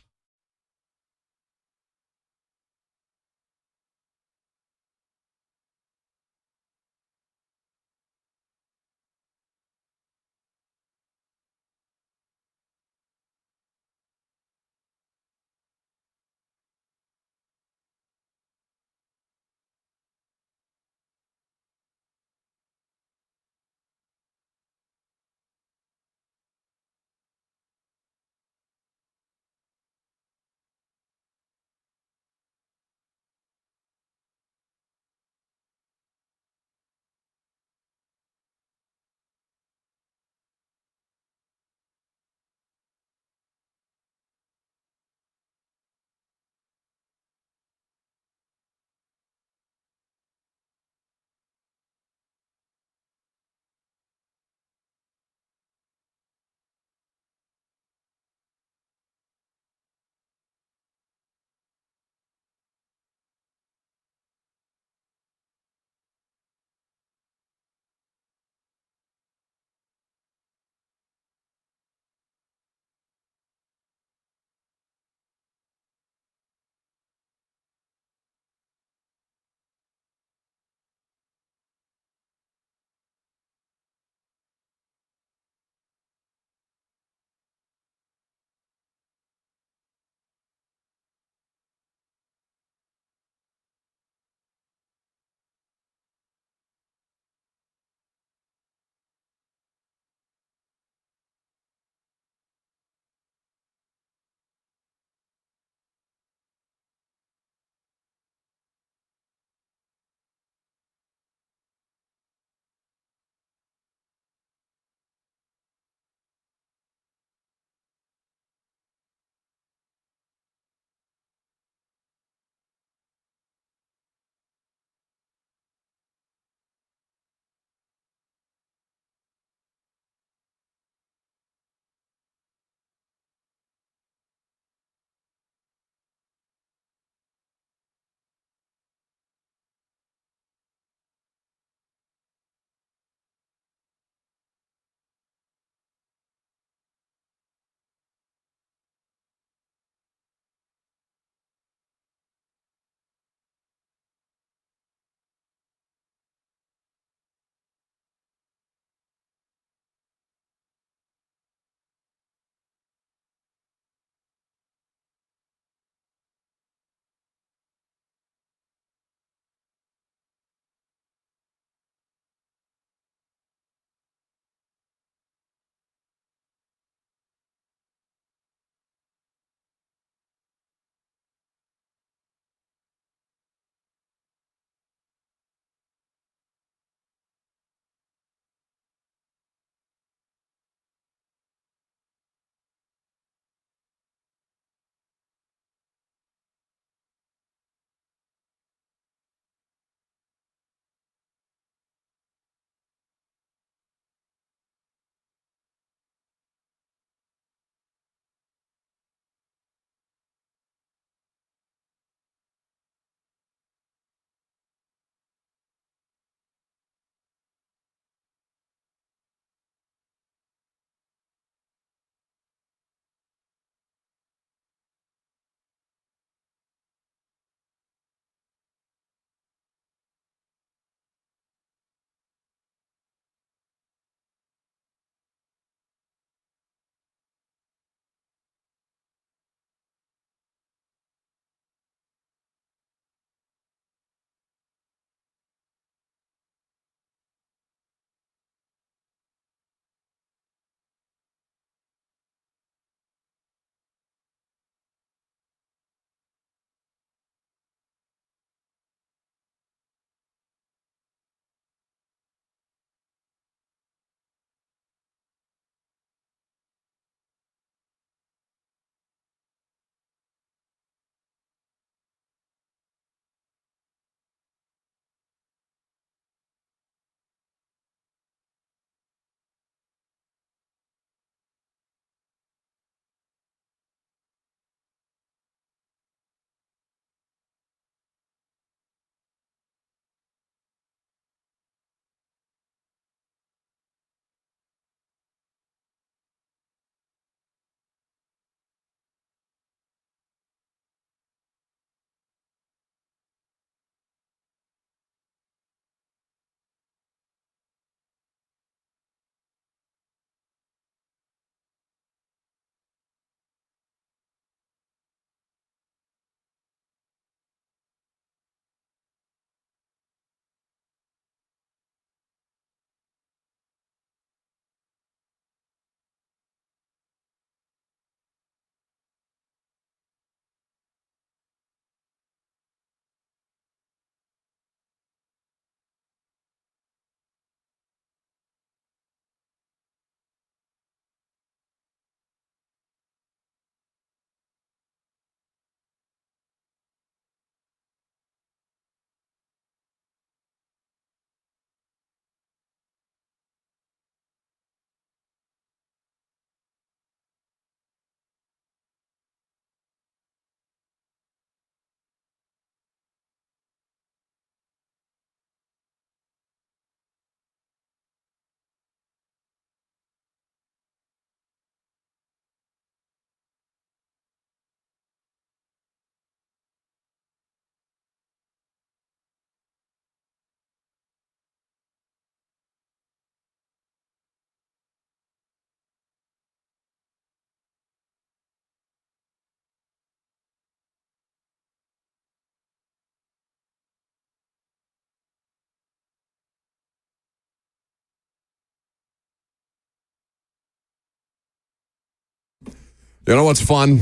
You know what's fun?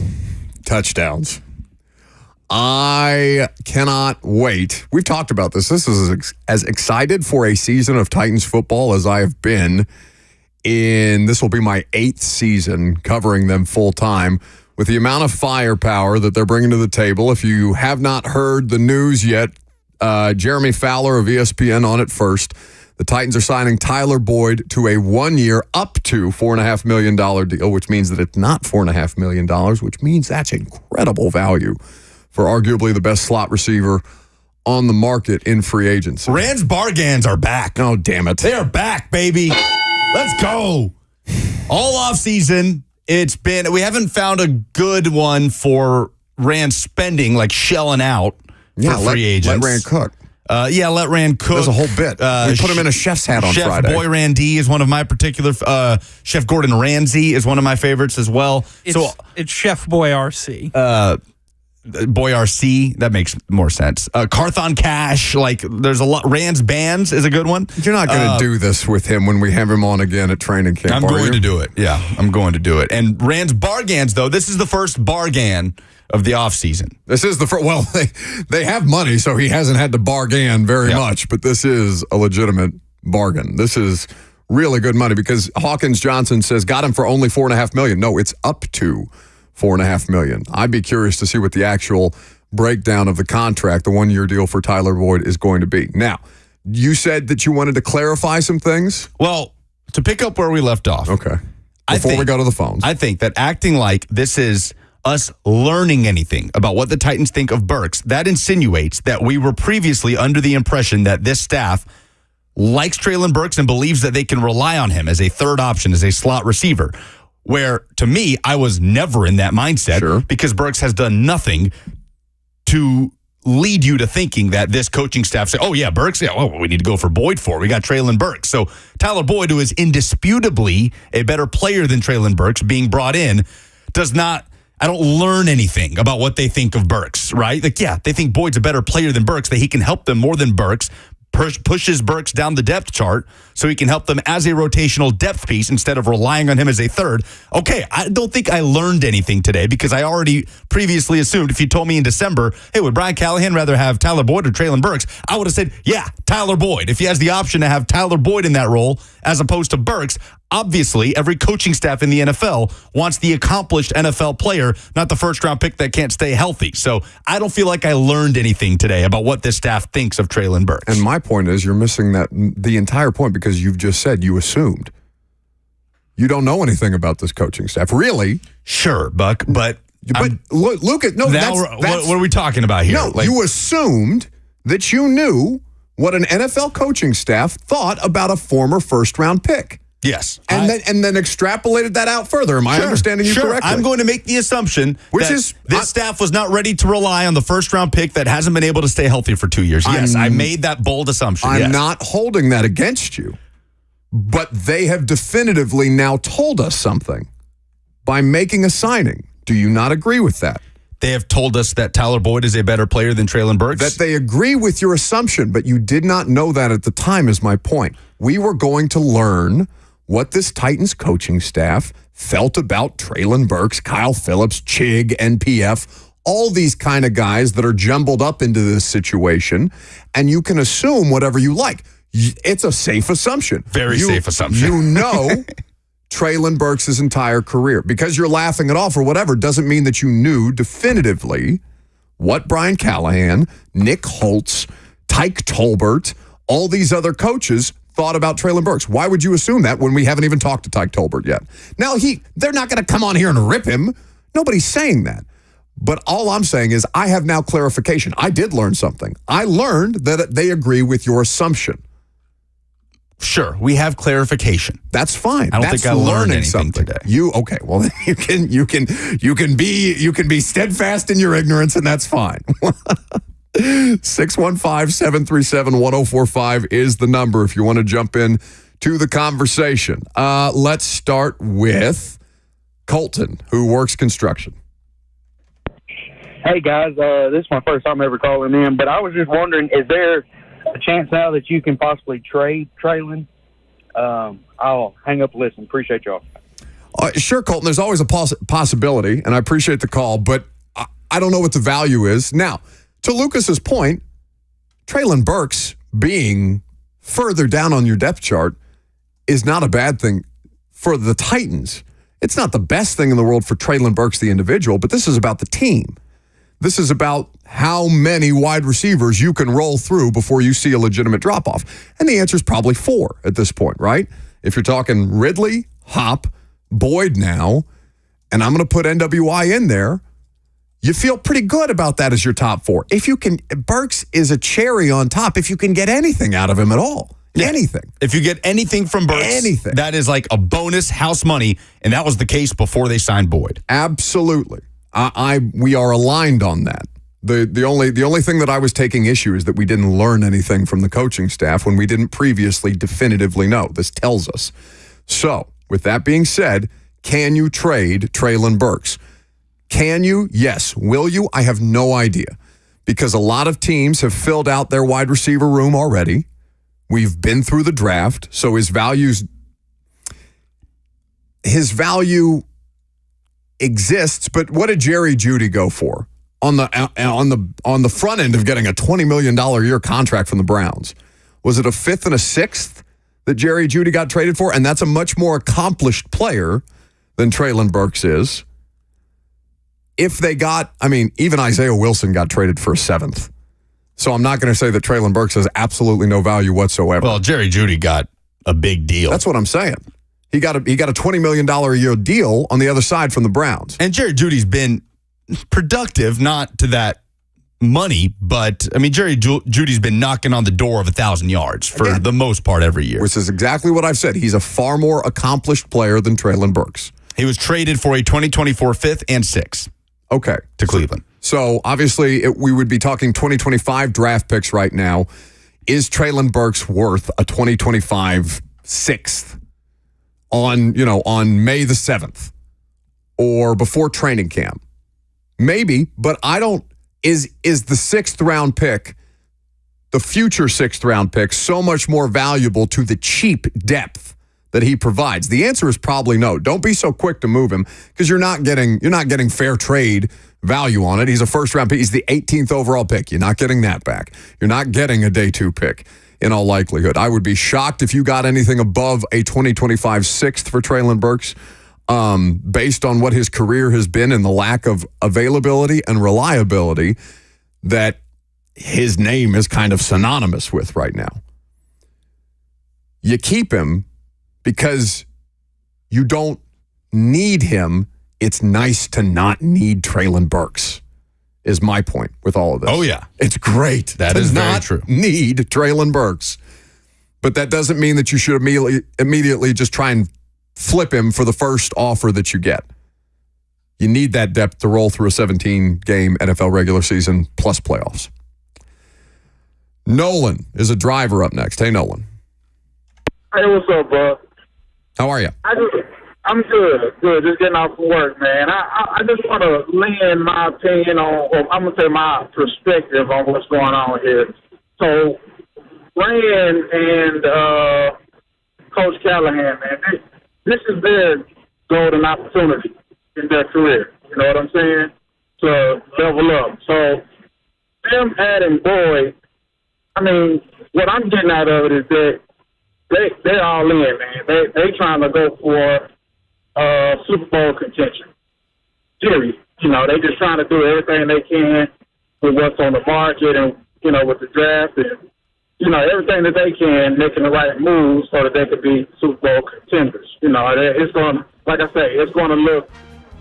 Touchdowns. I cannot wait. We've talked about this. This is as excited for a season of Titans football as I have been this will be my 8th season covering them full time with the amount of firepower that they're bringing to the table. If you have not heard the news yet, Jeremy Fowler of ESPN on it first. The Titans are signing Tyler Boyd to a 1-year up to $4.5 million deal, which means that it's not $4.5 million, which means that's incredible value for arguably the best slot receiver on the market in free agency. Rand's Bargans are back. Oh, damn it. They are back, baby. Let's go. All offseason, we haven't found a good one for Rand spending, like shelling out for free agents. Let Rand cook. Let Rand cook. There's a whole bit. We put him in a chef's hat on Friday. Chef Boy Randy is one of my particular. Chef Gordon Ramsay is one of my favorites as well. It's Chef Boy RC. Boy RC, that makes more sense. Carthon Cash, like there's a lot. Rand's Bands is a good one. You're not going to do this with him when we have him on again at training camp. I'm going to do it. Yeah, I'm going to do it. And Rand's Bargans, though, this is the first Bargan of the offseason. This is the first. Well, they have money, so he hasn't had to bargain very much. But this is a legitimate bargain. This is really good money because Hawkins Johnson says got him for only $4.5 million. No, it's up to $4.5 million. I'd be curious to see what the actual breakdown of the contract, the 1-year deal for Tyler Boyd, is going to be. Now, you said that you wanted to clarify some things. Well, to pick up where we left off. Okay. Before we go to the phones. I think that acting like this is us learning anything about what the Titans think of Burks, that insinuates that we were previously under the impression that this staff likes Treylon Burks and believes that they can rely on him as a third option, as a slot receiver. Where, to me, I was never in that mindset because Burks has done nothing to lead you to thinking that this coaching staff say, oh, yeah, Burks, we need to go for Boyd for. We got Treylon Burks. So Tyler Boyd, who is indisputably a better player than Treylon Burks, being brought in, I don't learn anything about what they think of Burks, right? Like, yeah, they think Boyd's a better player than Burks, that he can help them more than Burks, pushes Burks down the depth chart so he can help them as a rotational depth piece instead of relying on him as a third. Okay, I don't think I learned anything today because I already previously assumed if you told me in December, hey, would Brian Callahan rather have Tyler Boyd or Treylon Burks? I would have said, yeah, Tyler Boyd. If he has the option to have Tyler Boyd in that role as opposed to Burks, obviously every coaching staff in the NFL wants the accomplished NFL player, not the first-round pick that can't stay healthy. So I don't feel like I learned anything today about what this staff thinks of Treylon Burks. And my point is you're missing the entire point because you've just said you assumed. You don't know anything about this coaching staff. Really? Sure, Buck, but Lucas, no, what are we talking about here? No, you assumed that you knew what an NFL coaching staff thought about a former first-round pick. Yes. And then extrapolated that out further. Am I understanding you correctly? I'm going to make the assumption that this staff was not ready to rely on the first-round pick that hasn't been able to stay healthy for 2 years. Yes, I made that bold assumption. I'm not holding that against you. But they have definitively now told us something by making a signing. Do you not agree with that? They have told us that Tyler Boyd is a better player than Treylon Burks? That they agree with your assumption, but you did not know that at the time is my point. We were going to learn what this Titans coaching staff felt about Treylon Burks, Kyle Phillips, Chig, NPF, all these kind of guys that are jumbled up into this situation, and you can assume whatever you like. It's a safe assumption. Very safe assumption. You know Treylon Burks' entire career. Because you're laughing it off or whatever doesn't mean that you knew definitively what Brian Callahan, Nick Holtz, Tyke Tolbert, all these other coaches thought about Treylon Burks. Why would you assume that when we haven't even talked to Tyke Tolbert yet? Now, they're not going to come on here and rip him. Nobody's saying that. But all I'm saying is I have now clarification. I did learn something. I learned that they agree with your assumption. Sure, we have clarification. That's fine. I don't think I learned anything today. Okay? Well, you can be steadfast in your ignorance, and that's fine. 615-737-1045 is the number if you want to jump in to the conversation. Let's start with Colton, who works construction. Hey, guys. This is my first time ever calling in, but I was just wondering, is there a chance now that you can possibly trade Treylon? I'll hang up and listen. Appreciate y'all. Sure, Colton, there's always a possibility, and I appreciate the call, but I don't know what the value is. Now, to Lucas's point, Treylon Burks being further down on your depth chart is not a bad thing for the Titans. It's not the best thing in the world for Treylon Burks, the individual, but this is about the team. This is about how many wide receivers you can roll through before you see a legitimate drop-off. And the answer is probably 4 at this point, right? If you're talking Ridley, Hop, Boyd now, and I'm going to put NWI in there, you feel pretty good about that as your top 4. If you can, Burks is a cherry on top if you can get anything out of him at all. Yeah. Anything. If you get anything from Burks, that is like a bonus house money, and that was the case before they signed Boyd. Absolutely. We are aligned on that. The only thing that I was taking issue is that we didn't learn anything from the coaching staff when we didn't previously definitively know. This tells us. So, with that being said, can you trade Treylon Burks? Can you? Yes. Will you? I have no idea. Because a lot of teams have filled out their wide receiver room already. We've been through the draft, so his value exists, but what did Jerry Jeudy go for on the front end of getting a $20 million a year contract from the Browns? Was it a 5th and a 6th that Jerry Jeudy got traded for? And that's a much more accomplished player than Treylon Burks is. If they got, even Isaiah Wilson got traded for a 7th. So I'm not going to say that Treylon Burks has absolutely no value whatsoever. Well, Jerry Jeudy got a big deal. That's what I'm saying. He got a $20 million a year deal on the other side from the Browns. And Jerry Jeudy's been productive, not to that money, but Jerry Jeudy's been knocking on the door of 1,000 yards for the most part every year. Which is exactly what I've said. He's a far more accomplished player than Treylon Burks. He was traded for a 2024 5th and 6th. Okay. To Cleveland. So obviously we would be talking 2025 draft picks right now. Is Treylon Burks worth a 2025 6th on May the 7th or before training camp? Maybe, but I don't. Is the 6th round pick, the future 6th round pick, so much more valuable to the cheap depth that he provides? The answer is probably no. Don't be so quick to move him because you're not getting fair trade value on it. He's a first round pick. He's the 18th overall pick. You're not getting that back. You're not getting a day 2 pick in all likelihood. I would be shocked if you got anything above a 2025 6th for Treylon Burks, based on what his career has been and the lack of availability and reliability that his name is kind of synonymous with right now. You keep him because you don't need him. It's nice to not need Treylon Burks, is my point with all of this. Oh, yeah. It's great that is very true. Need Treylon Burks. But that doesn't mean that you should immediately just try and flip him for the first offer that you get. You need that depth to roll through a 17-game NFL regular season plus playoffs. Nolan is a driver up next. Hey, Nolan. Hey, what's up, bud? How are you? I'm good. Just getting off from work, man. I just want to lend my opinion on, or I'm going to say my perspective on what's going on here. So, Rand and Coach Callahan, man, this is their golden opportunity in their career. You know what I'm saying? To level up. So, them adding Boyd, what I'm getting out of it is that they're all in, man. They trying to go for Super Bowl contention. Period. They just trying to do everything they can with what's on the market and, with the draft and, everything that they can, making the right moves so that they could be Super Bowl contenders. It's going to, like I say, it's going to look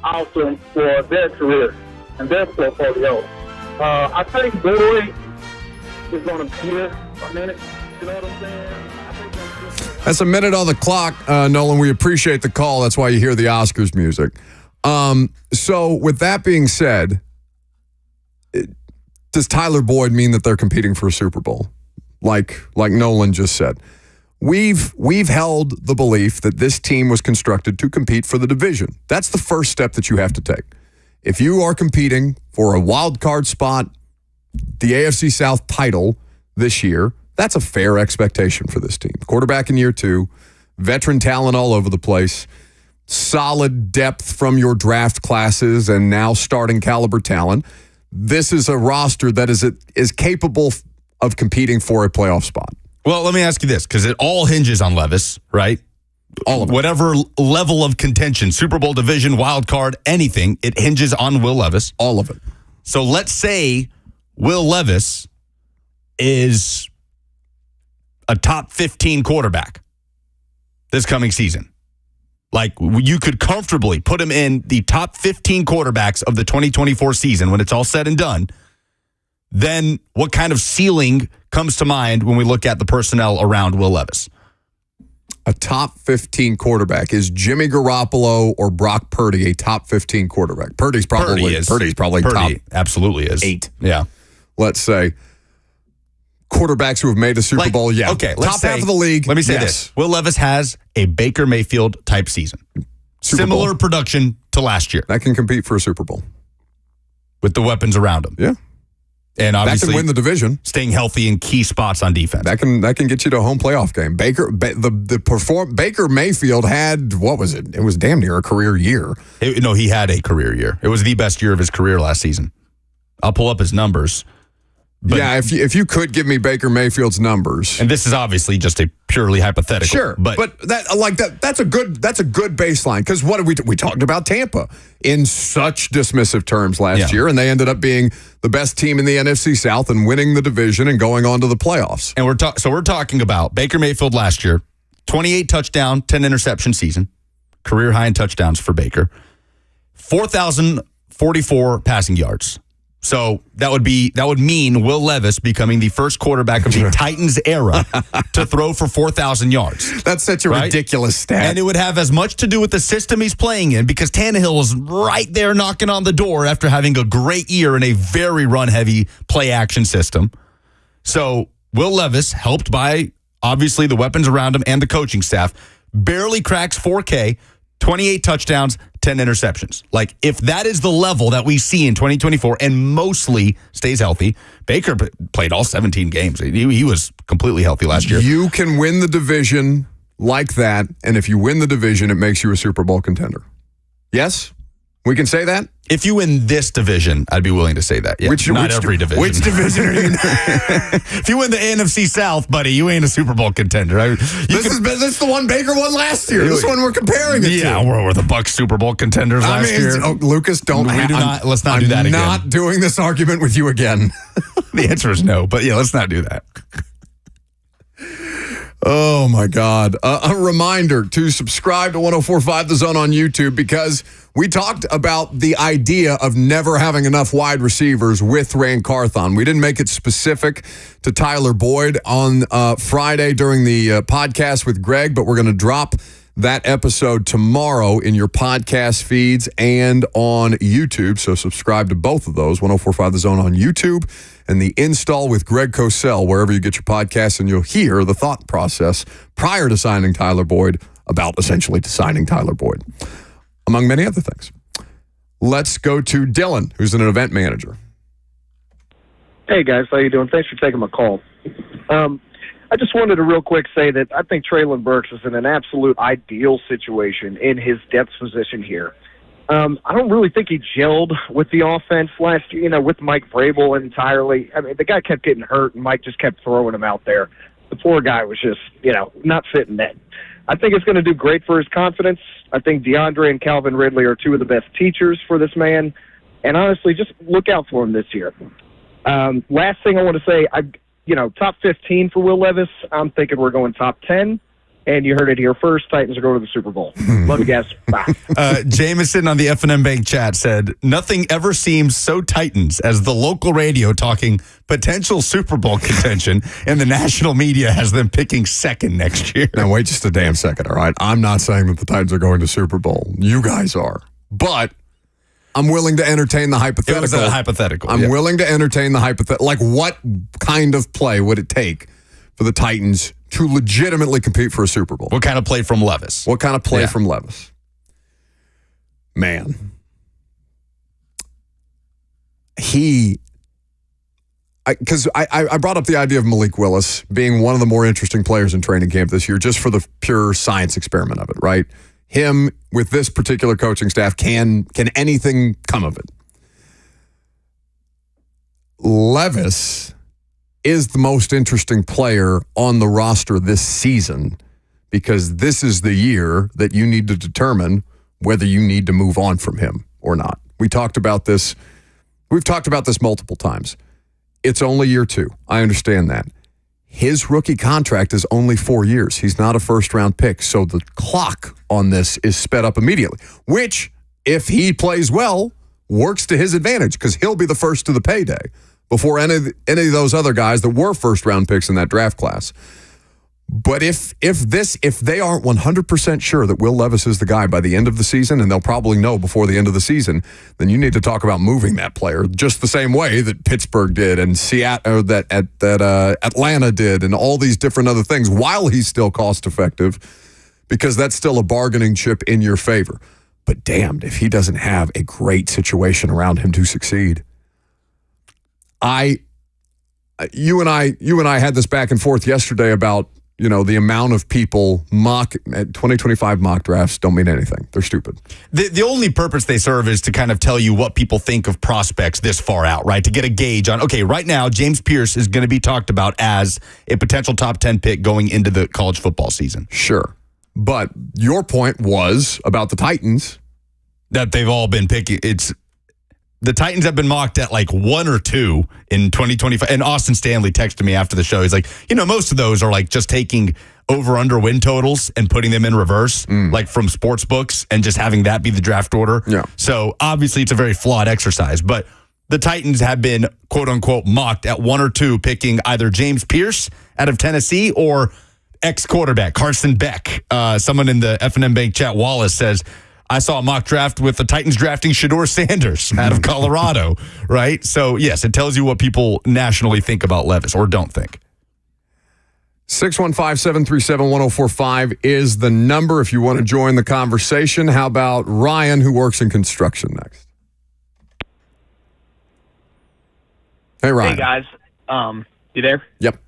awesome for their career and their portfolio. I think Boyd is going to be here a minute. You know what I'm saying? That's a minute on the clock, Nolan. We appreciate the call. That's why you hear the Oscars music. So with that being said, does Tyler Boyd mean that they're competing for a Super Bowl? Like Nolan just said. We've held the belief that this team was constructed to compete for the division. That's the first step that you have to take. If you are competing for a wild card spot, the AFC South title this year, that's a fair expectation for this team. Quarterback in year 2, veteran talent all over the place. solid depth from your draft classes and now starting caliber talent, this is a roster that is capable of competing for a playoff spot. Well, let me ask you this, because it all hinges on Levis, right? All of it. Whatever level of contention, Super Bowl division, wild card, anything, it hinges on Will Levis. All of it. So let's say Will Levis is a top 15 quarterback this coming season. Like, you could comfortably put him in the top 15 quarterbacks of the 2024 season when it's all said and done. Then what kind of ceiling comes to mind when we look at the personnel around Will Levis? A top 15 quarterback. Is Jimmy Garoppolo or Brock Purdy a top 15 quarterback? Purdy's probably top. Absolutely is. 8. Yeah. Let's say quarterbacks who have made a Super Bowl. Yeah. Okay. Top half of the league. Let me say this. Will Levis has a Baker Mayfield type season. Similar production to last year. That can compete for a Super Bowl. With the weapons around him. Yeah. And obviously, that can win the division. Staying healthy in key spots on defense. That can get you to a home playoff game. Baker Mayfield had, what was it? It was damn near a career year. No, he had a career year. It was the best year of his career last season. I'll pull up his numbers. But yeah, if you could give me Baker Mayfield's numbers, and this is obviously just a purely hypothetical. Sure, but that's a good baseline, because what we talked about Tampa in such dismissive terms last year, and they ended up being the best team in the NFC South and winning the division and going on to the playoffs. And we're talking about Baker Mayfield last year, 28 touchdown, 10 interception season, career high in touchdowns for Baker, 4,044 passing yards. So that would mean Will Levis becoming the first quarterback of the Titans era to throw for 4,000 yards. That's such a ridiculous stat. And it would have as much to do with the system he's playing in, because Tannehill was right there knocking on the door after having a great year in a very run-heavy play-action system. So Will Levis, helped by obviously the weapons around him and the coaching staff, barely cracks 4K, 28 touchdowns, 10 interceptions. Like, if that is the level that we see in 2024 and mostly stays healthy, Baker played all 17 games. He was completely healthy last year. You can win the division like that, and if you win the division, it makes you a Super Bowl contender. Yes? We can say that? If you win this division, I'd be willing to say that. Yeah, not every division. Which division are you in? If you win the NFC South, buddy, you ain't a Super Bowl contender. This is the one Baker won last year. This one we're comparing it to. Yeah, we're the Bucs Super Bowl contenders last year. Lucas, let's not do that again. I'm not doing this argument with you again. The answer is no, but yeah, let's not do that. Oh, my God. A reminder to subscribe to 104.5 The Zone on YouTube, because we talked about the idea of never having enough wide receivers with Ran Carthon. We didn't make it specific to Tyler Boyd on Friday during the podcast with Greg, but we're going to drop that episode tomorrow in your podcast feeds and on YouTube. So subscribe to both of those, 104.5 The Zone on YouTube and the Install with Greg Cosell, wherever you get your podcasts, and you'll hear the thought process prior to signing Tyler Boyd about essentially signing Tyler Boyd, among many other things. Let's go to Dylan, who's an event manager. Hey, guys. How you doing? Thanks for taking my call. I just wanted to real quick say that I think Treylon Burks is in an absolute ideal situation in his depth position here. I don't really think he gelled with the offense last year, with Mike Vrabel entirely. I mean, the guy kept getting hurt, and Mike just kept throwing him out there. The poor guy was just, not fitting that. I think it's going to do great for his confidence. I think DeAndre and Calvin Ridley are two of the best teachers for this man. And honestly, just look out for him this year. Last thing I want to say, top 15 for Will Levis. I'm thinking we're going top 10. And you heard it here first. Titans are going to the Super Bowl. Love you guys. Bye. Jameson on the F&M Bank chat said, nothing ever seems so Titans as the local radio talking potential Super Bowl contention, and the national media has them picking second next year. Now, wait just a damn second, all right? I'm not saying that the Titans are going to Super Bowl. You guys are. But I'm willing to entertain the hypothetical. It was a hypothetical. I'm willing to entertain the hypothetical. Like, what kind of play would it take for the Titans to legitimately compete for a Super Bowl? What kind of play from Levis? What kind of play from Levis? Man. Because I brought up the idea of Malik Willis being one of the more interesting players in training camp this year, just for the pure science experiment of it, right? him with this particular coaching staff, can anything come of it? Levis is the most interesting player on the roster this season because this is the year that you need to determine whether you need to move on from him or not. We've talked about this multiple times. It's only year 2. I understand that. His rookie contract is only 4 years. He's not a first-round pick, so the clock on this is sped up immediately, which, if he plays well, works to his advantage because he'll be the first to the payday before any of those other guys that were first-round picks in that draft class. But if they aren't 100% sure that Will Levis is the guy by the end of the season, and they'll probably know before the end of the season, then you need to talk about moving that player just the same way that Pittsburgh did and Seattle, that Atlanta did, and all these different other things while he's still cost effective, because that's still a bargaining chip in your favor. But damned if he doesn't have a great situation around him to succeed. You and I had this back and forth yesterday about, the amount of people 2025 mock drafts don't mean anything. They're stupid. The only purpose they serve is to kind of tell you what people think of prospects this far out, right? To get a gauge on, okay, right now, James Pierce is going to be talked about as a potential top 10 pick going into the college football season. Sure. But your point was about the Titans. That they've all been picking. The Titans have been mocked at like 1 or 2 in 2025. And Austin Stanley texted me after the show. He's like, most of those are like just taking over-under win totals and putting them in reverse, like from sports books, and just having that be the draft order. Yeah. So obviously it's a very flawed exercise. But the Titans have been, quote-unquote, mocked at 1 or 2, picking either James Pierce out of Tennessee or ex-quarterback Carson Beck. Someone in the F&M Bank chat, Wallace, says, I saw a mock draft with the Titans drafting Shedeur Sanders out of Colorado, right? So, yes, it tells you what people nationally think about Levis or don't think. 615-737-1045 is the number if you want to join the conversation. How about Ryan, who works in construction, next? Hey, Ryan. Hey, guys. You there? Yep.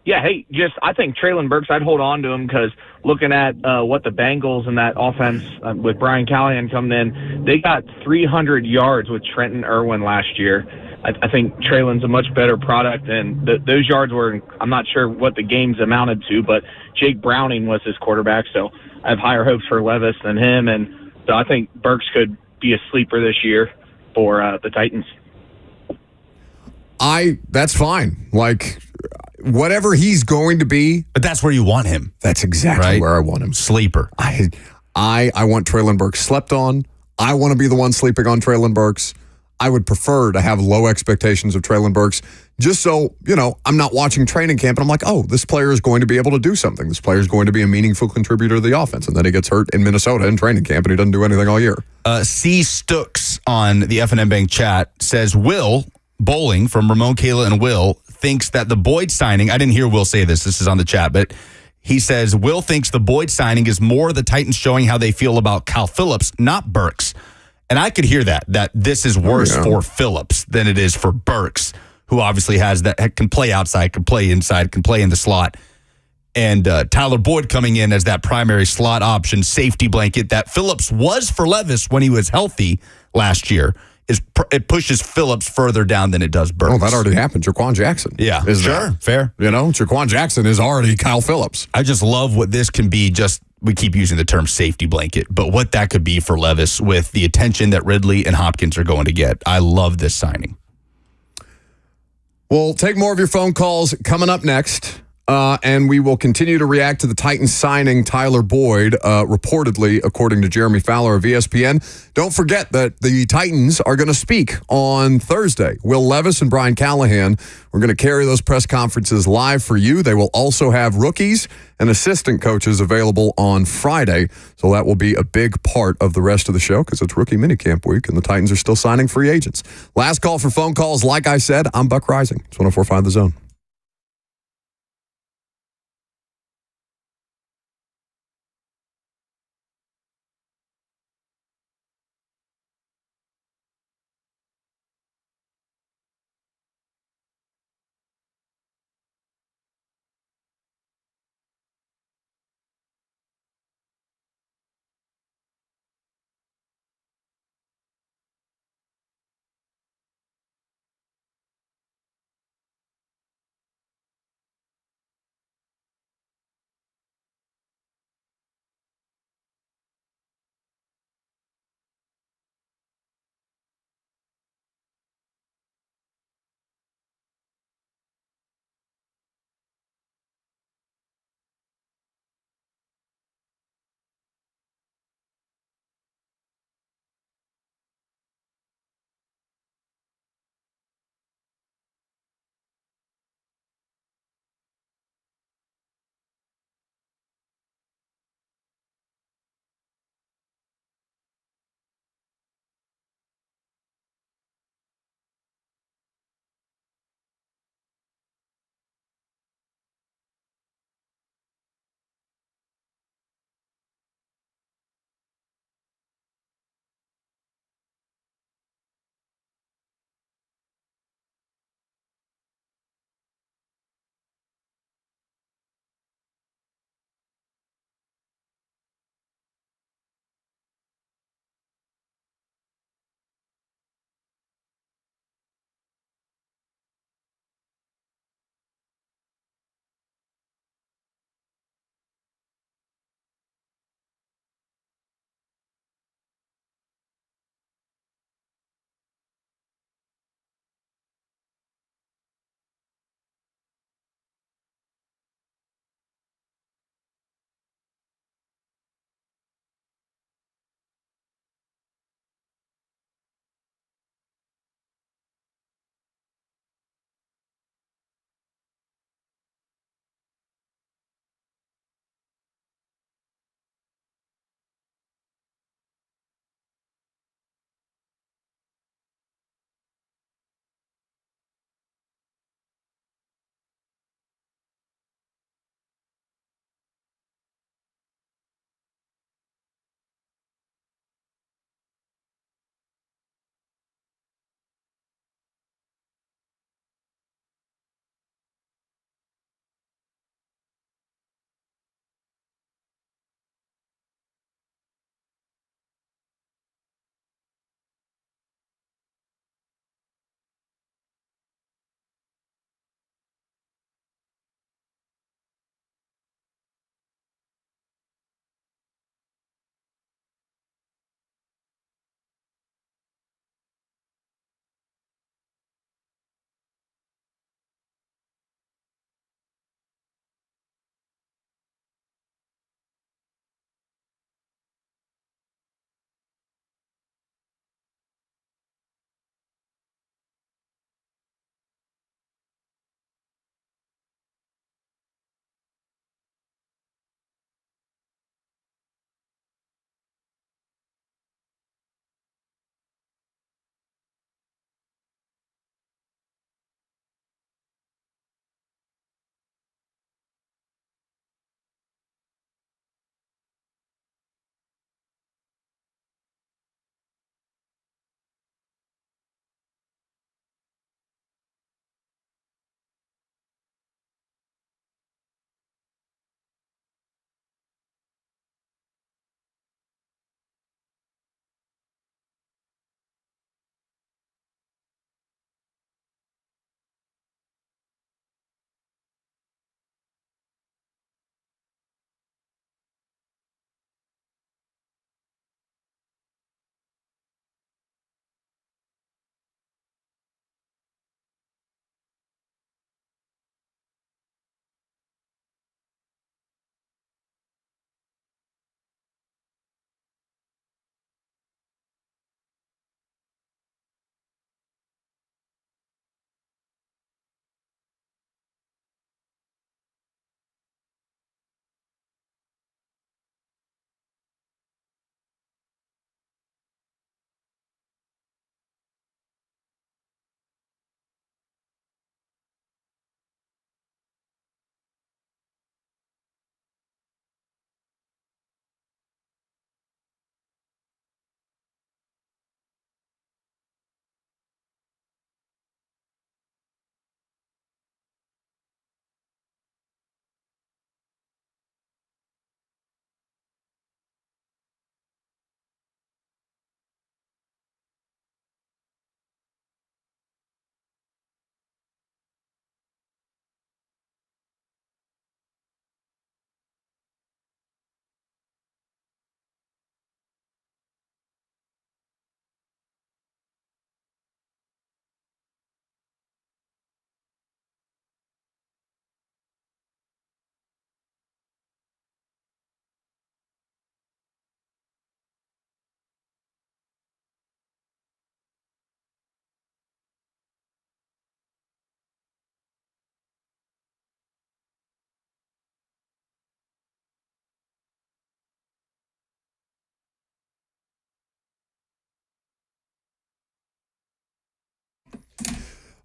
Yeah, hey, I think Treylon Burks, I'd hold on to him because looking at what the Bengals and that offense with Brian Callahan coming in, they got 300 yards with Trenton Irwin last year. I think Treylon's a much better product, and those yards were, I'm not sure what the games amounted to, but Jake Browning was his quarterback, so I have higher hopes for Levis than him, and so I think Burks could be a sleeper this year for the Titans. That's fine. Like, whatever he's going to be. But that's where you want him. That's exactly where I want him. Sleeper. I want Treylon Burks slept on. I want to be the one sleeping on Treylon Burks. I would prefer to have low expectations of Treylon Burks just so, I'm not watching training camp and I'm like, oh, this player is going to be able to do something. This player is going to be a meaningful contributor to the offense. And then he gets hurt in Minnesota in training camp and he doesn't do anything all year. C. Stooks on the F&M Bank chat says, Will Bowling from Ramon, Kayla, and Will thinks that the Boyd signing, I didn't hear Will say this is on the chat, but he says, Will thinks the Boyd signing is more the Titans showing how they feel about Kyle Phillips, not Burks. And I could hear that this is worse for Phillips than it is for Burks, who obviously can play outside, can play inside, can play in the slot. And Tyler Boyd coming in as that primary slot option, safety blanket that Phillips was for Levis when he was healthy last year. It pushes Phillips further down than it does Burks. Oh, that already happened. Jaquan Jackson. Yeah, fair. Jaquan Jackson is already Kyle Phillips. I just love what this can be. We keep using the term safety blanket, but what that could be for Levis with the attention that Ridley and Hopkins are going to get. I love this signing. We'll take more of your phone calls coming up next. And we will continue to react to the Titans signing Tyler Boyd, reportedly, according to Jeremy Fowler of ESPN. Don't forget that the Titans are going to speak on Thursday. Will Levis and Brian Callahan, we're going to carry those press conferences live for you. They will also have rookies and assistant coaches available on Friday. So that will be a big part of the rest of the show because it's rookie minicamp week and the Titans are still signing free agents. Last call for phone calls. Like I said, I'm Buck Rising. It's 104.5 The Zone.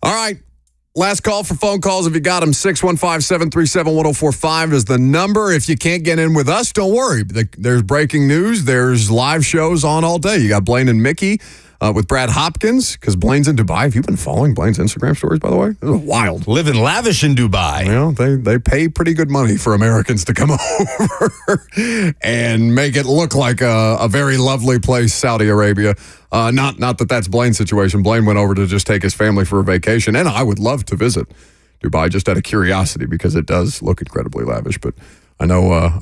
All right. Last call for phone calls. If you got them, 615-737-1045 is the number. If you can't get in with us, don't worry. There's breaking news. There's live shows on all day. You got Blaine and Mickey with Brad Hopkins, because Blaine's in Dubai. Have you been following Blaine's Instagram stories, by the way? This is wild. Living lavish in Dubai. Well, they pay pretty good money for Americans to come over and make it look like a very lovely place, Saudi Arabia. Not that that's Blaine's situation. Blaine went over to just take his family for a vacation, and I would love to visit Dubai just out of curiosity, because it does look incredibly lavish. But I know a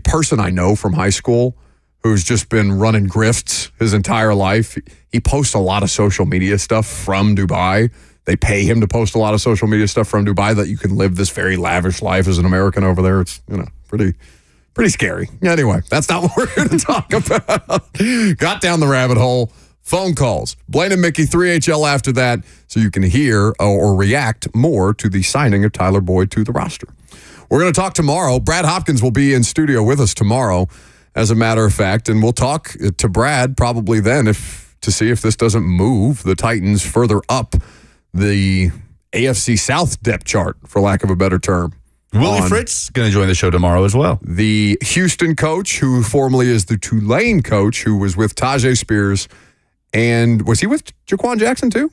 person I know from high school who's just been running grifts his entire life. He posts a lot of social media stuff from Dubai. They pay him to post a lot of social media stuff from Dubai, that you can live this very lavish life as an American over there. It's pretty scary. Anyway, that's not what we're here to talk about. Got down the rabbit hole. Phone calls. Blaine and Mickey, 3HL after that, so you can hear or react more to the signing of Tyler Boyd to the roster. We're going to talk tomorrow. Brad Hopkins will be in studio with us tomorrow, as a matter of fact, and we'll talk to Brad probably then to see if this doesn't move the Titans further up the AFC South depth chart, for lack of a better term. Willie Fritz going to join the show tomorrow as well. The Houston coach, who formerly is the Tulane coach, who was with Tajay Spears, and was he with Jaquan Jackson too?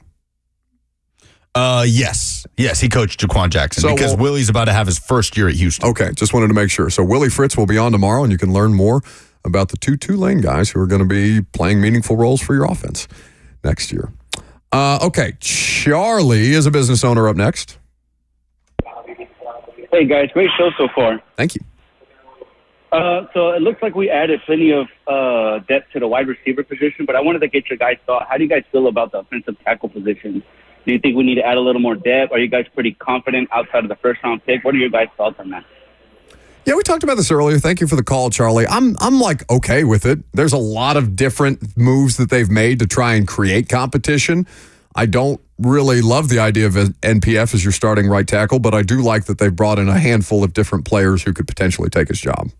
Yes, he coached Jaquan Jackson, because Willie's about to have his first year at Houston. Okay, just wanted to make sure. So Willie Fritz will be on tomorrow, and you can learn more about the two Tulane guys who are going to be playing meaningful roles for your offense next year. Okay, Charlie is a business owner up next. Hey, guys, great show so far. Thank you. So it looks like we added plenty of depth to the wide receiver position, but I wanted to get your guys' thought. How do you guys feel about the offensive tackle position? Do you think we need to add a little more depth? Are you guys pretty confident outside of the first-round pick? What are your guys' thoughts on that? Yeah, we talked about this earlier. Thank you for the call, Charlie. I'm like okay with it. There's a lot of different moves that they've made to try and create competition. I don't really love the idea of NPF as your starting right tackle, but I do like that they've brought in a handful of different players who could potentially take his job.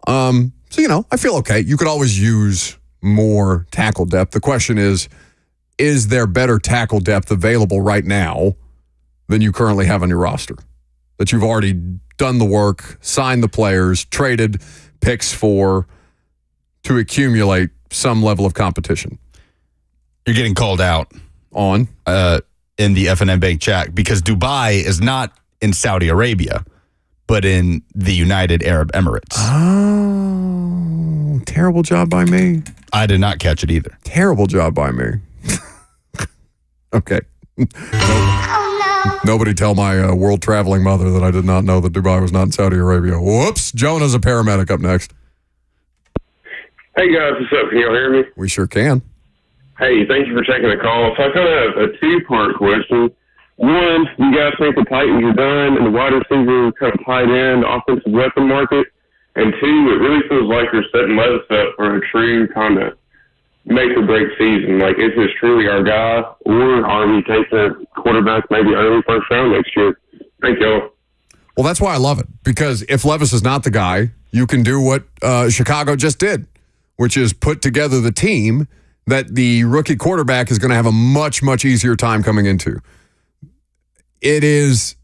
So, I feel okay. You could always use more tackle depth. The question is there better tackle depth available right now than you currently have on your roster? That you've already done the work, signed the players, traded picks for, to accumulate some level of competition. You're getting called out on in the FNN Bank chat, because Dubai is not in Saudi Arabia, but in the United Arab Emirates. Oh, terrible job by me. I did not catch it either. Terrible job by me. Okay. Nobody tell my world traveling mother that I did not know that Dubai was not in Saudi Arabia. Whoops. Jonah's a paramedic up next. Hey, guys. What's up? Can y'all hear me? We sure can. Hey, thank you for taking the call. So I kind of have a two-part question. One, you guys think the Titans are done and the wide receiver kind of tied in the offensive weapon market? And two, it really feels like you're setting Levis up for a true kind of make-or-break season. Like, is this truly our guy, or are we taking a quarterback maybe early first round next year? Thank y'all. Well, that's why I love it, because if Levis is not the guy, you can do what Chicago just did, which is put together the team that the rookie quarterback is going to have a much, much easier time coming into. It is,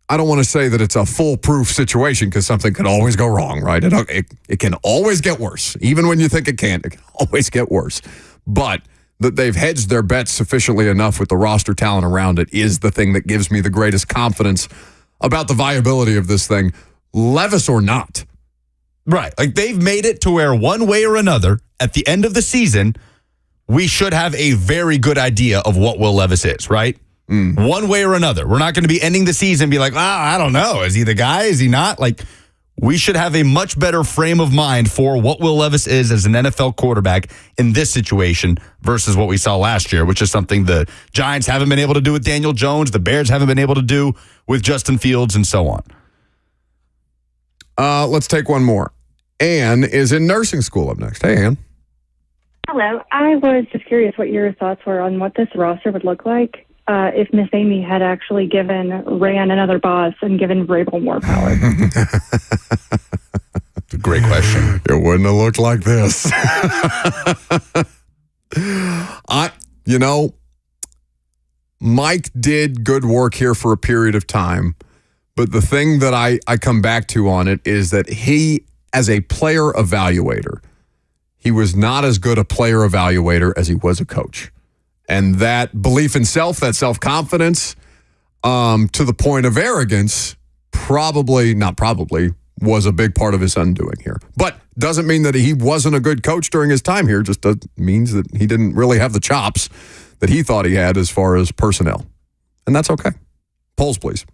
I don't want to say that it's a foolproof situation, because something can always go wrong, right? It can always get worse. Even when you think it can always get worse. But that they've hedged their bets sufficiently enough with the roster talent around it is the thing that gives me the greatest confidence about the viability of this thing, Levis or not. Right. Like, they've made it to where one way or another, at the end of the season, we should have a very good idea of what Will Levis is, right? One way or another. We're not going to be ending the season and be like, I don't know. Is he the guy? Is he not? Like, we should have a much better frame of mind for what Will Levis is as an NFL quarterback in this situation versus what we saw last year, which is something the Giants haven't been able to do with Daniel Jones, the Bears haven't been able to do with Justin Fields, and so on. Let's take one more. Ann is in nursing school up next. Hey, Ann. Hello. I was just curious what your thoughts were on what this roster would look like if Miss Amy had actually ran another boss and given Vrabel more power. It's a great question. It wouldn't have looked like this. Mike did good work here for a period of time, but the thing that I come back to on it is that he, as a player evaluator, he was not as good a player evaluator as he was a coach. And that belief in self, that self-confidence, to the point of arrogance, was a big part of his undoing here. But doesn't mean that he wasn't a good coach during his time here. Just means that he didn't really have the chops that he thought he had as far as personnel. And that's okay. Polls, please.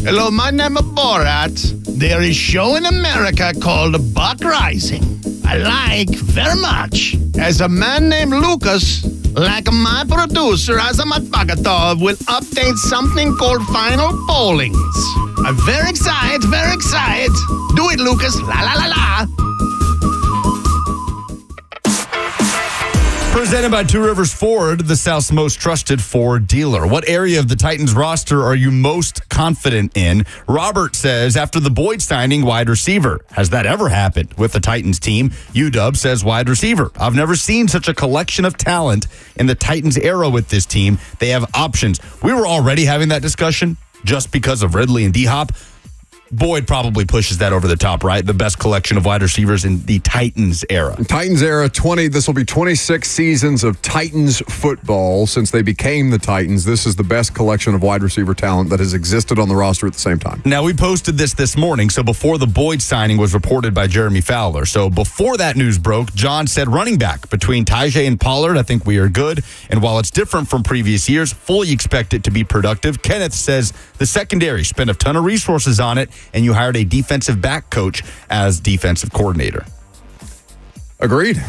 Hello, my name is Borat. There is a show in America called Buck Rising. I like very much. As a man named Lucas, like my producer, Azamat Bagatov, will update something called Final Pollings. I'm very excited, very excited. Do it, Lucas. La la la la. Presented by Two Rivers Ford, the South's most trusted Ford dealer. What area of the Titans roster are you most confident in? Robert says, after the Boyd signing, wide receiver. Has that ever happened with the Titans team? UW says wide receiver. I've never seen such a collection of talent in the Titans era with this team. They have options. We were already having that discussion just because of Ridley and D-Hop. Boyd probably pushes that over the top, right? The best collection of wide receivers in the Titans era. Titans era, this will be 26 seasons of Titans football since they became the Titans. This is the best collection of wide receiver talent that has existed on the roster at the same time. Now, we posted this morning, so before the Boyd signing was reported by Jeremy Fowler. So before that news broke, John said running back between Tajay and Pollard, I think we are good. And while it's different from previous years, fully expect it to be productive. Kenneth says the secondary spent a ton of resources on it, and you hired a defensive back coach as defensive coordinator. Agreed.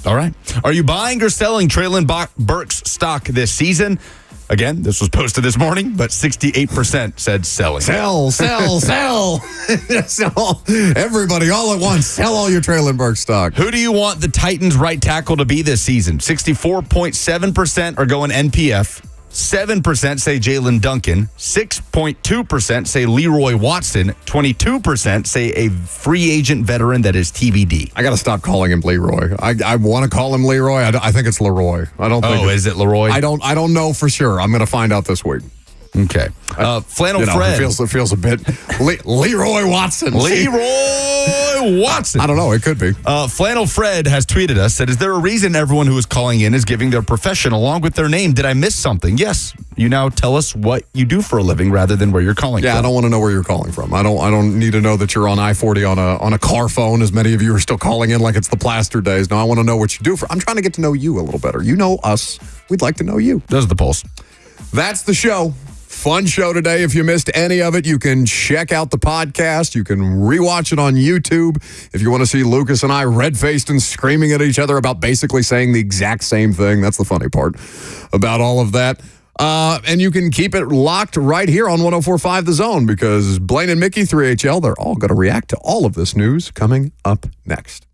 All right. Are you buying or selling Treylon Burks stock this season? Again, this was posted this morning, but 68% said selling. Sell. Sell. Everybody all at once. Sell all your Treylon Burks stock. Who do you want the Titans right tackle to be this season? 64.7% are going NPF. 7% say Jalen Duncan, 6.2% say Leroy Watson, 22% say a free agent veteran that is TBD. I got to stop calling him Leroy. I want to call him Leroy. I think it's Leroy. I don't think. Oh, is it Leroy? I don't know for sure. I'm going to find out this week. Okay. Flannel Fred. It feels a bit Leroy Watson. Leroy Watson. I don't know. It could be. Flannel Fred has tweeted us, said, is there a reason everyone who is calling in is giving their profession along with their name? Did I miss something? Yes. You now tell us what you do for a living rather than where you're calling from. Yeah, I don't want to know where you're calling from. I don't need to know that you're on I-40 on a car phone, as many of you are still calling in like it's the plaster days. No, I want to know what you do for. I'm trying to get to know you a little better. You know us. We'd like to know you. Those are the polls. That's the show. Fun show today. If you missed any of it, you can check out the podcast. You can rewatch it on YouTube. If you want to see Lucas and I red-faced and screaming at each other about basically saying the exact same thing, that's the funny part about all of that. And you can keep it locked right here on 104.5 The Zone, because Blaine and Mickey, 3HL, they're all going to react to all of this news coming up next.